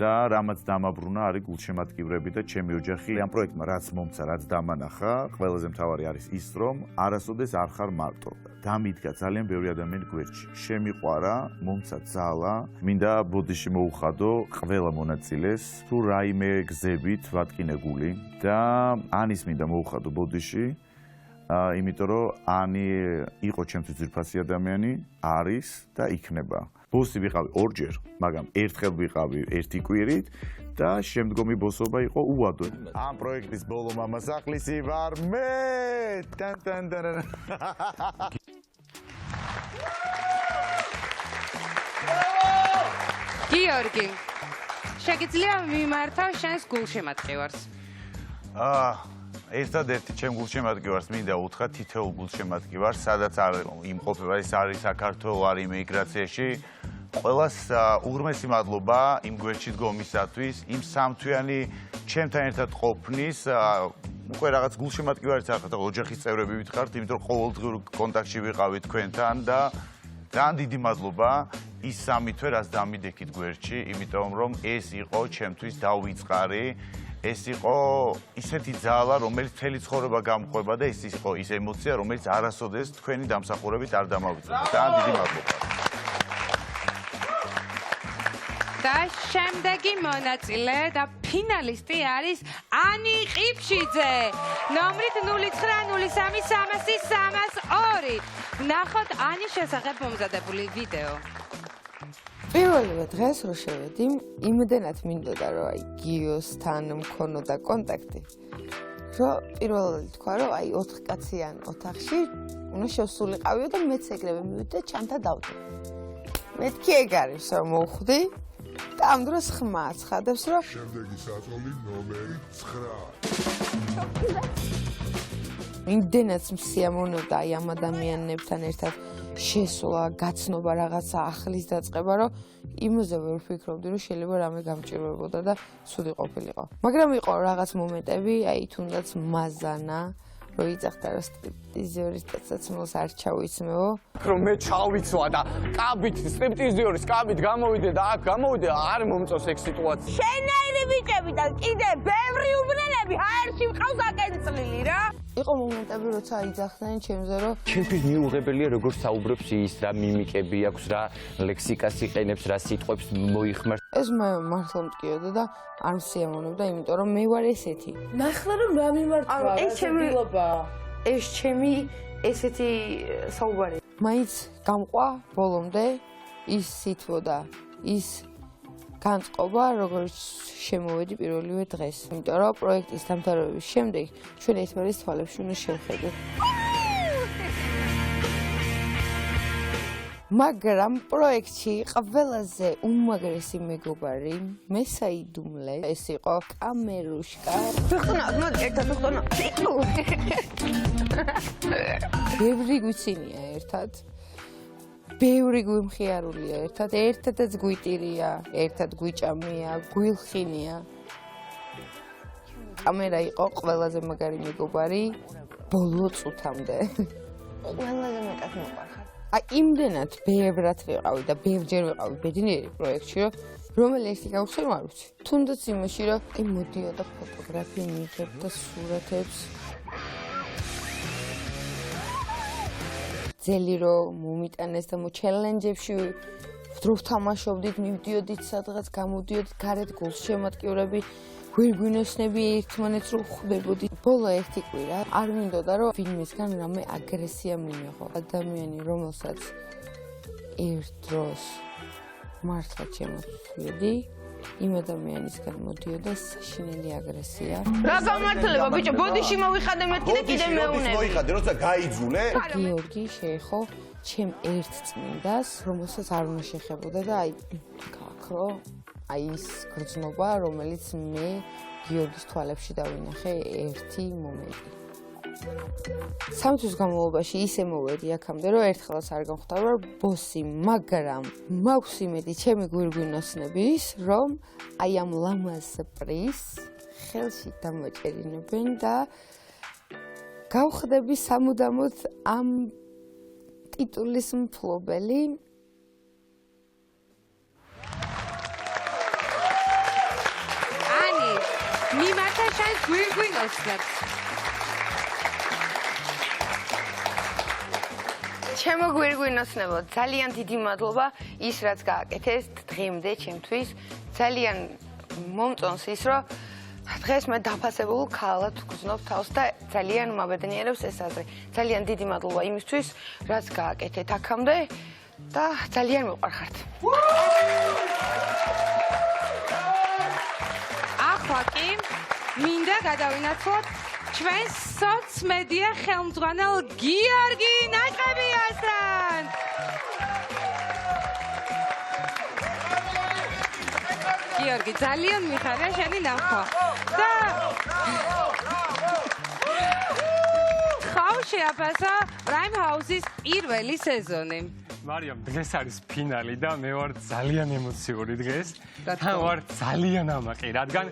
[SPEAKER 2] და რამაც დამაბრუნა არის გულშემატკივრები და ჩემი ოჯახი. ამ პროექტმა რაც მომცა, რაც დამანახა, ყველაზე მთავარი არის ის, რომ არასოდეს არ ხარ მარტო. დამიდგა ძალიან ბევრი ადამიანი გვერდში. შემიყვარა, მომცა ძალა, მინდა ბოდიში მოუხადო ყველა მონაწილეს, თუ რაიმე გზებით ვატკინე გული და ანის მინდა მოუხადო ბოდიში, იმიტომ რომ ანი იყო ჩემთვის ძვირფასი ადამიანი, არის და იქნება. ბოსი ვიყავი ორჯერ, მაგრამ ერთხელ ვიყავი ერთი კვირით და შემდგომი ბოსობა იყო უადო. ამ პროექტის ბოლო მამასახლისი ვარ მე.
[SPEAKER 1] გიორგი, შეგიძლია მიმართავ შენს გულშემატკივარს?
[SPEAKER 2] ერთადერთი ჩემ გულშემატკივარს მინდა უთხრა თითოეულ გულშემატკივარს, სადაც არ იმყოფება, ეს არის საქართველო, არის იმიგრაციაში, ყველას უღრმესი მადლობა იმ გვერდში დგომისათვის, იმ სამთვიანი ჩემთან ერთად ყოფნის, უკვე რაღაც გულშემატკივარი ხართ, ოჯახის წევრები ვითხართ, იმიტომ რომ ყოველდღიურ კონტაქტში ვიყავით თქვენთან და ძალიან დიდი მადლობა ის სამი თვე, რაც დამიდექით გვერდში, იმიტომ რომ ეს იყო ჩემთვის დავიწყარი, ეს იყო ისეთი ძალა, რომელიც მთელი ცხოვრება გამყვება და ეს იყო ის ემოცია, რომელიც არასოდეს თქვენი დამსახურებით არ დამავიწყდა. ძალიან დიდი მადლობა.
[SPEAKER 1] და შემდეგი მონაწილე და ფინალისტი არის ანი ყიფშიძე. ნომრით 09030302. ნახოთ ანის შესახებ მომზადებული ვიდეო.
[SPEAKER 3] პირველივე დღეს რო შევედი, იმდენად მინდოდა რომ აი გიოსთან მქონოდა კონტაქტი. რომ პირველად თქვა რომ აი 4 კაციან ოთახში უნდა შევსულიყავიო და მეც ეგრევე მივიდე ჩანთა დავდე. მეთქი ეგ არის რომ მოვხვდი და ამ დროს ხმა ცხადებს რომ
[SPEAKER 20] შემდეგი საწოლი ნომერი 9.
[SPEAKER 3] იმდენად მსიამოვნებდა აი ამ ადამიანებთან ერთად შესვლა, გაცნობა, რაღაცა ახლის დაწყება, რომ იმაზე ვერ ვფიქრობდი, რომ შეიძლება რამე გამჭირვებოდა და ცუდი ყოფილიყო. მაგრამ იყო რაღაც მომენტები, აი თუნდაც მაზანა, რომ იწახდა რომ სტრიპტიზიორის წაცმულს არ ჩავიცმეო.
[SPEAKER 10] რომ მე ჩავიცვა და კაბით სტრიპტიზიორის კაბით გამოვიდე და აქ გამოვიდე არ მომწონს ეგ სიტუაცია.
[SPEAKER 9] შენაირი ბიჭები და კიდე ბევრი უბნელები ჰაერში მყავს აკენწლილი რა.
[SPEAKER 3] იყო მომენტები, როცა იძახდნენ ჩემზე, რომ
[SPEAKER 4] ჩემთვის მიუღებელია როგორ საუბრობს ის, რა მიმიკები აქვს, რა ლექსიკას იყენებს, რა სიტყვებს მოიხმარს.
[SPEAKER 3] ეს მე მართლა მტკიოდა და არ მსიამოვნებდა, იმიტომ რომ მე ვარ ესეთი.
[SPEAKER 9] ნახლა რომ რა მიმართვა,
[SPEAKER 3] ეს ჩემი ესეთი საუბარი. მაინც გამყვა ბოლომდე ის სითბო და ის განწყობა, როგორც შემოვედი პირველივე დღეს. იმიტომ რომ პროექტის დამთავრების შემდეგ ჩვენ ერთმანეთის თვალებში უნდა შევხედოთ. მაგრამ პროექტში ყველაზე უმაგრესი მეგობარი მე საიდუმლე ეს იყო კამერუშკა. ბევრი გვიცინია ერთად. ბევრი გვიმხიარულია ერთად, ერთადაც გვიტირია, ერთად გვიჭამია, გვილხინია. კამერა იყო ყველაზე მაგარი მეგობარი ბოლო წუთამდე. ყველაზე მეტად მოყარხარ. აი იმდენად ბევრად ვიყავი და ბევრჯერ ვიყავი ბედნიერი პროექტში, რომელი ერთი გავხსენ არ ვიცი. თუნდაც იმაში, რომ აი მოდიოდა ფოტოგრაფია მიიღებდა სურათებს. ძელი რომ მომიტანეს და ჩელენჯებში რო ვთამაშობდით, მივდიოდით სადღაც, გამოდიოდით გარეთ გულშემატკივრები, გვირგვინოსნები ერთმანეთს რო ხვდებოდით. ბოლო ერთი კვირა არ მინდოდა რომ ვინმესგან რამე აგრესია მიმეღო. ადამიანი რომელსაც ერთ დროს მართლა ჩემოწვიდი, იმ ადამიანისგან მოდიოდა საშინელი აგრესია.
[SPEAKER 9] რა გამართლება ბიჭო, ბოდიში მოვიხადე მეთქი და კიდე მეუნები.
[SPEAKER 6] მოიხადე, როცა გაიძულე.
[SPEAKER 3] გიორგი შეეხო ჩემ ერთ წმინდას, რომელსაც არ უნდა შეხებოდა და აი გაქრო აი ის გრძნობა, რომელიც მე გიორგის თვალებში დავინახე ერთი მომენტი. სამთვის განმავლობაში ისე მოვედი აქამდე, რომ ერთხელაც არ გამხვდარა ბოსი, მაგრამ მაქვს იმედი ჩემი გვირგვინოსნების, რომ აი ამ ლამაზ პრიზს ხელში დამოჭერინებენ და გავხდები სამუდამოდ ამ ტიტულის მფლობელი.
[SPEAKER 1] ანი, მიმართა შენ გვირგვინოსნებს.
[SPEAKER 3] ჩემო გვირგვინოსნებო, ძალიან დიდი მადლობა ის რაც გააკეთეთ დღემდე ჩემთვის. ძალიან მომწონს ის, რომ დღეს მე დაფასებულ ქალად ვგრძნობ თავს და ძალიან მაბედნიერებს ეს აზრი. ძალიან დიდი მადლობა იმისთვის, რაც გააკეთეთ აქამდე და ძალიან მიყვარხართ.
[SPEAKER 1] ახლა კი მინდა გადავინაცვლოთ ჩვენს სოცმედია ხელმძღვანელ გიორგი ნაყებიასთან. გიორგი, ძალიან მიხარია შენი ნახვა. და ხავ შეაფასა პრაიმ ჰაუსის პირველი სეზონი.
[SPEAKER 21] მარიამ, დღეს არის ფინალი და მე ვარ ძალიან ემოციური დღეს. თან ვარ ძალიან ამაყი, რადგან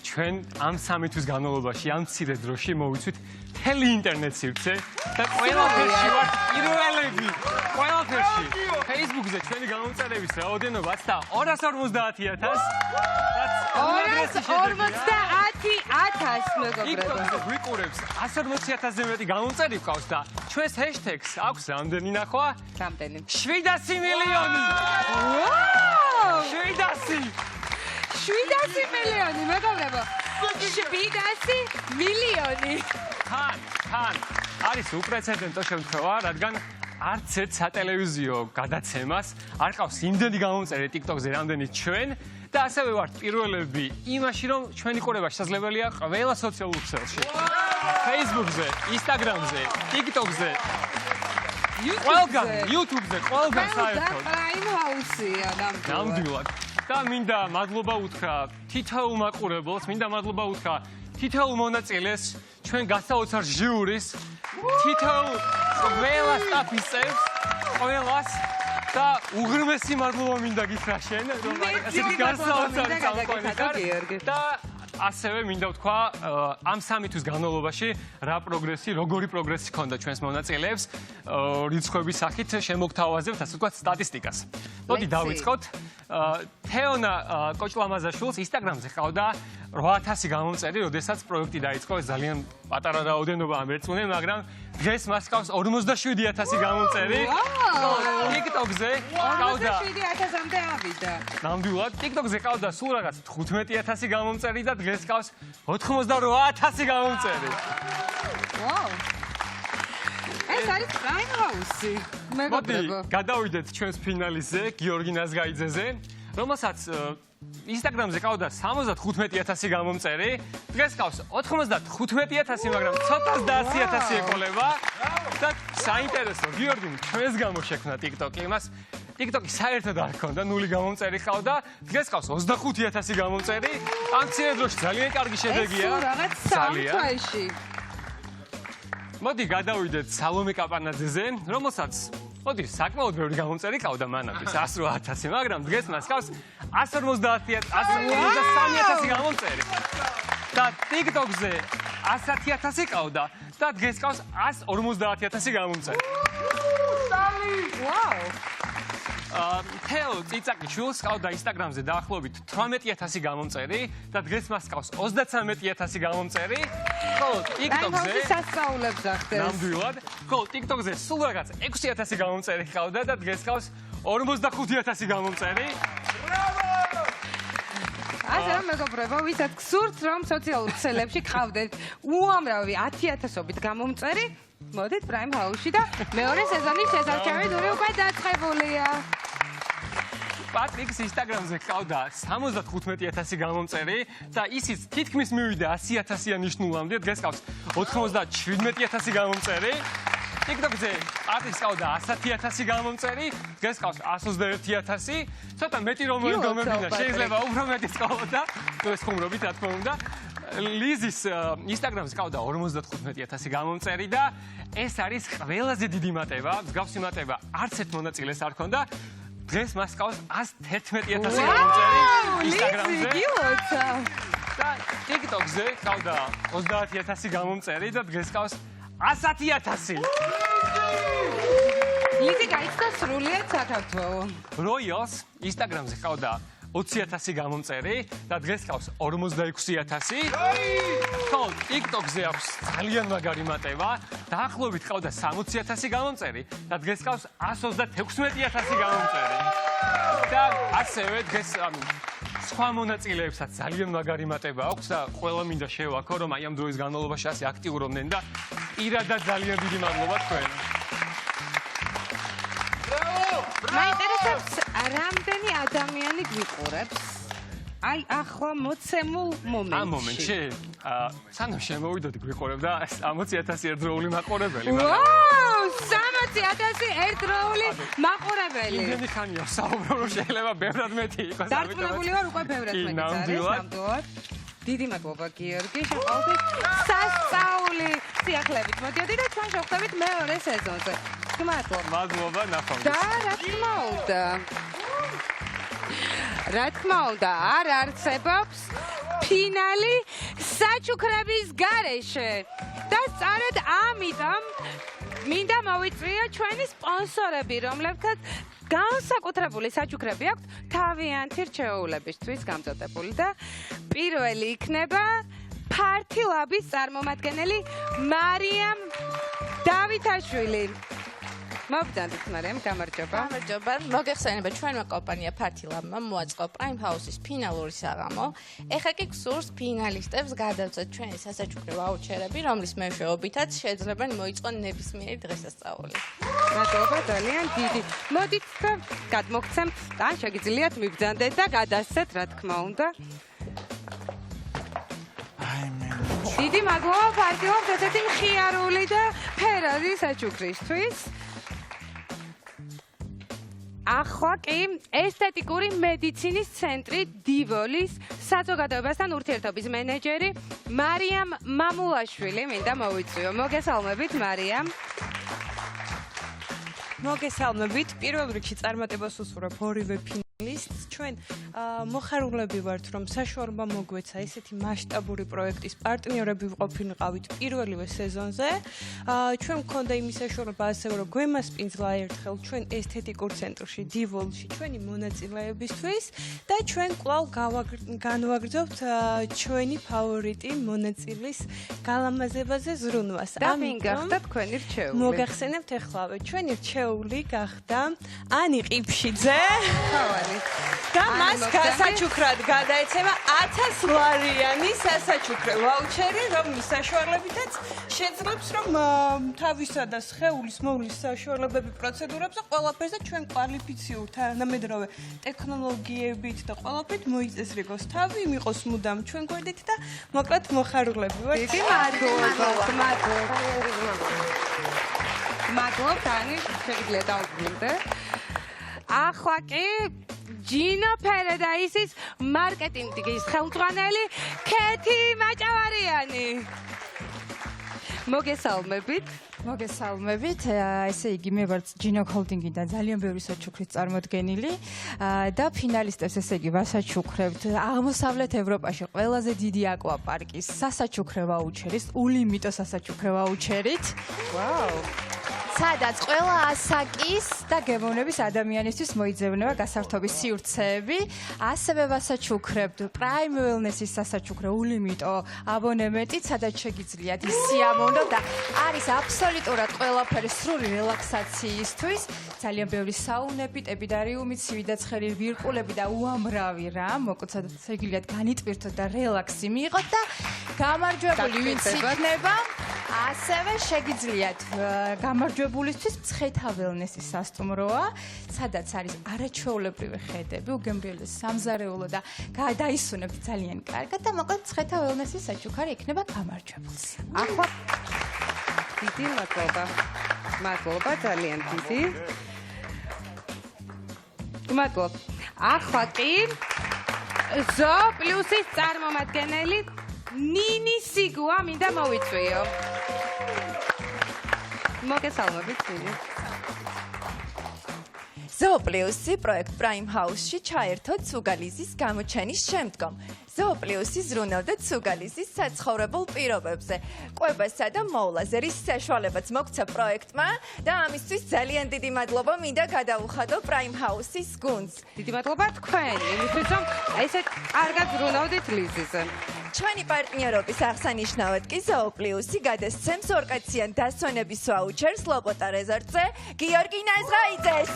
[SPEAKER 21] ჩვენ ამ 3 თვის განმავლობაში ამ მცირე დროში მოვიცვით მთელი ინტერნეტ სივრცე და ყველაფერში ვარ პირველები. ყველაფერში. Facebook-ზე ჩვენი გამომწერების რაოდენობაც და 250,000.
[SPEAKER 1] 250,000 მეგობრებო.
[SPEAKER 21] გვიყურებს 140,000-ზე მეტი გამომწერი გვყავს და ჩვენს ჰეშტეგს აქვს რამდენი ნახვა?
[SPEAKER 1] რამდენი?
[SPEAKER 21] 700 მილიონი.
[SPEAKER 1] ვაუ!
[SPEAKER 21] 700
[SPEAKER 1] მილიონი მეგობრებო. 700 მილიონი.
[SPEAKER 21] თან არის უპრეცედენტო შემთხვევა, რადგან არც ერთ სატელევიზიო გადაცემას არ ყავს იმდენი გამომწერი TikTok-ზე, რამდენიც ჩვენ და ასევე ვართ პირველები იმაში, რომ ჩვენი ყურება შესაძლებელია ყველა სოციალურ ქსელში. Facebook-ზე, Instagram-ზე, TikTok-ზე, ყველგან, YouTube-ზე, ყველგან საერთოდ.
[SPEAKER 1] Prime House-ია
[SPEAKER 21] ნამდვილად. და მინდა მადლობა უთხრა თითოეულ მაყურებელს, მინდა მადლობა უთხრა თითოეულ მონაწილეს, ჩვენ გასაოცარ ჟიურის, თითოეულ ყველა სტაფის წევრს, ყველას და უღრმესი მადლობა მინდა გითხრა შენ, რომ ასეთი გასაოცარი წამყვანი ხარ და ასევე მინდა ვთქვა ამ 3 თვის განმავლობაში რა პროგრესი, როგორი პროგრესი ჰქონდა ჩვენს მონაწილეებს, რიცხვების სახით შემოგთავაზებთ, ასე ვთქვათ, სტატისტიკას. მოდი დავიწყოთ. თეონა კოჭლამაზაშვილს Instagram-ზე ყავდა 8,000 გამომწერი, როდესაც პროექტი დაიწყო, ძალიან პატარა რაოდენობა ამერწმუნე, მაგრამ დღეს მას ყავს 47,000 გამომწერი. TikTok-ზე ყავდა
[SPEAKER 1] 47,000-მდე ავიდა.
[SPEAKER 21] ნამდვილად, TikTok-ზე ყავდა სულ რაღაც 15,000 გამომწერი და დღეს ყავს 88,000 გამომწერი.
[SPEAKER 1] ვაუ! ეს არის Prime House-ი. მეგობრებო.
[SPEAKER 21] მოდი, გადავიდეთ ჩვენს ფინალისზე, გიორგი ნაზგაიძეზე, რომელსაც Instagram-ზე ყავდა 75,000 გამომწერი, დღეს ყავს 95,000, მაგრამ ცოტას და 100,000 ეკოლება. და საინტერესო, გიორგიმ ჩვენს გამო შექმნა TikTok-ი, იმას TikTok-ი საერთოდ არ ჰქონდა, 0 გამომწერი ყავდა, დღეს ყავს 25,000 გამომწერი. ამ მცირე დროში ძალიან კარგი შედეგია.
[SPEAKER 1] ეს რაღაც 3 თვეში.
[SPEAKER 21] მოდი გადავიდეთ სალომე კაპანაძეზე, რომელსაც მოდი საკმაოდ ბევრი გამომწერი ყავდა მანამდე 108,000, მაგრამ დღეს მას ყავს 153,000 გამომწერი. და TikTok-ზე 110,000 ყავდა და დღეს ყავს 150,000 გამომწერი.
[SPEAKER 1] ვაუ!
[SPEAKER 21] თეო წიწაკიშვილს ყავდა Instagram-ზე დაახლოებით 18,000 გამომწერი და დღეს მას ყავს 33,000 გამომწერი. ხოლო TikTok-ზე
[SPEAKER 1] სასწაულებს ახდენს.
[SPEAKER 21] ნამდვილად. ხოლო TikTok-ზე სულ რაღაც 6,000 გამომწერი ყავდა და დღეს ყავს 45,000 გამომწერი.
[SPEAKER 1] ასე რომ მეგობრებო, ვისაც გსურთ რომ სოციალურ ქსელებში გყავდეთ უამრავი 10,000-ობით გამომწერი, მოდით Prime House-ში და მეორე სეზონის შესარჩევი ტური უკვე დაწყებულია.
[SPEAKER 21] პატრიქს Instagram-ზე ყავდა 75,000 გამომწერი და ისიც თითქმის მივიდა 100,000 ნიშნულამდე, დღეს ყავს 97,000 გამომწერი. TikTok-ზე პატრიქს ყავდა 110,000 გამომწერი, დღეს ყავს 121,000. ცოტა მეტი რომ მომგომებინა, შეიძლება უფრო მეტი ყავდა, ეს ხუმრობით რა თქმა უნდა. ლიზის Instagram-ზე ყავდა 55,000 გამომწერი და ეს არის ყველაზე დიდი მატება, მსგავსი მატება არც ერთ მონაწილეს არ ჰქონდა. დღეს მას ყავს 111,000 გამომწერი Instagram-ზე. და TikTok-ზე ყავდა 30,000 გამომწერი და დღეს ყავს 110,000.
[SPEAKER 1] ლიზი გაიწყდა სრულიად საქართველო.
[SPEAKER 21] როიალს Instagram-ზე ყავდა 20,000 გამომწერი და დღეს ყავს 46,000. ხოლო TikTok-ზე აქვს ძალიან მაგარი მატება, დაახლოებით ყავდა 60,000 გამომწერი და დღეს ყავს 126,000 გამომწერი. და ასევე დღეს სხვა მონაწილეებსაც ძალიან მაგარი მატება აქვს და ყველა მინდა შევაქო, რომ აი ამ დროის განმავლობაში ასე აქტიურობდნენ და პირადად ძალიან დიდი მადლობა თქვენ.
[SPEAKER 1] მაინტერესებს რამდენი ადამიანი გვიყურებს აი ახლა მოცემულ მომენტში.
[SPEAKER 21] ამ მომენტში სანამ შემოვიდოდი გვიყურებ და 60,000 ერთდროული მაყურებელი.
[SPEAKER 1] ვაუ, 60,000 ერთდროული მაყურებელი.
[SPEAKER 21] იმდენი ხანია საუბრობ, რომ შეიძლება ბევრად მეტი იყოს.
[SPEAKER 1] დარწმუნებული ვარ, უკვე ბევრად მეტი არის. ნამდვილად. დიდი მადლობა გიორგი, შეყავდით სასწაული სიახლეებით. მოდიოდი და ჩვენ შევხვდებით მეორე სეზონზე.
[SPEAKER 21] მადლობა, ნახავთ.
[SPEAKER 1] და რა თქმა უნდა, არ არსებობს ფინალი საჩუქრების გარეშე. და სწორედ ამიტომ მინდა მოვიწვიო ჩვენი სპონსორები, რომლებსაც განსაკუთრებული საჩუქრები აქვთ თავიანთი რჩეულებისთვის გამწოდებული და პირველი იქნება ფართი ლაბის წარმომადგენელი მარიამ დავითაშვილი. მოგდანდით მარიამ, გამარჯობა.
[SPEAKER 16] გამარჯობა. მოგეხსენება ჩვენმა კომპანია ფართი ლაბმა მოაწყო Prime House-ის ფინალური საღამო. ეხლა კი გსურს ფინალისტებს გადავწყვეტ ჩვენი სასაჩუქრე ვაუჩერები, რომლის მეშვეობითაც შეძლებენ მოიწყონ ნებისმიერი დღესასწაული.
[SPEAKER 1] მადლობა ძალიან დიდი. მოდით და გადმოგცემთ, ან შეგიძლიათ მიბრძანდეთ და გადასცეთ, რა თქმა უნდა. დიდი მადლობა ფართი ლაბს ესეთი მხიარული და ფერადი საჩუქრისთვის. ახლა კი ესთეტიკური მედიცინის ცენტრი დივოლის საზოგადოებასთან ურთიერთობის მენეჯერი მარიამ მამულაშვილი მინდა მოვიწვიო. მოგესალმებით მარიამ.
[SPEAKER 22] მოგესალმებით. პირველ რიგში წარმატებას უსურვებ ორივე ფინალისტს. ჩვენ მოხარულები ვართ, რომ საშუალება მოგვეცა ესეთი მასშტაბური პროექტის პარტნიორები ვყოფილიყავით პირველივე სეზონზე. ჩვენ გქონდა იმის საშუალება ასევე რომ გვემასპინძლა ერთხელ ჩვენ ესთეტიკურ ცენტრში დივალში ჩვენი მონაწილეებისთვის და ჩვენ კვლავ განვაგრძობთ ჩვენი ფავორიტი მონაწილის გალამაზებაზე ზრუნვას.
[SPEAKER 1] და ვინ გახდა თქვენი რჩეული?
[SPEAKER 22] მოგახსენებთ ახლავე ჩვენი რჩეული გახდა ანი ყიფშიძე. და მას გასაჩუქრად გადაეცემა 1000 ლარიანი სასაჩუქრე ვაუჩერი, რომლის საშუალებითაც შეძლებს რომ თავისა და სხეულის მოვლის საშუალებები პროცედურებზე ყველაფერზე ჩვენ კვალიფიციურ თანამედროვე ტექნოლოგიებით და ყველაფრით მოიწესრიგოს თავი, იმიყოს მუდამ ჩვენ გვერდით და მოკლედ მოხარულები ვართ.
[SPEAKER 1] დიდი მადლობა. მადლობა, ანი, შეგიძლიათ დავუბრუნდე. ახლა კი ჯინო პარადაისის მარკეტინგის ხელმძღვანელი ქეთი მაჭავარიანი. მოგესალმებით.
[SPEAKER 23] მოგესალმებით. ესე იგი მე ვარ ჯინო ჰოლდინგიდან ძალიან ბევრი საჩუქრის წარმოდგენილი და ფინალისტებს ესე იგი ვასაჩუქრებთ აღმოსავლეთ ევროპაში ყველაზე დიდი აკვაპარკის სასაჩუქრე ვაუჩერის, ულიმიტო სასაჩუქრე ვაუჩერით.
[SPEAKER 1] ვაუ.
[SPEAKER 23] სადაც ყველა ასაკის და გემოვნების ადამიანისთვის მოიძებნება გასართობის სივრცეები. ასევე ვასაჩუქრებთ Prime Wellness-ის სასაჩუქრე ულიმიტო აბონემენტი, სადაც შეგიძლიათ ისიამოვნოთ და არის აბსოლუტურად ყველაფერი სრული რელაქსაციისთვის. ძალიან ბევრი საუნები, ტეპიდარიუმი, ცივი და ცხელი ვირყულები და უამრავი რამ, მოკლედ სადაც შეგიძლიათ განიტვირთოთ და რელაქსი მიიღოთ და გამარჯვებული ვინც იქნება, ასევე შეგიძლიათ გამარჯვებულისთვის მცხეთა ველნესის სასტუმროა, სადაც არის არაჩვეულებრივი ხედები, უგემრიელი სამზარეულო და გადაისუნებთ ძალიან კარგად და მოკლედ მცხეთა ველნესის საჩუქარი იქნება გამარჯვებულს.
[SPEAKER 1] ახლა დიდი მადლობა. მადლობა ძალიან დიდი. მადლობა. ახლა კი ზოოპლუსის წარმომადგენელი ნინი სიგუა მინდა მოვიწვიო. მოგესალმებით ნინი.
[SPEAKER 24] ზოოპლუსი პროექტ Prime House-ში ჩაერთოთ ცუგალიზის გამოჩენის შემდგომ. ზოოპლუსი ზრუნავდა ცუგალიზის საცხოვრებელ პირობებზე. კვებასა და მოვლაზე რის საშუალებაც მოგცა პროექტმა და ამისთვის ძალიან დიდი მადლობა მინდა გადაუხადო Prime House-ის გუნდს.
[SPEAKER 1] დიდი მადლობა თქვენ, იმისთვის რომ ესეთ კარგად ზრუნავდით ლიზიზე.
[SPEAKER 24] ჩვენი პარტნიორობის აღსანიშნავად კი ზოოპლუსი გადასცემს ორკაციან დასვენების ვაუჩერს ლოპოტა რეზორტზე გიორგი ნაზღაიძეს.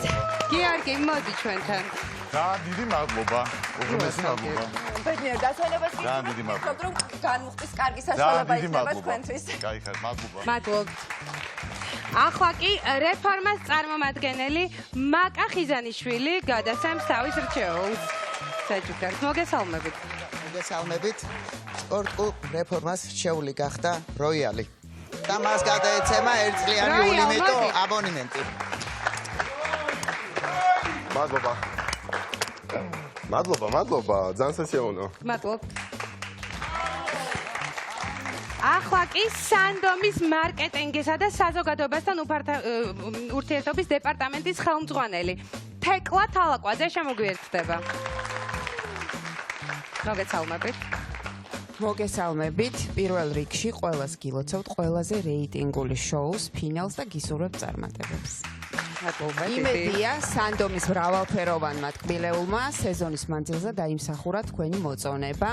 [SPEAKER 1] გიორგი, მოდი ჩვენთან.
[SPEAKER 2] და დიდი მადლობა. უღრმესი მადლობა.
[SPEAKER 24] ბედნიერ დასვენებას
[SPEAKER 2] ძალიან დიდი მადლობა.
[SPEAKER 24] რომ განუხტის კარგი საშუალება იქნება თქვენთვის.
[SPEAKER 2] გაიხარეთ, მადლობა.
[SPEAKER 1] მადლობა. ახლა კი რეფორმას წარმომადგენელი მაკა ხიზანიშვილი გადასცემს თავის რჩეულს. საჩუქრებს მოგესალმებით.
[SPEAKER 25] მოგესალმებით. სპორტულ რეფორმას რჩეული გახდა როიალი. და მას გადაეცემა ერთწლიანი ულიმიტო აბონემენტი.
[SPEAKER 6] მადლობა. მადლობა, მადლობა. ძალიან სასიამოვნო.
[SPEAKER 1] მადლობა. ახლა კი სანდომის მარკეტინგისა და საზოგადოებასთან ურთიერთობის დეპარტამენტის ხელმძღვანელი თეკლა თალაკვაძე შემოგვიერთდება. მოგესალმებით.
[SPEAKER 11] მოგესალმებით. პირველ რიგში ყველას გილოცავთ ყველაზე რეიტინგული შოუს ფინალს და გისურვებთ წარმატებებს. იმედია სანდომის მრავალფეროვანმა ტკბილეულმა სეზონის მანძილზე დაიმსახურა თქვენი მოწონება.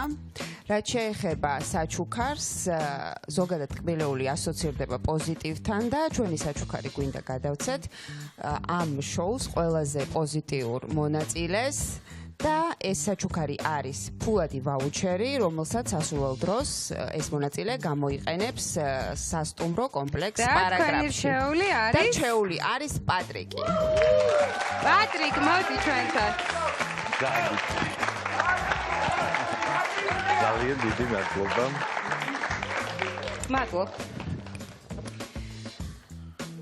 [SPEAKER 11] რაც შეეხება საჩუქარს, ზოგადად ტკბილეული ასოცირდება პოზიტივთან და ჩვენი საჩუქარი გვინდა გადავცეთ ამ შოუს ყველაზე პოზიტიურ მონაწილეს. და ეს საჩუქარი არის ფულადი ვაუჩერი, რომელსაც ასუვალ დროს ეს მონაწილე გამოიყენებს სასტუმრო კომპლექს პარაგრაფში. და ჩვეული არის პატრიკი.
[SPEAKER 1] პატრიკ, მოდი ჩვენთან.
[SPEAKER 4] ძალიან დიდი მადლობა.
[SPEAKER 1] მადლობ.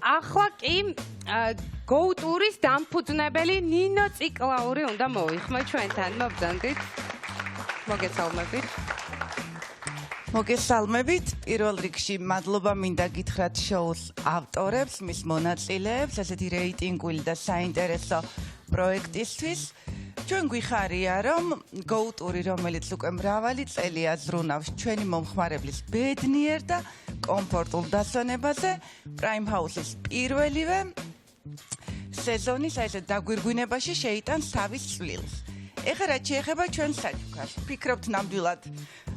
[SPEAKER 1] ახლა კი GoTour-ის დამფუძნებელი ნინო ციკლაური უნდა მოიხმო ჩვენთან. მოგძანდით. მოგესალმებით.
[SPEAKER 13] მოგესალმებით. პირველ რიგში მადლობა მინდა გითხრათ შოუს ავტორებს, მის მონაწილეებს, ესეთი რეიტინგული და საინტერესო პროექტისთვის. ჩვენ გვიხარია, რომ GoTour-ი, რომელიც უკვე მრავალი წელია ზრუნავს ჩვენი მომხმარებლის ბედნიერ და კომფორტულ დასვენებაზე, Prime House-ის პირველივე სეზონის ესე დაგვირგვინებაში შეიტანს თავის წვლილს. ეხლა რაც შეეხება ჩვენ საჩუქარს, ვფიქრობთ ნამდვილად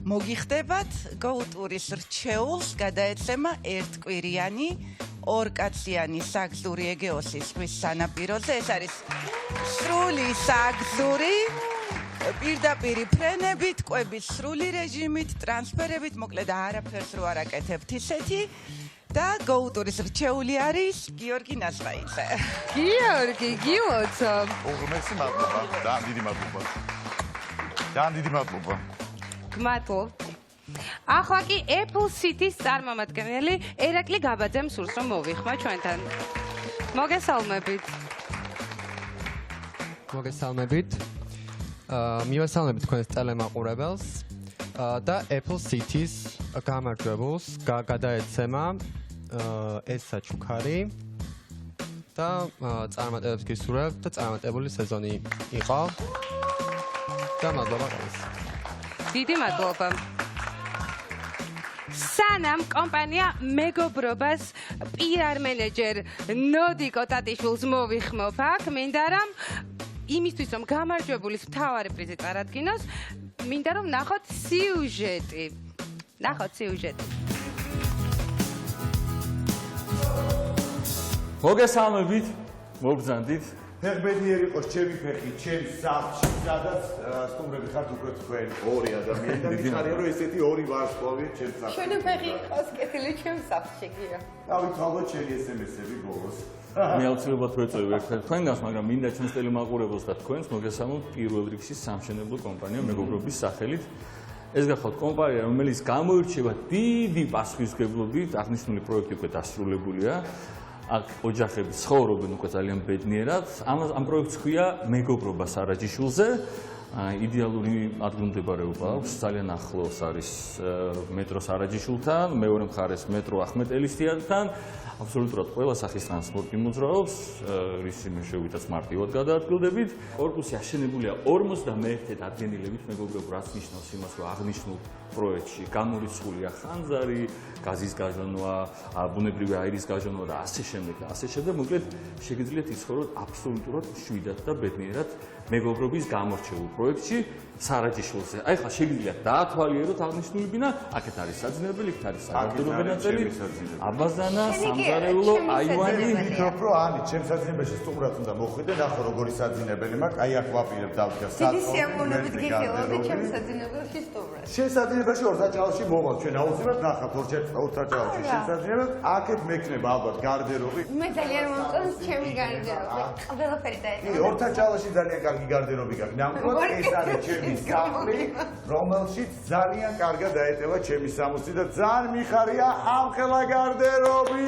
[SPEAKER 13] მოგიხდებათ GoTour-ის რჩეულს გადაეცემა ერთკვირიანი ორკაციანი საგზური ეგეოსის ზღვის სანაპიროზე. ეს არის სრული საგზური, პირდაპირი ფრენებით, კვების სრული რეჟიმით, ტრანსფერებით, მოკლედ არაფერს რო არ აკეთებთ ისეთი. და GoTour-ის რჩეული არის გიორგი ნაზრაიძე.
[SPEAKER 1] გიორგი, გილოცავ.
[SPEAKER 2] მოგესალმებით, მადლობა. ძალიან დიდი მადლობა. ძალიან დიდი მადლობა.
[SPEAKER 1] გმადლობ. ახლა კი Apple City-ის წარმომადგენელი ერაკლი გაბაძემ სურს რომ მოვიხმო ჩვენთან. მოგესალმებით.
[SPEAKER 14] მოგესალმებით. მივესალმებით თქვენს ტელემაყურებელს და Apple City-ის გამარჯვებულს გადაეცემა ეს საჩუქარი და წარმატებებს გისურვებთ და წარმატებული სეზონი იყო. და მადლობა ყველას.
[SPEAKER 1] დიდი მადლობა. სანამ კომპანია მეგობრობას PR მენეჯერ ნოდიკო ტატიშვილს მოვიხმობ აქ, მინდა რომ იმისთვის რომ გამარჯვებულის მთავარი პრიზი წარადგინოს, მინდა რომ ნახოთ სიუჟეტი. ნახოთ სიუჟეტი.
[SPEAKER 17] მოგესალმებით, მოგზანდით.
[SPEAKER 2] ფეხბედნიერი იყოს ჩემი ფეხი, ჩემს სახლში, სადაც სტუმრები ხართ უკვე თქვენ ორი ადამიანი და მიხარია რომ ესეთი ორი ვარსკვლავი ჩემს სახლში.
[SPEAKER 3] ჩვენი ფეხი იყოს კეთილი ჩემს სახლში გია.
[SPEAKER 2] დავითვალოთ ჩემი SMS-ები ბოლოს.
[SPEAKER 17] მე აუცილებლად ვეწევი ერთად თქვენგანს, მაგრამ მინდა ჩვენს ტელემაყურებელს და თქვენს მოგესალმოთ პირველ რიგში სამშენებლო კომპანია მეგობრობის სახელით. ეს გახავთ კომპანია, რომელიც გამოირჩევა დიდი პასუხისმგებლობით, აღნიშნული პროექტი უკვე დასრულებულია. აქ ოჯახები ცხოვრობენ უკვე ძალიან ბედნიერად. ამ პროექტს ქვია მეგობრობა სარაჯიშვილზე. იდეალური ადგილმდებარეობა აქვს, ძალიან ახლოს არის მეტრო სარაჯიშვილთან, მეორე მხარეს მეტრო ახმეტელისტიანთან. აბსოლუტურად ყველა სახის ტრანსპორტი მოძრაობს, რის შემთხვევაშიც მარტივად გადაადგილდებით. კორპუსი აშენებულია 51 დადგენილებით, მეგობრებო, რაც ნიშნავს იმას, რომ აღნიშნულ პროექტში გამორიცხულია ხანძარი, გაზის გაჟონვა, ბუნებრივი აირის გაჟონვა და ასე შემდეგ და ასე შემდეგ. მოკლედ, შეგიძლიათ იცხოვროთ აბსოლუტურად შვიდად და ბედნიერად მეგობრობის გამორჩეულ პროექტში სარაჯიშვილზე. აი ხა შეგიძლიათ დაათვალიეროთ აღნიშნული ბინა, აქეთ არის საძინებელი, იქ არის საგადირო ნაწილი, აბაზანა, სამზარეულო, აივანი.
[SPEAKER 2] ვფიქრობ, რომ ანი, ჩემს საძინებელში სტუმრად უნდა მოხვიდე, ნახო როგორი საძინებელი მაქვს, აი აქ ვაპირებ დავდგა საწყო.
[SPEAKER 3] დიდი სიამოვნებით გიხილავდი ჩემს საძინებელში სტუმრად.
[SPEAKER 2] შენ საძინებელში ორ საჭალში მოვალ, ჩვენ აუცილებლად ნახავთ ორ საჭალში შენ საძინებელს, აქეთ მექნება ალბათ გარდერობი.
[SPEAKER 3] მე ძალიან მომწონს ჩემი გარდერობი. ყველაფერი დაეთვალე.
[SPEAKER 2] კი, ორ საჭალში ძალიან კარგი გარდერობი გაქვს. ნამდვილად ეს არის ჩემი სახლი, რომელშიც ძალიან კარგად დაეტევა ჩემი სამოსი და ძალიან მიხარია ამხელა გარდერობი.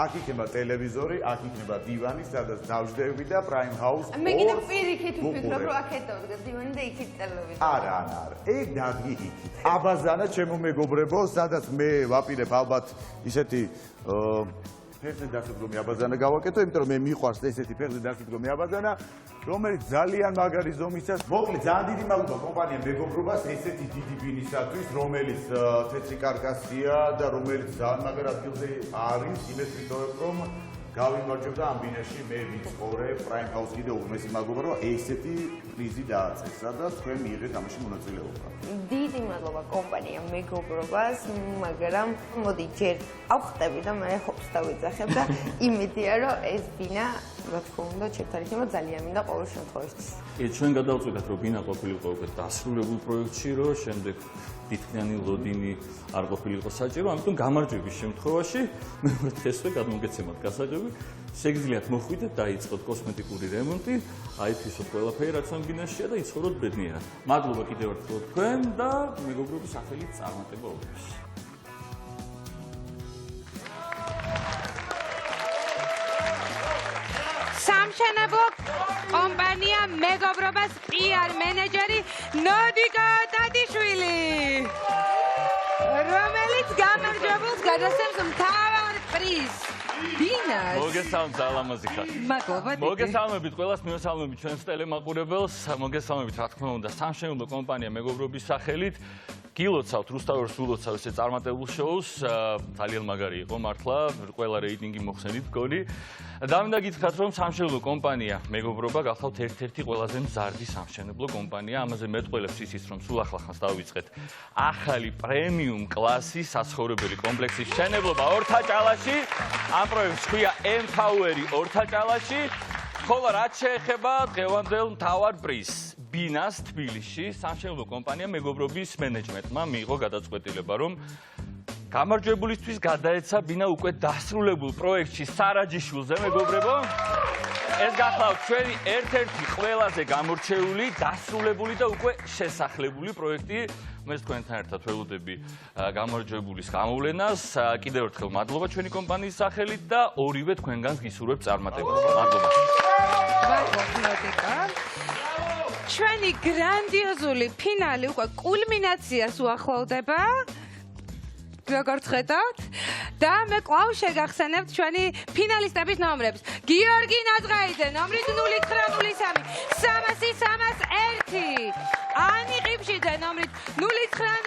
[SPEAKER 2] აქ იქნება ტელევიზორი, აქ იქნება დივანი, სადაც დავждები და Prime House.
[SPEAKER 3] მე კიდე პირიქით ვფიქრობ, რომ აქეთ დავდგა დივანი და იქით ტელევიზორი.
[SPEAKER 2] არა. ეგ დადგი იქით. აბაზანა ჩემო მეგობრებო, სადაც მე ვაპირებ ალბათ ისეთი ფეხზე დასადგომი აბაზანა გავაკეთო, იმიტომ რომ მე მიყვარს ესეთი ფეხზე დასადგომი აბაზანა, რომელიც ძალიან მაგარი ზომისაა. მოკლედ, ძალიან დიდი მადლობა კომპანია მეგობრობას ესეთი დიდი ბინისათვის, რომელიც თეთრი კარკასია და რომელიც ძალიან მაგარ ადგილზე არის, იმის ვიტყოდ რომ გავიმარჯვებ და ამ ბინაში მე ვიცხოვრე Prime House კიდე უმეტესი მადლობა რომ ესეთი პრიზი დააწეს, სადაც თქვენ მიიღეთ ამაში მონაწილეობა.
[SPEAKER 3] დიდი მადლობა კომპანია მეგობრობას, მაგრამ მოდი ჯერ ავხტები და მე ჰოპს დავიძახებ და იმედია რომ ეს ბინა რა თქმა უნდა ჩემთან ძალიან მინდა ყოველ შემთხვევაში.
[SPEAKER 17] ჩვენ გადავწყვიტეთ რომ ბინა ყოფილიყო უკვე დასრულებულ პროექტში, რომ შემდეგ დიდხნიანი ლოდინი არ ყოფილიყო საჭირო, ამიტომ გამარჯვების შემთხვევაში მე დღესვე გადმოგეცემათ გასაღები, შეგიძლიათ მოხვიდეთ, დაიწყოთ კოსმეტიკური რემონტი, აიფისოთ ყველაფერი რაც ამ ბინაშია და იცხოვროთ ბედნიერად. მადლობა კიდევ ერთხელ თქვენ და მეგობრობის სახელით წარმატება ოქროში.
[SPEAKER 1] სამშენებლო კომპანია მეგობრობას PR მენეჯერი ნოდიკა ტატიშვილი, რომელიც გამარჯვებულს გადასცემს მთავარ პრიზს. ბინას.
[SPEAKER 17] მოგესალმებით ალამაზი ხარ.
[SPEAKER 1] მადლობა.
[SPEAKER 17] მოგესალმებით ყველას, მიესალმებით ჩვენს ტელემაყურებელს, მოგესალმებით რა თქმა უნდა სამშენებლო კომპანია მეგობრობის სახელით. გილოცავთ რუსთავის ულოცავ ესე წარმატებულ შოუს, ძალიან მაგარი იყო მართლა, ყველა რეიტინგი მოხსენით გონი. და მინდა გითხრათ რომ სამშენებლო კომპანია მეგობრობა გახავთ ერთ-ერთი ყველაზე მზარდი სამშენებლო კომპანია, ამაზე მეტყველებს ისიც რომ სულ ახლახანს დავიწყეთ ახალი პრემიუმ კლასის საცხოვრებელი კომპლექსის მშენებლობა ორთაჭალაში. ამ პროექტს ჰქვია M-Tower-ი ორთაჭალაში. ხოლო რაც შეეხება დღევანდელ მთავარ პრიზს ბინას თბილისში სამშენებლო კომპანია მეგობრობის მენეჯმენტმა მიიღო გადაწყვეტილება რომ გამარჯვებულისთვის გადაეცა ბინა უკვე დასრულებულ პროექტში სარაჯიშვილზე მეგობრებო. ეს გახლავთ ჩვენი ერთ-ერთი ყველაზე გამორჩეული, დასრულებული და უკვე შესახლებული პროექტი. მე თქვენთან ერთად ველოდები გამარჯვებულის გამოვლენას. კიდევ ერთხელ მადლობა ჩვენი კომპანიის სახელით და ორივე თქვენგანს გისურვებთ წარმატებას. მადლობა.
[SPEAKER 1] ჩვენი გრანდიოზული ფინალი უკვე კულმინაციას უახლოვდება. როგორც ხედავთ და მე კვლავ შეგახსენებთ ჩვენი ფინალისტების ნომრებს. გიორგი ნაზღაიძე, ნომრით 0903 300-301. ანი ყიფშიძე, ნომრით 0903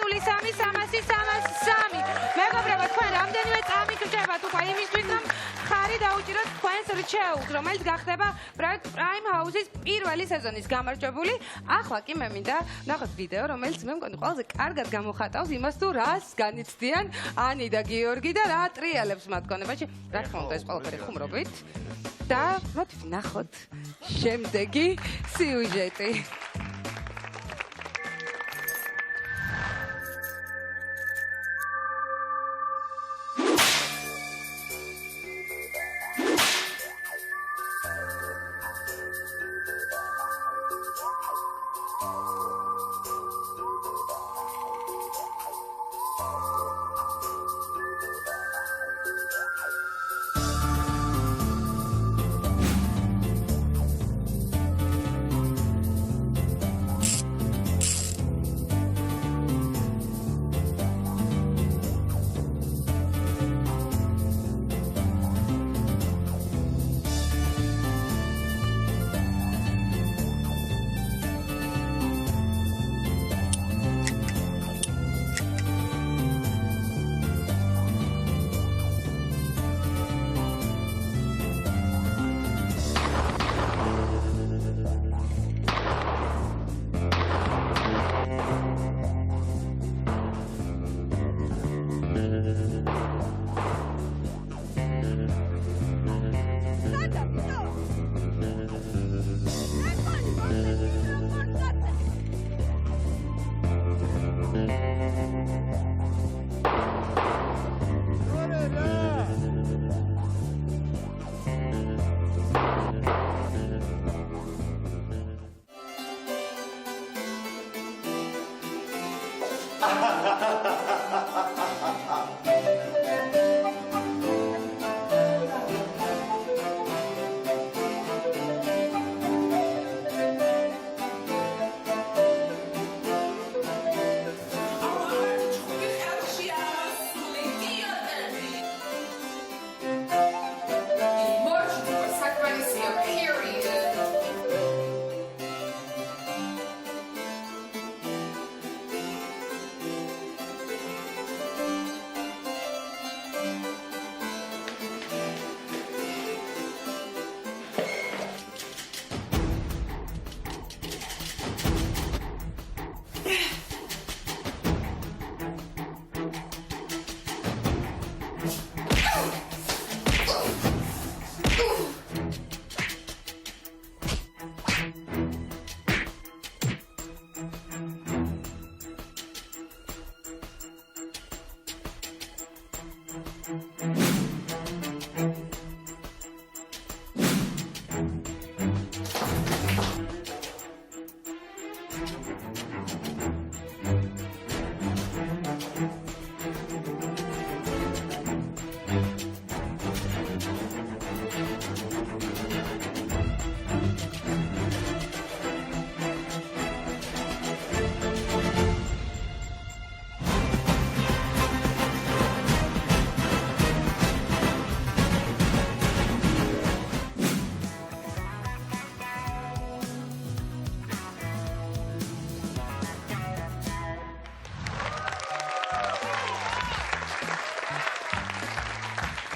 [SPEAKER 1] 300-303. მეგობრებო, თქვენ რამდენიმე წამით რჩებათ უკვე იმისთვის, რომ ხარი დაუჭიროთ თქვენს რჩეულს, რომელიც გახდება პროექტ Prime House-ის პირველი სეზონის გამარჯვებული. ახლა კი მე მინდა ნახოთ ვიდეო, რომელიც მე მგონი ყველაზე კარგად გამოხატავს იმას, თუ რას განიცდიან ანი და გიორგი და რა ტრიალებს მათ გონებაში. რა თქმა უნდა, ეს ყველაფერი ხუმრობით. და მოდით ნახოთ შემდეგი სიუჟეტი.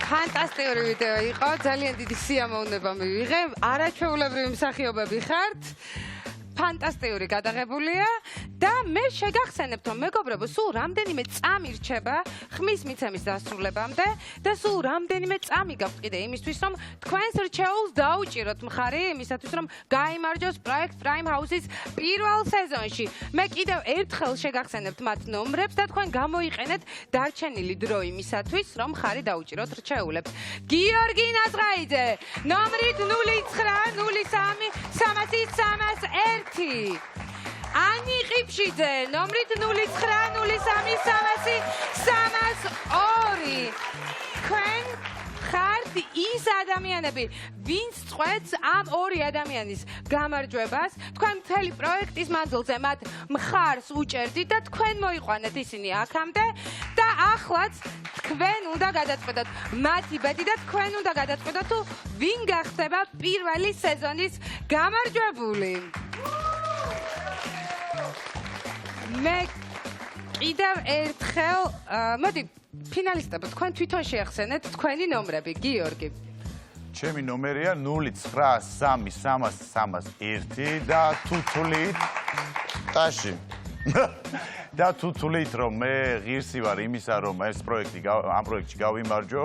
[SPEAKER 1] ფანტასტიკური ვიდეო იყო, ძალიან დიდი სიამოვნება მივიღე, არაჩვეულებრივი მსახიობები ხართ. ფანტასტიკური გადაღებულია და მე შეგახსენებთ, რომ მეგობრებო, სულ რამდენიმე წამი რჩება ხმის მიცემის დასრულებამდე და სულ რამდენიმე წამი გაქვთ კიდე იმისთვის, რომ თქვენს რჩეულს დაუჭიროთ მხარი იმისათვის, რომ გაიმარჯოს პროექტ Prime House-ის პირველ სეზონში. მე კიდევ ერთხელ შეგახსენებთ მათ ნომრებს და თქვენ გამოიყენეთ დარჩენილი დრო იმისათვის, რომ მხარი დაუჭიროთ რჩეულებს. გიორგი ნაზღაიძე, ნომრით 0903 301 ანი ყიფშიძე, ნომრით 0903 302 თქვენ ხართ ის ადამიანები, ვინც წყვეტს ამ ორი ადამიანის გამარჯვებას, თქვენ მთელი პროექტის მანძილზე მათ მხარს უჭერდით და თქვენ მოიყვანეთ ისინი აქამდე და ახლაც თქვენ უნდა გადაწყვეტოთ მათი ბედი და თქვენ უნდა გადაწყვეტოთ თუ ვინ გახდება პირველი სეზონის გამარჯვებული. მე კიდევ ერთხელ მოდი ფინალისტებო თქვენ თვითონ შეახსენეთ თქვენი ნომრები. გიორგი.
[SPEAKER 2] ჩემი ნომერია 0933301 და თუთლით ტაში. და თუთლით რომ მე ღირსი ვარ იმისა რომ ეს პროექტი ამ პროექტში გავიმარჯო,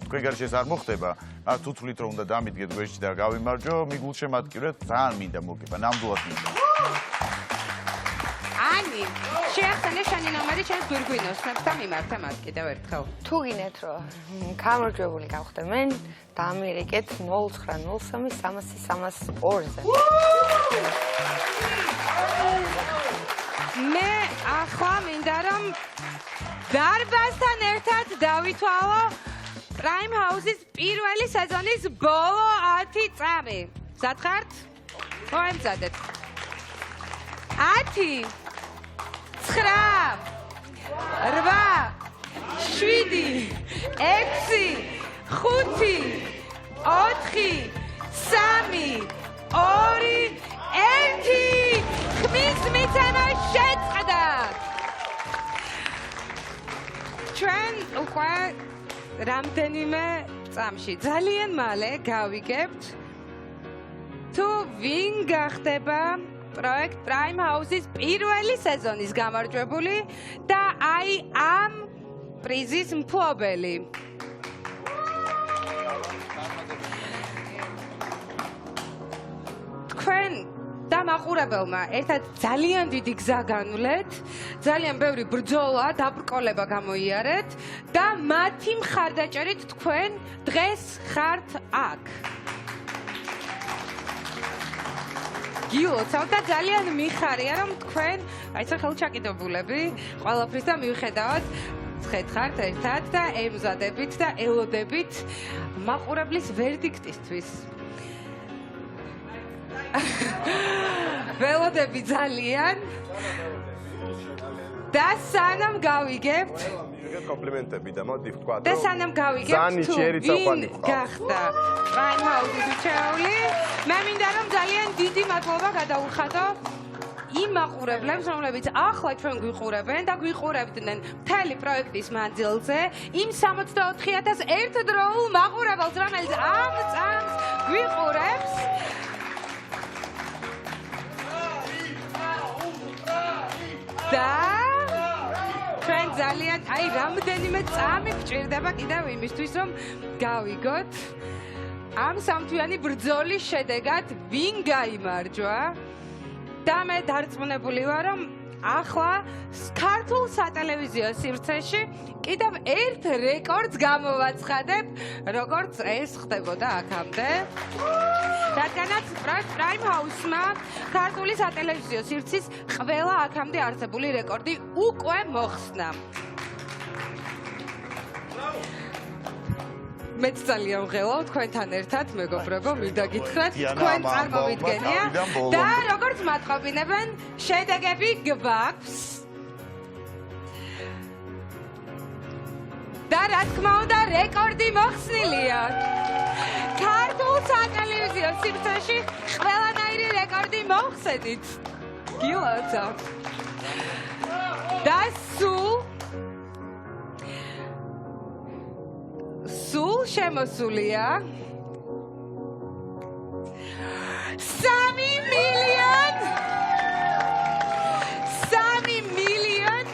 [SPEAKER 2] თქვენ გარშეს არ მოხდება, მაგრამ თუთლით რომ უნდა დამიდგეთ გვერდში და გავიმარჯო, მიგულშემატკივრეთ, ძალიან მინდა მოგება, ნამდვილად მინდა. ანი, შეახსენე შენი ნომერი ჩემს გვირგვინოსნებს და მიმართე მათ კიდევ ერთხელ.
[SPEAKER 3] თუ გინდათ რომ გამარჯვებული გავხდე, დამირეკეთ 0903-302-ზე.
[SPEAKER 1] მე ახლა მინდა რომ დარბაზთან ერთად დავითვალო Prime House-ის პირველი სეზონის ბოლო 10 წამი. მზად ხართ? ხო, ემზადეთ. 10 9 8 7 6 5 4 3 2 1 ხმის მიცემა შეწყდა. ჩვენ უკვე რამდენიმე წამში ძალიან მალე გავიგებთ თუ ვინ გახდება პროექტ Prime House-ის პირველი სეზონის გამარჯვებული და აი ამ პრიზის მფლობელი. თქვენ და მაყურებელმა ერთად ძალიან დიდი გზა განვლეთ, ძალიან ბევრი ბრძოლა, დაბრკოლება გამოიარეთ და მათი მხარდაჭერით თქვენ დღეს ხართ აქ. გილოცავთ და ძალიან მიხარია რომ თქვენ აიცა ხელჩაკიდებულები ყველაფრის და მივხედავთ ხეთხართ ერთად და ემზადებით და ელოდებით მაყურებლის ვერდიქტისთვის. ველოდები ძალიან და სანამ გავიგებთ
[SPEAKER 6] კომპლიმენტები და მოდი ვთქვა რომ
[SPEAKER 1] და სანამ გავიგებთ თუ ვინ გახდა Prime House-ის რჩეული, მე მინდა რომ ძალიან დიდი მადლობა გადაუხადო იმ მაყურებლებს, რომლებიც ახლა ჩვენ გვიყურებენ და გვიყურებდნენ მთელი პროექტის მანძილზე, იმ 64,000 ერთდროულ მაყურებელს, რომელიც ამ წამს გვიყურებს. და ჩვენ ძალიან, აი რამდენიმე წამი გვჭირდება კიდევ იმისთვის, რომ გავიგოთ ამ სამთვიანი ბრძოლის შედეგად ვინ გაიმარჯვა. და მე დარწმუნებული ვარ, რომ ახლა ქართულ სატელევიზიო სივრცეში კიდევ ერთ რეკორდს გამოვაცხადებ, როგორც ეს ხდებოდა აქამდე. რადგანაც Prime House-მა ქართული სატელევიზიო სივრცის ყველა აქამდე არსებული რეკორდი უკვე მოხსნა. მეც ძალიან ვღელავ თქვენთან ერთად, მეგობრებო, მინდა გითხრათ, თქვენ წარმოვიდგენია და როგორც მათყობინებენ, შედეგები გვაქვს. და რა თქმა უნდა, რეკორდი მოხსნილია. ქართულ სატელევიზიო სივრცეში ყველანაირი რეკორდი მოხსენით. გილოცა. და სულ შემოსულია 3 მილიონი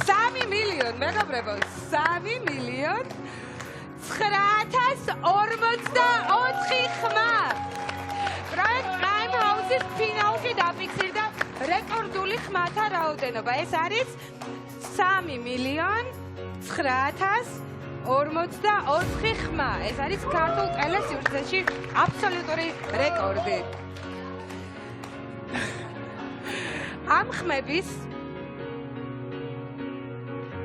[SPEAKER 1] 3 მილიონი მეგობრებო 3 მილიონი 944 ხმა პროექტ Prime House-ის ფინალში დაფიქსირდა რეკორდული ხმათა რაოდენობა ეს არის 3 მილიონი 944 ხმა ეს არის ქართულ ტელესიუჟეტში აბსოლუტური რეკორდი ამ ხმების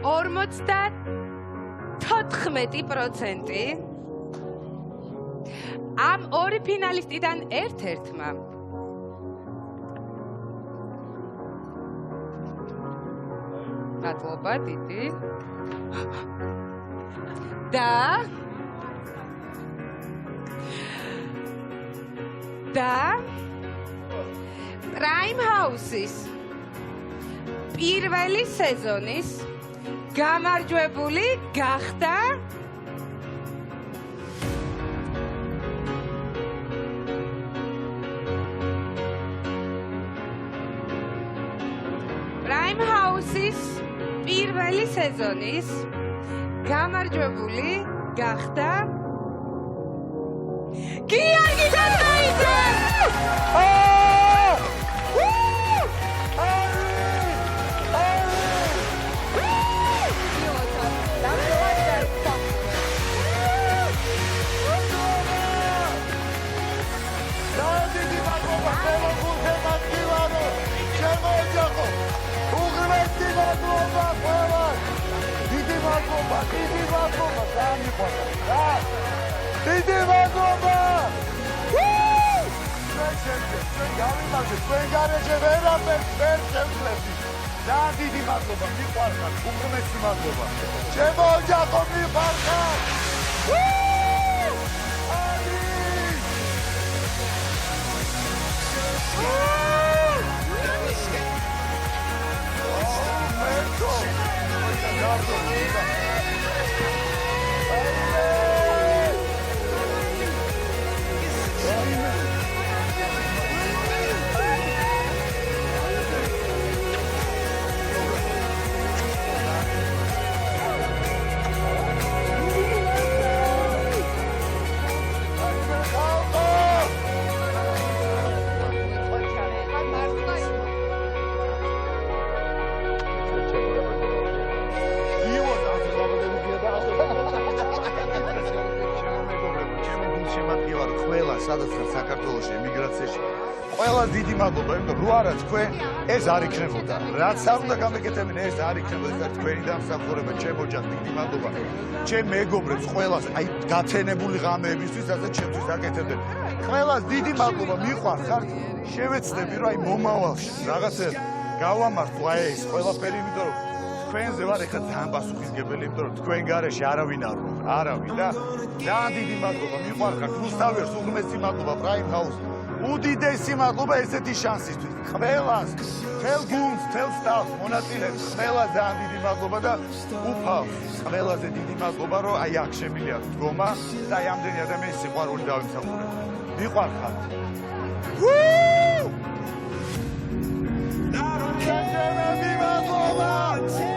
[SPEAKER 1] 54% ამ ორი ფინალისტიდან ერთ-ერთმა მადლობა დიდი და Prime House-ის პირველი სეზონის გამარჯვებული გახდა Prime House-ის პირველი სეზონის გამარჯვებული გახდა გიორგი დათაიძე!
[SPEAKER 2] დიდი მადლობა! ჩვენ გარეშე ვერაფერს ვერ შევძლები. და დიდი მადლობა, მიყვარხარ, უღრმესი მადლობა. ჩემო ოჯახო მიყვარხარ! სადაც საქართველოს ემიგრაციაში ყველა დიდი მადლობა, იმიტომ რომ არა თქვენ ეს არ იქნებოდა. რაც არ უნდა გამეკეთებინა, ეს არ იქნებოდა. ეს თქვენი დამსახურება, ჩემ ოჯახს დიდი მადლობა. ჩემ მეგობრებს ყველას, აი გაცენებული ღამეებისთვის, რასაც ჩემთვის აკეთებდნენ. ყველას დიდი მადლობა, მიყვარხართ. შევეცდები, რომ აი მომავალში რაღაცა გავამართლო აი ეს ყველაფერი, იმიტომ რომ თქვენზე ვარ ეხლა ძალიან პასუხისმგებელი, იმიტომ რომ თქვენ გარეშე არავინ არ ვარ, არავინ და ძალიან დიდი მადლობა, მიყვარხართ. რუსთავერს უღმესი მადლობა, Prime House. უდიდესი მადლობა ესეთი შანსისთვის. ყველას, მთელ გუნდს, მთელ სტაფს, მონაწილეებს, ყველას ძალიან დიდი მადლობა და უფალს ყველაზე დიდი მადლობა, რომ აი აქ შემილია დგომა და აი ამდენი ადამიანის სიყვარული დავიმსახურებ. მიყვარხართ. მადლობა!